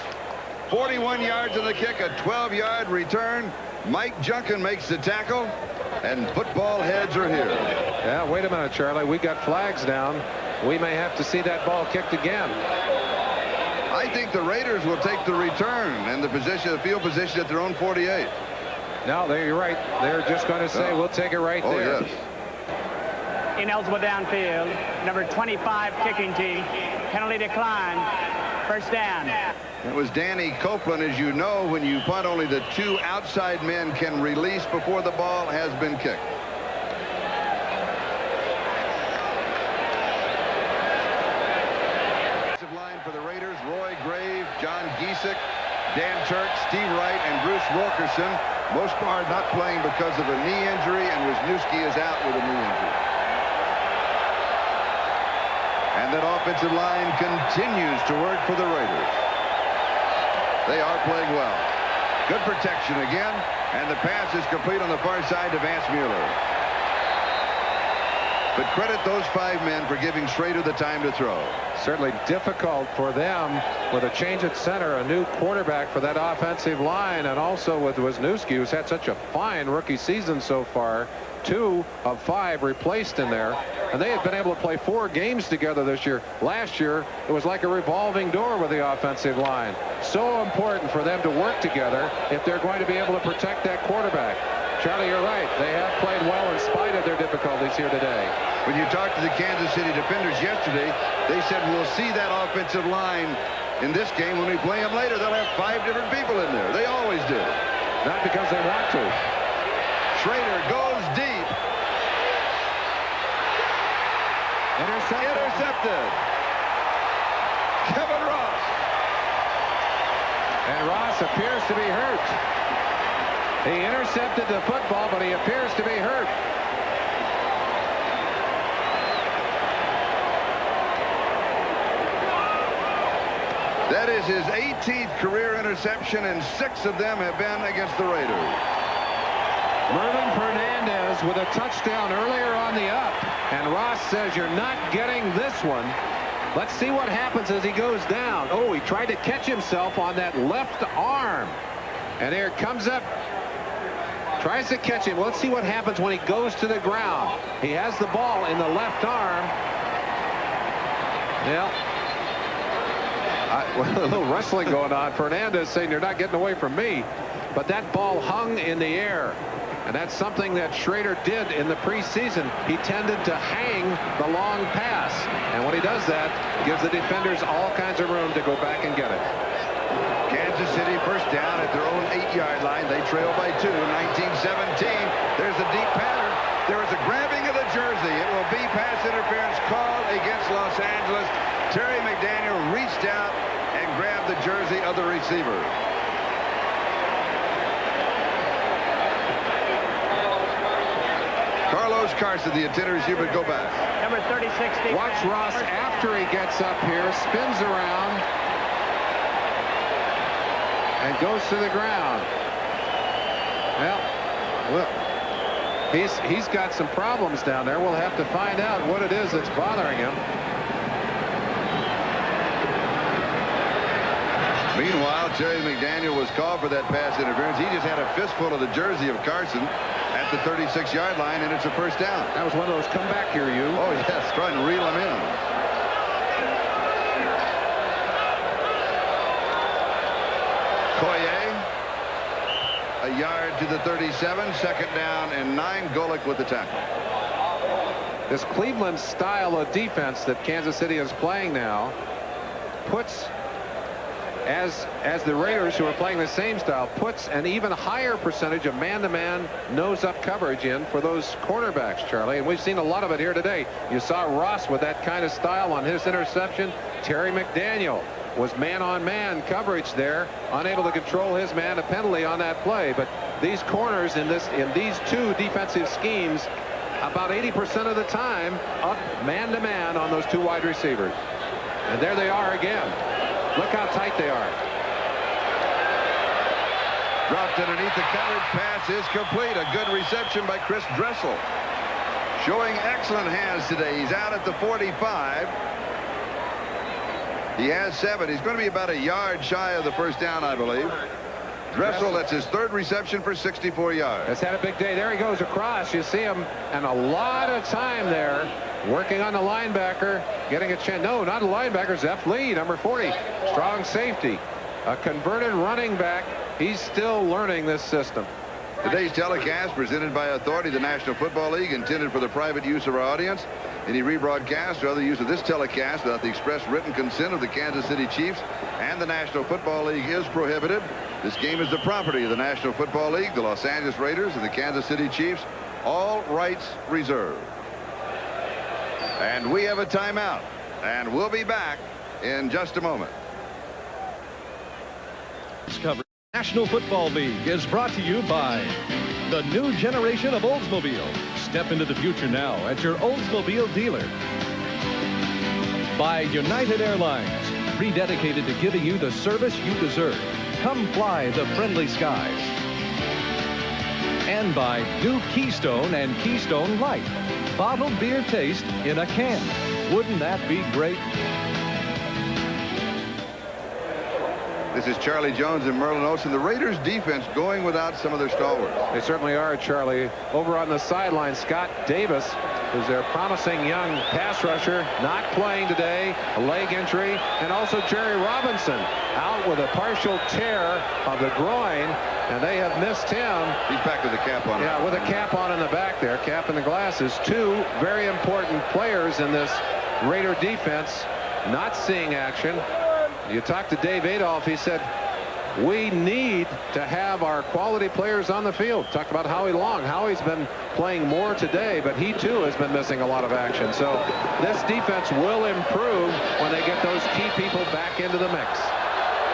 41 yards on the kick, a 12-yard return. Mike Junkin makes the tackle, and football heads are here. Yeah, wait a minute, Charlie. We got flags down. We may have to see that ball kicked again. I think the Raiders will take the return and the field position at their own 48. No, you're right. They're just going to say, we'll take it right there. Oh, yes. Ineligible downfield. Number 25 kicking team. Penalty decline. First down. It was Danny Copeland. As you know, when you punt, only the 2 outside men can release before the ball has been kicked. Line for the Raiders: Roy Grave, John Giesick, Dan Turk, Steve Wright, and Bruce Wilkerson. Most part not playing because of a knee injury, and Wisniewski is out with a knee injury. And that offensive line continues to work for the Raiders. They are playing well. Good protection again, and the pass is complete on the far side to Vance Mueller. But credit those 5 men for giving Schrader the time to throw. Certainly difficult for them with a change at center, a new quarterback for that offensive line, and also with Wisniewski, who's had such a fine rookie season so far. 2 of 5 replaced in there, and they had been able to play 4 games together this year. Last year, it was like a revolving door with the offensive line. So important for them to work together if they're going to be able to protect that quarterback. Charlie, you're right. They have played well in spite of their difficulties here today. When you talked to the Kansas City Defenders yesterday, they said we'll see that offensive line in this game. When we play them later, they'll have 5 different people in there. They always do. Not because they want to. Schrader goes deep. Intercepted. Kevin Ross. And Ross appears to be hurt. He intercepted the football, but he appears to be hurt. That is his 18th career interception, and 6 of them have been against the Raiders. Mervin Fernandez with a touchdown earlier on the up. And Ross says, you're not getting this one. Let's see what happens as he goes down. Oh, he tried to catch himself on that left arm. And there it comes up. Tries to catch him. Let's see what happens when he goes to the ground. He has the ball in the left arm. Well, a little wrestling going on. Fernandez saying, you're not getting away from me. But that ball hung in the air. And that's something that Schrader did in the preseason. He tended to hang the long pass. And when he does that, gives the defenders all kinds of room to go back and get it. Kansas City first down at their own 8-yard line. They trail by 2, 19-17. There's a deep pattern. There is a grabbing of the jersey. It will be pass interference called against Los Angeles. Terry McDaniel reached out and grabbed the jersey of the receiver. Carlos Carson, the attenders here, but go back. Number 36. Watch Ross after he gets up here, spins around, and goes to the ground. Well, He's got some problems down there. We'll have to find out what it is that's bothering him. Meanwhile, Terry McDaniel was called for that pass interference. He just had a fistful of the jersey of Carson at the 36-yard line, and it's a first down. That was one of those come back here, you. Oh, yes, trying to reel him in. Koye, a yard to the 37, second down and 9. Golick with the tackle. This Cleveland style of defense that Kansas City is playing now puts, as the Raiders, who are playing the same style, puts an even higher percentage of man-to-man nose-up coverage in for those cornerbacks, Charlie. And we've seen a lot of it here today. You saw Ross with that kind of style on his interception. Terry McDaniel was man-on-man coverage there, unable to control his man, a penalty on that play. But these corners in these two defensive schemes, about 80% of the time, up man-to-man on those two wide receivers. And there they are again. Look how tight they are. Dropped underneath the coverage. Pass is complete. A good reception by Chris Dressel. Showing excellent hands today. He's out at the 45. He has 7. He's going to be about a yard shy of the first down, I believe. Dressel, that's his 3rd reception for 64 yards. Has had a big day. There he goes across. You see him, and a lot of time there working on the linebacker, getting a chance. No, not a linebacker. Zeff Lee, number 40. Strong safety. A converted running back. He's still learning this system. Today's telecast presented by Authority, the National Football League, intended for the private use of our audience. Any rebroadcast or other use of this telecast without the express written consent of the Kansas City Chiefs and the National Football League is prohibited. This game is the property of the National Football League, the Los Angeles Raiders, and the Kansas City Chiefs. All rights reserved. And we have a timeout, and we'll be back in just a moment. Coverage. National Football League is brought to you by the new generation of Oldsmobile. Step into the future now at your Oldsmobile dealer. By United Airlines, rededicated to giving you the service you deserve. Come fly the friendly skies. And by new Keystone and Keystone Light. Bottled beer taste in a can. Wouldn't that be great? This is Charlie Jones and Merlin Olsen. The Raiders defense going without some of their stalwarts. They certainly are, Charlie. Over on the sideline, Scott Davis, who's their promising young pass rusher, not playing today, a leg injury, and also Jerry Robinson out with a partial tear of the groin, and they have missed him. He's back with a cap on. Yeah, with a cap on in the back there, cap and the glasses. 2 very important players in this Raider defense not seeing action. You talked to Dave Adolph. He said, we need to have our quality players on the field. Talked about Howie Long. Howie's been playing more today, but he too has been missing a lot of action. So this defense will improve when they get those key people back into the mix.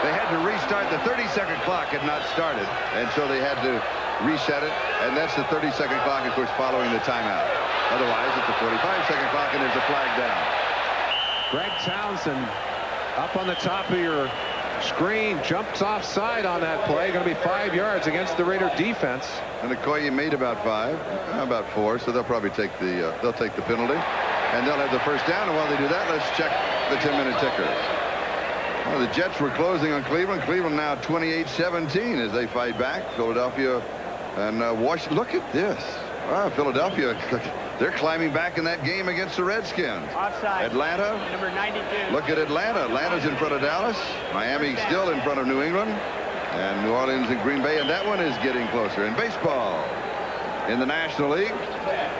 They had to restart. The 30-second clock had not started, and so they had to reset it. And that's the 30-second clock, of course, following the timeout. Otherwise, it's a 45-second clock, and there's a flag down. Greg Townsend up on the top of your screen, jumps offside on that play. Going to be 5 yards against the Raider defense. And Okoye made about 5, about 4, so they'll probably take the penalty, and they'll have the first down. And while they do that, let's check the 10-minute ticker. Well, the Jets were closing on Cleveland. Cleveland now 28-17 as they fight back. Philadelphia and Washington. Look at this. Wow, Philadelphia. They're climbing back in that game against the Redskins. Offside. Atlanta. Number 92. Look at Atlanta. Atlanta's in front of Dallas. Miami still in front of New England. And New Orleans and Green Bay. And that one is getting closer. In baseball, in the National League,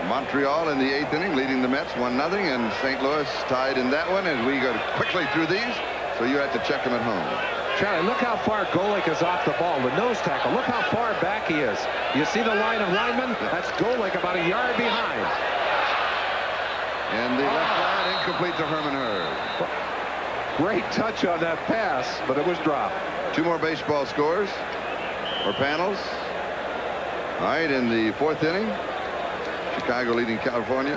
Montreal in the 8th inning leading the Mets 1-0. And St. Louis tied in that one as we go quickly through these. So you have to check them at home. Charlie, look how far Golick is off the ball. The nose tackle. Look how far back he is. You see the line of linemen? That's Golick about a yard behind. And the left line incomplete to Herman Hurd. Great touch on that pass, but it was dropped. 2 more baseball scores or panels. All right, in the 4th inning, Chicago leading California.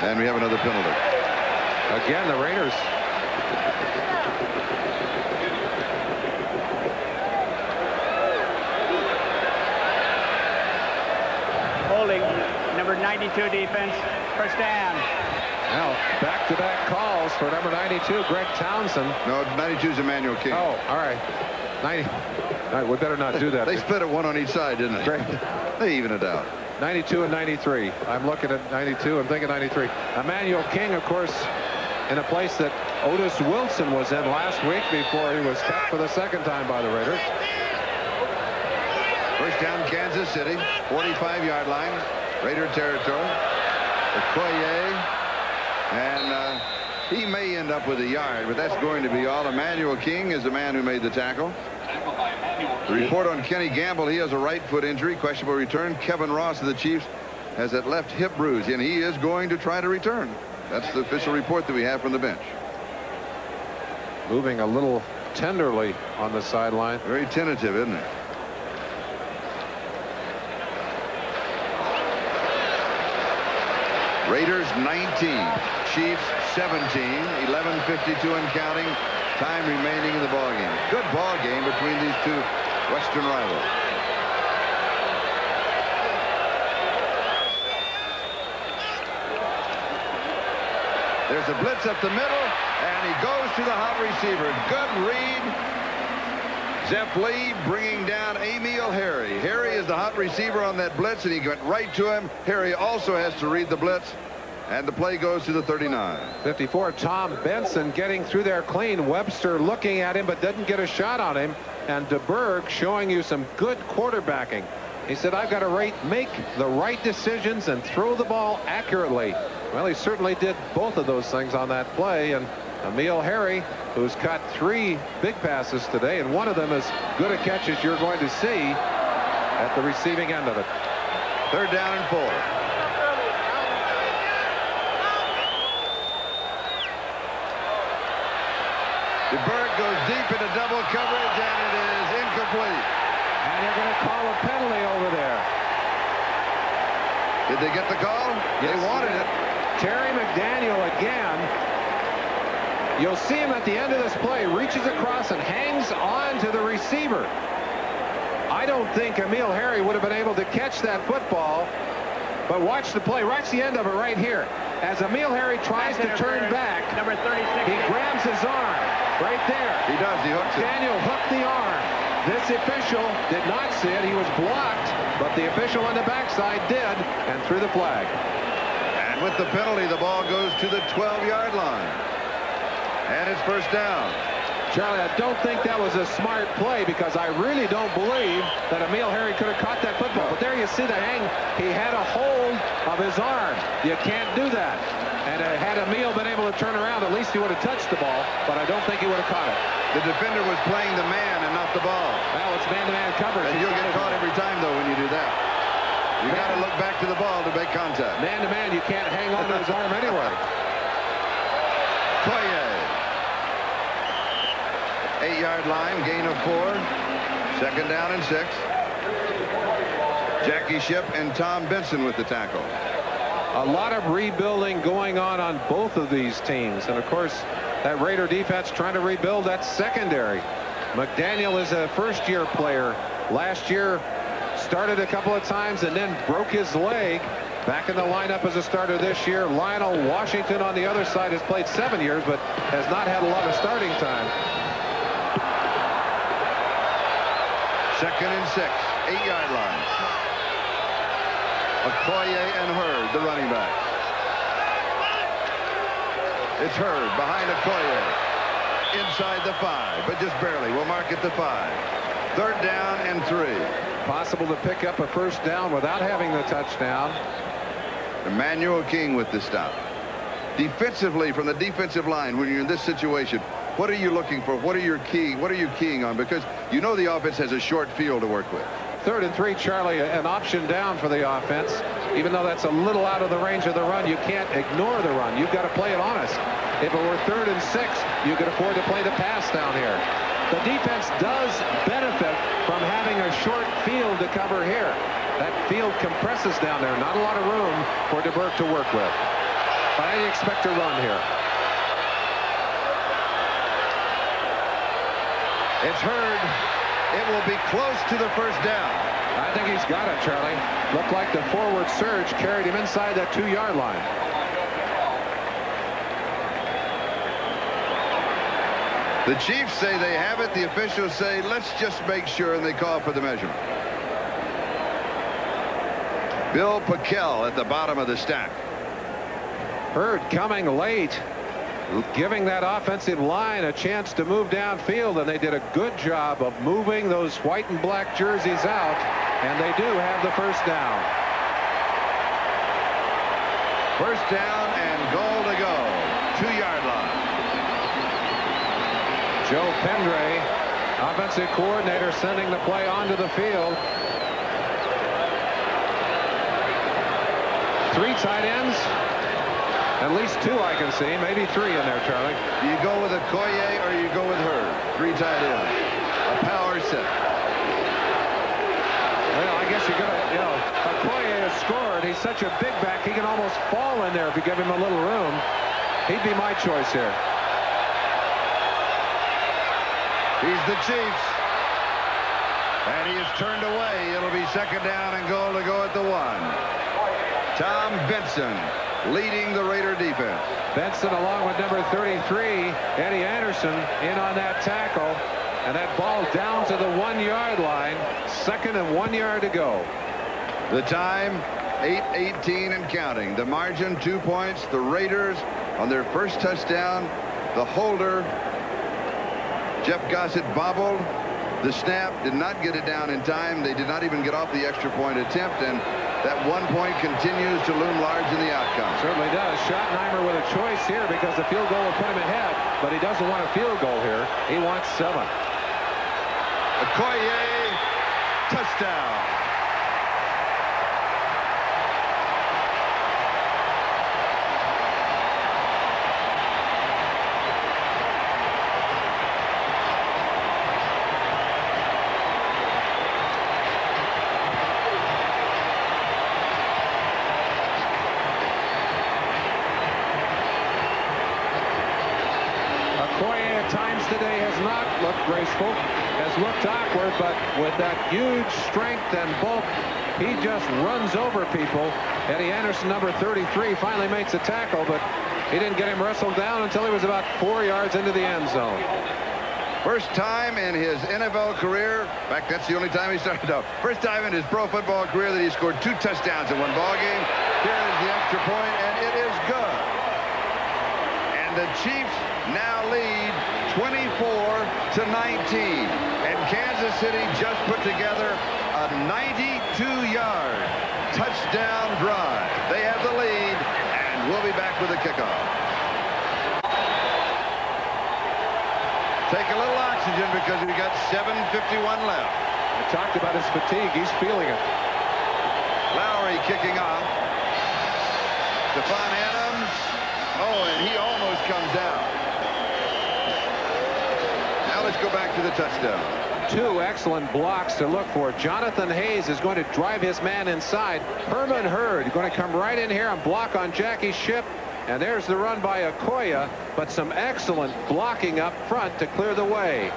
And we have another penalty. Again, the Raiders. number 92 defense. First down. Now, back-to-back calls for number 92, Greg Townsend. No, 92 is Emmanuel King. Oh, all right. 90. All right, we better not do that. They split it one on each side, didn't they? Great. They even it out. 92 and 93. I'm looking at 92. I'm thinking 93. Emmanuel King, of course, in a place that Otis Wilson was in last week before he was cut for the second time by the Raiders. First down, Kansas City, 45-yard line, Raider territory. Okoye, and he may end up with a yard, but that's going to be all. Emmanuel King is the man who made the tackle. The report on Kenny Gamble, he has a right foot injury, questionable return. Kevin Ross of the Chiefs has that left hip bruise, and he is going to try to return. That's the official report that we have from the bench. Moving a little tenderly on the sideline. Very tentative, isn't it? Raiders 19, Chiefs 17, 11:52 and counting. Time remaining in the ball game. Good ball game between these two Western rivals. There's a blitz up the middle, and he goes to the hot receiver. Good read. Zepp Lee bringing down Emil Harry. Harry is the hot receiver on that blitz, and he went right to him. Harry also has to read the blitz, and the play goes to the 39. 54, Tom Benson getting through there clean. Webster looking at him but doesn't get a shot on him. And DeBerg showing you some good quarterbacking. He said, I've got to make the right decisions and throw the ball accurately. Well, he certainly did both of those things on that play. And Emil Harry, who's caught 3 big passes today, and one of them as good a catch as you're going to see at the receiving end of it. Third down and 4. DeBerg goes deep into double coverage, and it is incomplete. And they're going to call a penalty over there. Did they get the call? Yes, they wanted it. Terry McDaniel again. You'll see him at the end of this play, reaches across and hangs on to the receiver. I don't think Emil Harry would have been able to catch that football, but watch the play. Watch the end of it right here. As Emil Harry tries to turn back, number 36, he grabs his arm right there. He does. He hooks it. Daniel hooked the arm. This official did not see it. He was blocked, but the official on the backside did and threw the flag. And with the penalty, the ball goes to the 12-yard line. And it's first down. Charlie, I don't think that was a smart play because I really don't believe that Emil Harry could have caught that football. But there you see the hang. He had a hold of his arm. You can't do that. And had Emil been able to turn around, at least he would have touched the ball, but I don't think he would have caught it. The defender was playing the man and not the ball. Well, it's man-to-man coverage. And you'll get caught every time, though, when you do that. You got to look back to the ball to make contact. Man-to-man, you can't hang on to his arm anyway. Okoye. 8-yard line, gain of 4. Second down and 6. Jackie Shipp and Tom Benson with the tackle. A lot of rebuilding going on both of these teams. And, of course, that Raider defense trying to rebuild that secondary. McDaniel is a first-year player. Last year, started a couple of times and then broke his leg. Back in the lineup as a starter this year. Lionel Washington on the other side has played 7 years, but has not had a lot of starting time. Second and 6, 8-yard line. Okoye and Hurd, the running back. It's Hurd behind Okoye. Inside the 5, but just barely. We'll mark it the 5. Third down and 3. Possible to pick up a first down without having the touchdown. Emmanuel King with the stop. Defensively, from the defensive line, when you're in this situation, what are you looking for? What are you keying on? Because you know the offense has a short field to work with. Third and 3, Charlie, an option down for the offense. Even though that's a little out of the range of the run, you can't ignore the run. You've got to play it honest. If it were 3rd and 6, you could afford to play the pass down here. The defense does benefit from having a short field to cover here. That field compresses down there. Not a lot of room for DeBerg to work with. But I expect a run here. It's Hurd. It will be close to the first down. I think he's got it, Charlie. Looked like the forward surge carried him inside that 2-yard line. The Chiefs say they have it. The officials say, let's just make sure, and they call for the measurement. Bill Pickel at the bottom of the stack. Hurd coming late, giving that offensive line a chance to move downfield, and they did a good job of moving those white and black jerseys out, and they do have the first down. First down and goal to go. 2-yard line. Joe Pendre, offensive coordinator, sending the play onto the field. 3 tight ends. At least 2 I can see, maybe 3 in there, Charlie. Do you go with Okoye or you go with Hurd? 3 tight ends. A power set. Well, I guess you're going to, Okoye has scored. He's such a big back, he can almost fall in there if you give him a little room. He'd be my choice here. He's the Chiefs. And he is turned away. It'll be second down and goal to go at the 1. Tom Benson leading the Raider defense. Benson along with number 33, Eddie Anderson, in on that tackle. And that ball down to the 1-yard line. Second and 1 yard to go. The time, 8:18 and counting. The margin, 2 points. The Raiders on their first touchdown. The holder, Jeff Gossett, bobbled. The snap, did not get it down in time. They did not even get off the extra point attempt, and that 1 point continues to loom large in the outcome. Certainly does. Schottenheimer with a choice here because the field goal will put him ahead, but he doesn't want a field goal here. He wants 7. Okoye, touchdown. Today has not looked graceful, has looked awkward, but with that huge strength and bulk, he just runs over people. Eddie Anderson, number 33, finally makes a tackle, but he didn't get him wrestled down until he was about 4 yards into the end zone. First time in his NFL career, in fact, that's the only time he started out. First time in his pro football career that he scored 2 touchdowns in one ball game. Here is the extra point, and it is good. And the Chiefs now lead 24-19, and Kansas City just put together a 92-yard touchdown drive. They have the lead, and we'll be back with the kickoff. Take a little oxygen because we've got 7:51 left. I talked about his fatigue. He's feeling it. Lowry kicking off. Stephon Adams. Oh, and he almost comes down. Let's go back to the touchdown. 2 excellent blocks to look for. Jonathan Hayes is going to drive his man inside. Herman Hurd going to come right in here and block on Jackie Shipp. And there's the run by Okoye, but some excellent blocking up front to clear the way.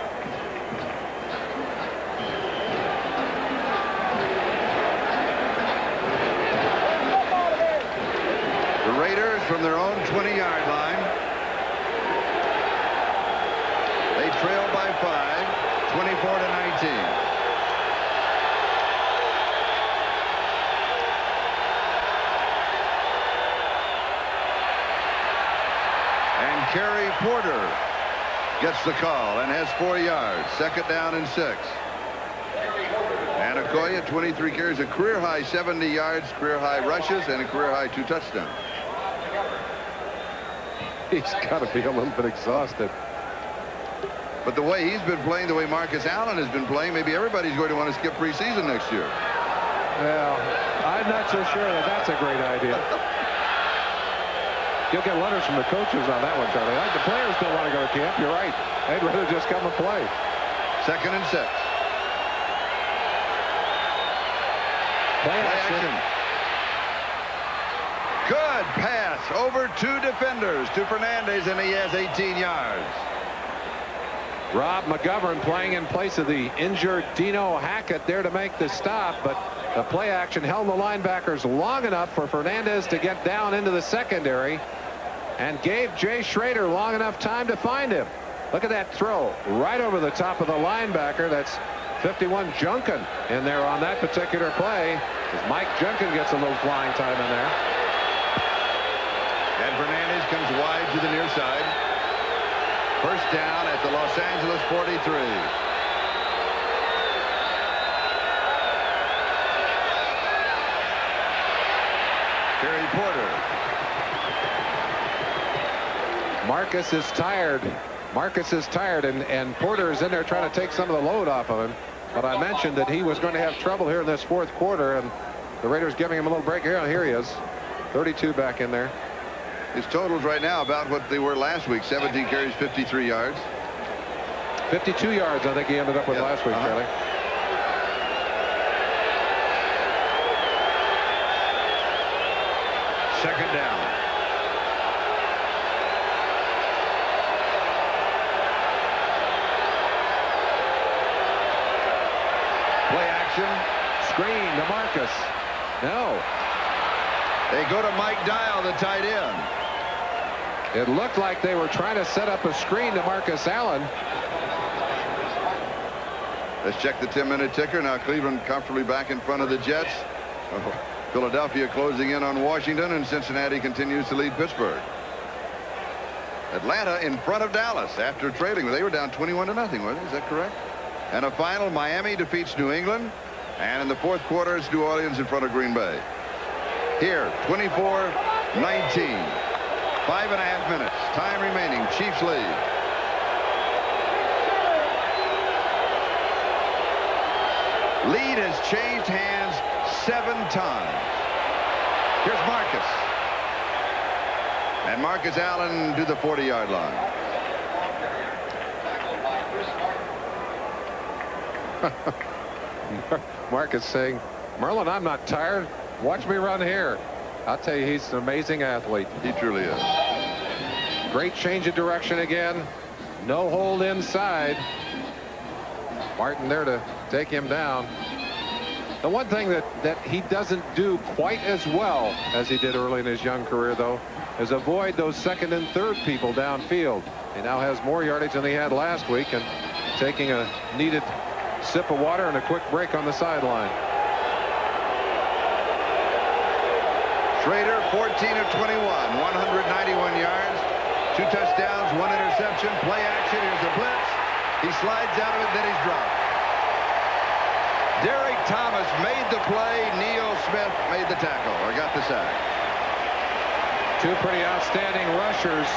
The Raiders from their own 20-yard line. They trail by 5, 24-19. And Kerry Porter gets the call and has 4 yards. Second down and 6. And Okoye, 23 carries, a career-high 70 yards, career-high rushes, and a career-high 2 touchdowns. He's got to be a little bit exhausted. But the way he's been playing, the way Marcus Allen has been playing, maybe everybody's going to want to skip preseason next year. Well, I'm not so sure that that's a great idea. You'll get letters from the coaches on that one, Charlie. The players don't want to go to camp. You're right. They'd rather just come and play. Second and 6. Play action. Good pass over 2 defenders to Fernandez, and he has 18 yards. Rob McGovern playing in place of the injured Dino Hackett there to make the stop, but the play action held the linebackers long enough for Fernandez to get down into the secondary and gave Jay Schrader long enough time to find him. Look at that throw right over the top of the linebacker. That's 51 Junkin in there on that particular play, as Mike Junkin gets a little flying time in there. And Fernandez comes wide to the near side. First down at the Los Angeles 43. Terry Porter. Marcus is tired. Marcus is tired, and Porter is in there trying to take some of the load off of him. But I mentioned that he was going to have trouble here in this fourth quarter, and the Raiders giving him a little break here. Here he is, 32 back in there. His totals right now about what they were last week. 17 carries, 53 yards. 52 yards, I think he ended up with last week, Charlie. Second down. Play action. Screen to Marcus. No. They go to Mike Dial, the tight end. It looked like they were trying to set up a screen to Marcus Allen. Let's check the 10-minute ticker. Now Cleveland comfortably back in front of the Jets. Philadelphia closing in on Washington, and Cincinnati continues to lead Pittsburgh. Atlanta in front of Dallas after trailing. They were down 21-0, wasn't it? Is that correct? And a final, Miami defeats New England. And in the fourth quarter, it's New Orleans in front of Green Bay. Here, 24-19. 5.5 minutes. Time remaining. Chiefs lead. Lead has changed hands 7 times. Here's Marcus. And Marcus Allen to the 40-yard line. Marcus saying, Merlin, I'm not tired. Watch me run here. I'll tell you, he's an amazing athlete. He truly is. Great change of direction again. No hold inside. Martin there to take him down. The one thing that he doesn't do quite as well as he did early in his young career, though, is avoid those second and third people downfield. He now has more yardage than he had last week, and taking a needed sip of water and a quick break on the sideline. Schrader, 14 of 21, 191 yards, 2 touchdowns, 1 interception. Play action. Here's a blitz. He slides out of it, then he's dropped. Derek Thomas made the play. Neil Smith made the tackle, or got the sack. 2 pretty outstanding rushers.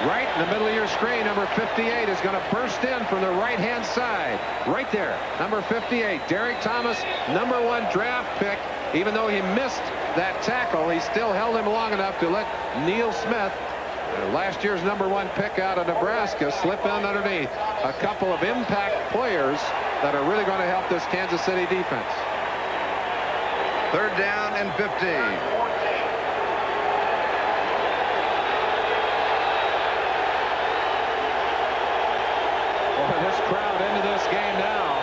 Right in the middle of your screen, number 58 is going to burst in from the right-hand side. Right there, number 58. Derek Thomas, number 1 draft pick. Even though he missed that tackle, he still held him long enough to let Neil Smith, last year's number 1 pick out of Nebraska, slip in underneath. A couple of impact players that are really going to help this Kansas City defense. 3rd down and 15. This crowd into this game now.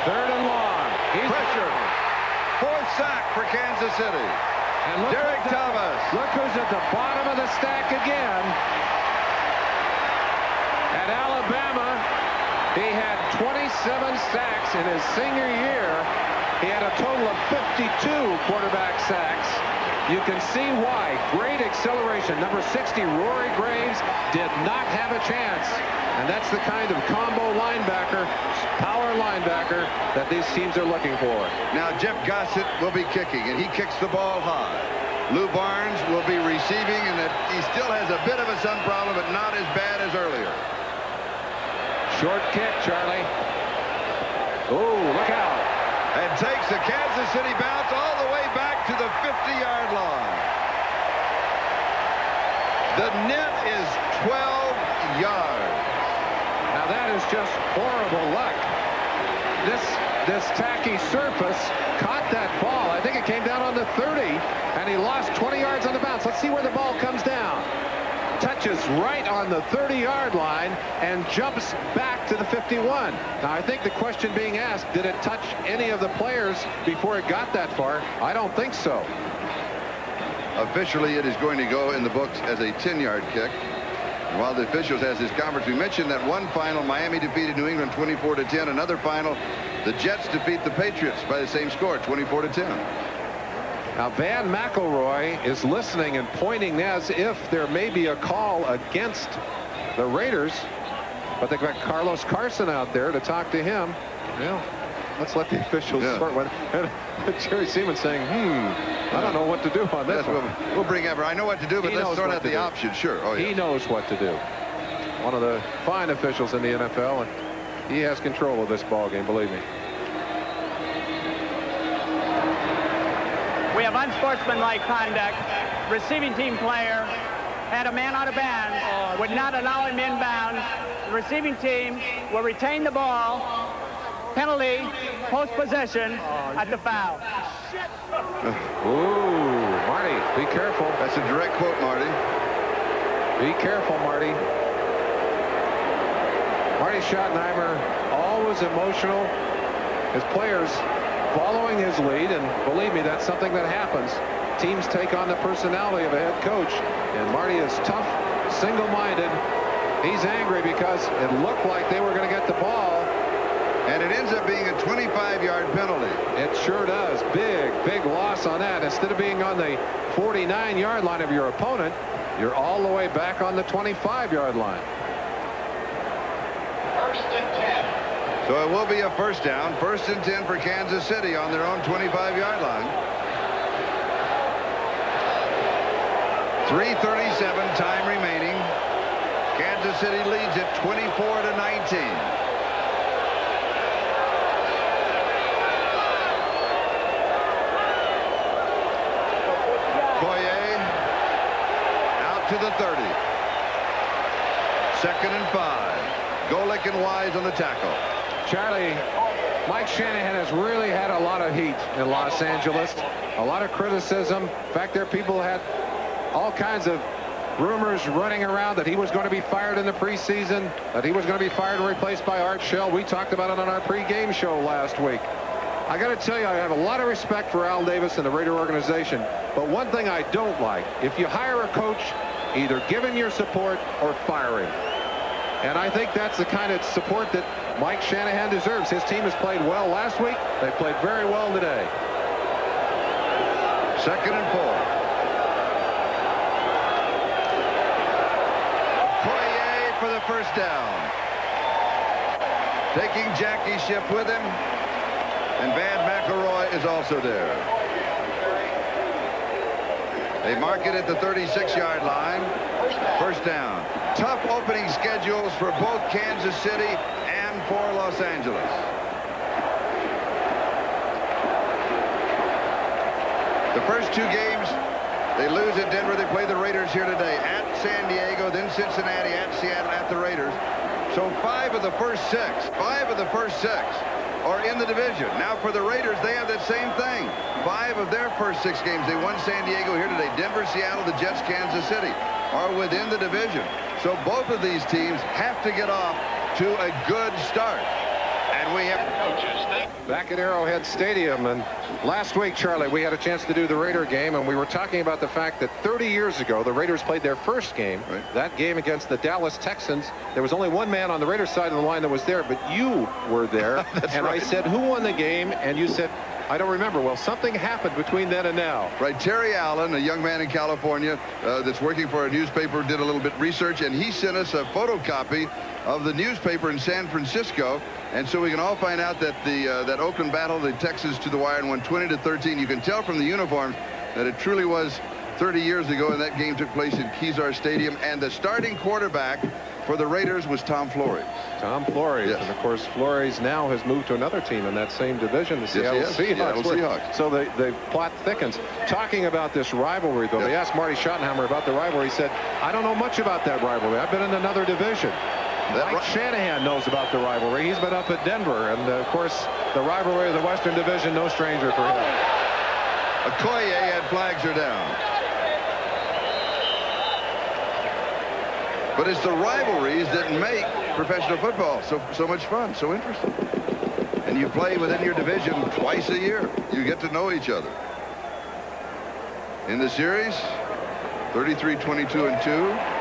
3rd and long. He's pressure. 4th sack for Kansas City. And look Derek Thomas. Look who's at the bottom of the stack again. At Alabama, he had 27 sacks in his senior year. He had a total of 52 quarterback sacks. You can see why. Great acceleration. Number 60, Rory Graves, did not have a chance. And that's the kind of combo linebacker, power linebacker, that these teams are looking for. Now Jeff Gossett will be kicking, and he kicks the ball high. Lou Barnes will be receiving, and he still has a bit of a sun problem, but not as bad as earlier. Short kick, Charlie. Oh, look out. And takes a Kansas City bounce all the way back to the 50-yard line. The net is 12 yards. Now that is just horrible luck. This tacky surface caught that ball. I think it came down on the 30, and he lost 20 yards on the bounce. Let's see where the ball comes down. touches right on the 30-yard line and jumps back to the 51. Now, I think the question being asked, did it touch any of the players before it got that far? I don't think so. Officially, it is going to go in the books as a 10-yard kick. And while the officials has this conference, we mentioned that one final, Miami defeated New England 24-10. Another final, the Jets defeat the Patriots by the same score, 24-10. Now, Van McElroy is listening and pointing as if there may be a call against the Raiders, but they've got Carlos Carson out there to talk to him. Well, let's let the officials sort one. Jerry Seaman saying, I don't know what to do on this one. We'll bring Ever. I know what to do, but let's sort out the option. Sure. Oh, yeah. He knows what to do. One of the fine officials in the NFL, and he has control of this ball game, believe me. We have unsportsmanlike conduct. Receiving team player had a man out of bounds, would not allow him inbounds. The receiving team will retain the ball. Penalty, post-possession at the foul. Ooh, Marty, be careful. That's a direct quote, Marty. Be careful, Marty. Marty Schottenheimer, always emotional. His players following his lead, and believe me, that's something that happens. Teams take on the personality of a head coach, and Marty is tough, single-minded. He's angry because it looked like they were going to get the ball. And it ends up being a 25-yard penalty. It sure does. Big loss on that. Instead of being on the 49-yard line of your opponent, you're all the way back on the 25-yard line. First and 10. So it will be a first down. First and 10 for Kansas City on their own 25-yard line. 3:37 time remaining. Kansas City leads it 24-19. To the 30. Second and 5. Golick and Wise on the tackle. Charlie, Mike Shanahan has really had a lot of heat in Los Angeles. A lot of criticism. In fact, there people had all kinds of rumors running around that he was going to be fired in the preseason, that he was going to be fired and replaced by Art Shell. We talked about it on our pregame show last week. I got to tell you, I have a lot of respect for Al Davis and the Raider organization. But one thing I don't like, if you hire a coach, either give him your support or fire him. And I think that's the kind of support that Mike Shanahan deserves. His team has played well last week. They played very well today. Second and 4. Okoye for the first down. Taking Jackie Schiff with him. And Van McElroy is also there. They mark it at the 36-yard line. First down. Tough opening schedules for both Kansas City and for Los Angeles. The first two games, they lose at Denver. They play the Raiders here today. At San Diego, then Cincinnati, at Seattle, at the Raiders. So 5 of the first 6 are in the division. Now for the Raiders, they have that same thing. 5 of their first 6 games. They won San Diego here today. Denver, Seattle, the Jets, Kansas City are within the division. So both of these teams have to get off to a good start. And we have back at Arrowhead Stadium. And last week, Charlie, we had a chance to do the Raider game, and we were talking about the fact that 30 years ago, the Raiders played their first game. Right. That game against the Dallas Texans. There was only one man on the Raiders side of the line that was there, but you were there. And right. I said, who won the game? And you said, I don't remember. Well, something happened between then and now. Right. Terry Allen, a young man in California that's working for a newspaper, did a little bit of research, and he sent us a photocopy of the newspaper in San Francisco. And so we can all find out that that Oakland battle, the Texans to the wire and won 20-13. You can tell from the uniforms that it truly was 30 years ago, and that game took place in Kezar Stadium. And the starting quarterback for the Raiders was Tom Flores. Tom Flores. Yes. And, of course, Flores now has moved to another team in that same division, the Seattle Seahawks. So the plot thickens. Talking about this rivalry, though, they asked Marty Schottenheimer about the rivalry. He said, I don't know much about that rivalry. I've been in another division. Mike Shanahan knows about the rivalry. He's been up at Denver. And, of course, the rivalry of the Western Division, no stranger for him. Okoye and flags are down. But it's the rivalries that make professional football so much fun, so interesting. And you play within your division twice a year. You get to know each other. In the series, 33-22-2.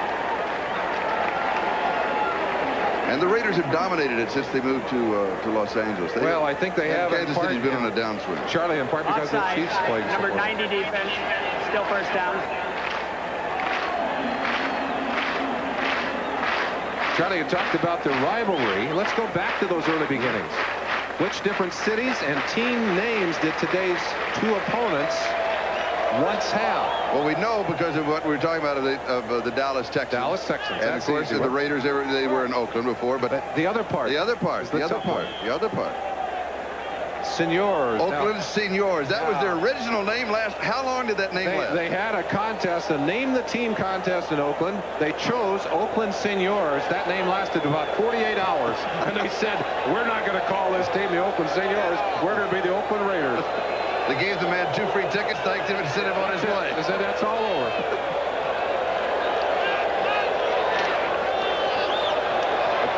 And the Raiders have dominated it since they moved to Los Angeles. Well, I think they have. Kansas City's been on a downswing. Charlie, in part because Offside. the Chiefs played so Number well. 90 defense, still first down. Charlie, you talked about the rivalry. Let's go back to those early beginnings. Which different cities and team names did today's two opponents once have? Well, we know because of what we were talking about of the Dallas Texans. Dallas Texans. And That's of course, easy. the Raiders, they were in Oakland before, but the other part. The other part. is the The other tough part. part. The other part. Seniors. Oakland Seniors. That was their original name last. How long did that name last? They had a contest, a name the team contest in Oakland. They chose Oakland Seniors. That name lasted about 48 hours. And they said, we're not going to call this team the Oakland Seniors. We're going to be the Oakland Raiders. They gave the man 2 free tickets, thanked him, and sent him on his way. They said, that's all over.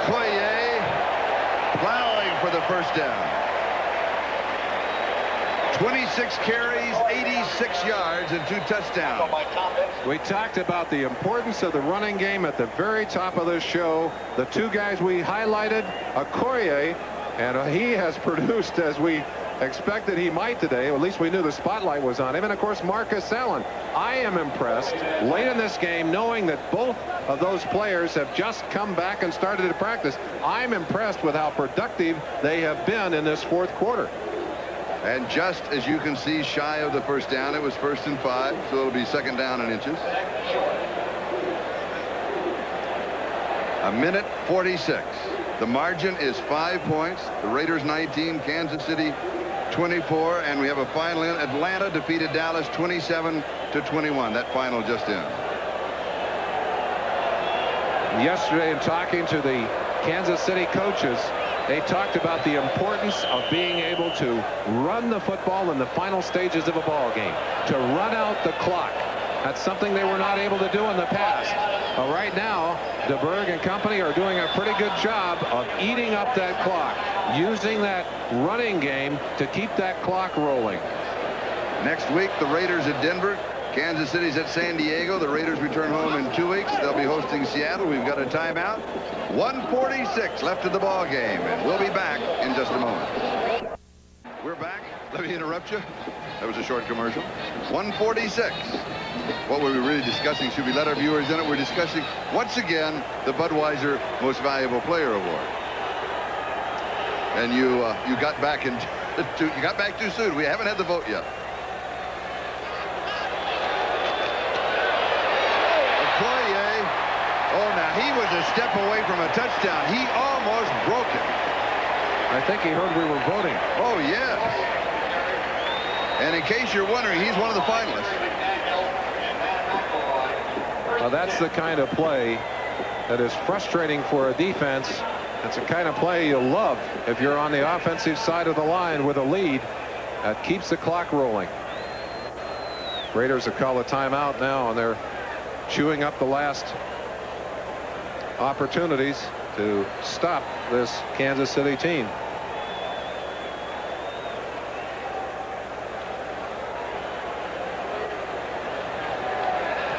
Okoye plowing for the first down. 26 carries, 86 yards, and 2 touchdowns. We talked about the importance of the running game at the very top of this show. The two guys we highlighted, Okoye, and he has produced as we expected he might today. At least we knew the spotlight was on him. And of course, Marcus Allen. I am impressed late in this game knowing that both of those players have just come back and started to practice. I'm impressed with how productive they have been in this fourth quarter. And just as you can see, shy of the first down, it was 1st and 5, so it'll be 2nd down and inches. A minute 46. The margin is 5 points. The Raiders 19, Kansas City 24, and we have a final in. Atlanta defeated Dallas 27-21. That final just in. Yesterday, in talking to the Kansas City coaches, they talked about the importance of being able to run the football in the final stages of a ball game, to run out the clock. That's something they were not able to do in the past. But right now, DeBerg and company are doing a pretty good job of eating up that clock, using that running game to keep that clock rolling. Next week, the Raiders at Denver. Kansas City's at San Diego. The Raiders return home in 2 weeks. They'll be hosting Seattle. We've got a timeout. 1:46 left of the ball game, and we'll be back in just a moment. We're back. Let me interrupt you. That was a short commercial. 1:46. What were we really discussing? Should we let our viewers in it? We're discussing, once again, the Budweiser Most Valuable Player Award. And you got back you got back too soon. We haven't had the vote yet. Oh, now he was a step away from a touchdown. He almost broke it. I think he heard we were voting. Oh, yes. And in case you're wondering, he's one of the finalists. Well, that's the kind of play that is frustrating for a defense. That's the kind of play you'll love if you're on the offensive side of the line with a lead. That keeps the clock rolling. Raiders have called a timeout now, and they're chewing up the last opportunities to stop this Kansas City team.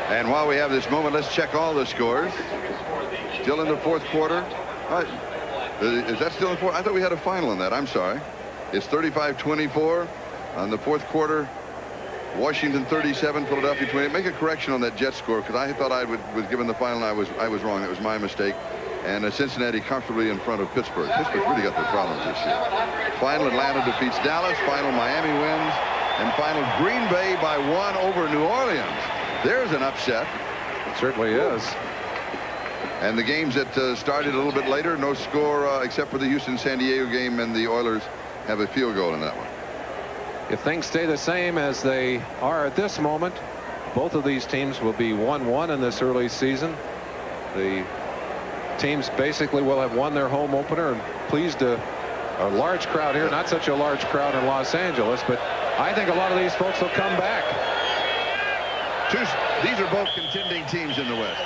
And while we have this moment, let's check all the scores. Still in the fourth quarter. Is that still in the fourth? I thought we had a final in that. I'm sorry. It's 35-24 on the fourth quarter. Washington 37, Philadelphia 28. Make a correction on that Jet score, because I thought I was given the final. And I was wrong. That was my mistake. And Cincinnati comfortably in front of Pittsburgh. Pittsburgh really got their problems this year. Final, Atlanta defeats Dallas. Final, Miami wins. And final, Green Bay by 1 over New Orleans. There's an upset. It certainly is. And the games that started a little bit later, no score except for the Houston-San Diego game, and the Oilers have a field goal in that one. If things stay the same as they are at this moment, both of these teams will be 1-1 in this early season. The teams basically will have won their home opener and pleased a large crowd here. Not such a large crowd in Los Angeles, but I think a lot of these folks will come back. These are both contending teams in the West.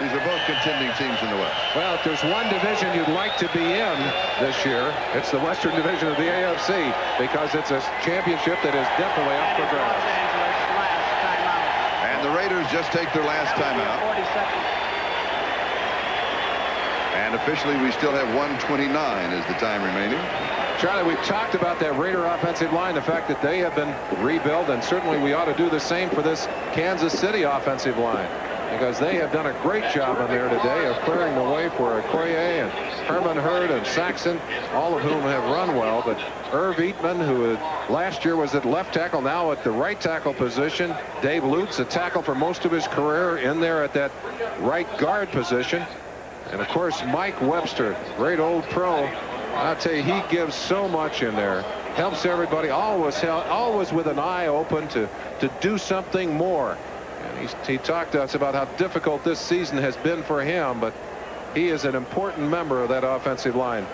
These are both contending teams in the West. Well, if there's one division you'd like to be in this year, it's the Western Division of the AFC, because it's a championship that is definitely up for grabs. And the Raiders just take their last timeout. And officially, we still have 1:29 is the time remaining. Charlie, we've talked about that Raider offensive line, the fact that they have been rebuilt, and certainly we ought to do the same for this Kansas City offensive line, because they have done a great job on there today of clearing the way for Okoye and Herman Hurd and Saxon, all of whom have run well. But Irv Eatman, who last year was at left tackle, now at the right tackle position. Dave Lutz, a tackle for most of his career, in there at that right guard position. And of course, Mike Webster, great old pro. I'll tell you, he gives so much in there. Helps everybody, always with an eye open to do something more. And he talked to us about how difficult this season has been for him, but he is an important member of that offensive line.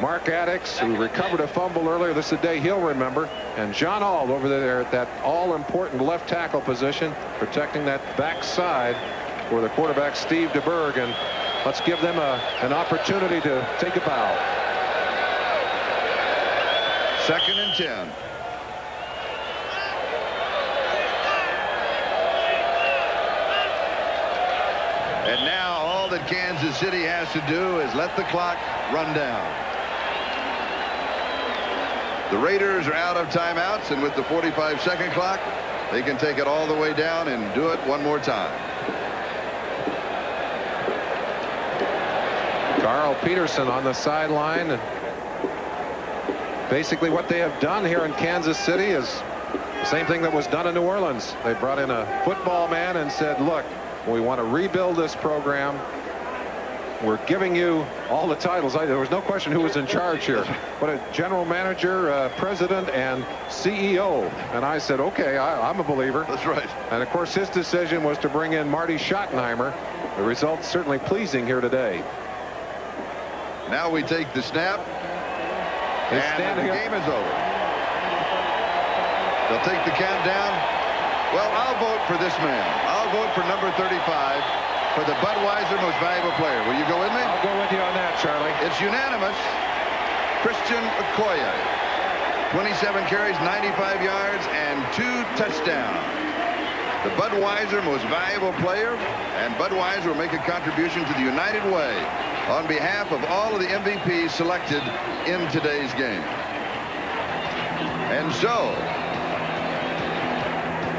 Mark Addix, who recovered a fumble earlier, this is a day he'll remember. And John Auld over there at that all-important left tackle position, protecting that backside for the quarterback, Steve DeBerg. And let's give them an opportunity to take a bow. 2nd and 10. And now all that Kansas City has to do is let the clock run down. The Raiders are out of timeouts, and with the 45-second clock, they can take it all the way down and do it one more time. Carl Peterson on the sideline. Basically what they have done here in Kansas City is the same thing that was done in New Orleans. They brought in a football man and said, look, we want to rebuild this program. We're giving you all the titles. There was no question who was in charge here. But a general manager, president, and CEO. And I said, okay, I'm a believer. That's right. And of course, his decision was to bring in Marty Schottenheimer. The result's certainly pleasing here today. Now we take the snap. And the game is over. They'll take the count down. Well, I'll vote for this man. I'll vote for number 35 for the Budweiser Most Valuable Player. Will you go with me? I'll go with you on that, Charlie. It's unanimous. Christian Okoye. 27 carries, 95 yards, and 2 touchdowns. The Budweiser Most Valuable Player, and Budweiser will make a contribution to the United Way on behalf of all of the MVPs selected in today's game. And so,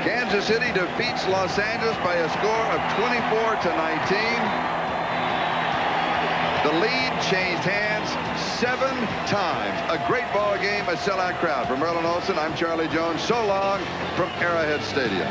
Kansas City defeats Los Angeles by a score of 24-19. The lead changed hands 7 times. A great ball game, a sellout crowd. For Merlin Olsen, I'm Charlie Jones. So long from Arrowhead Stadium.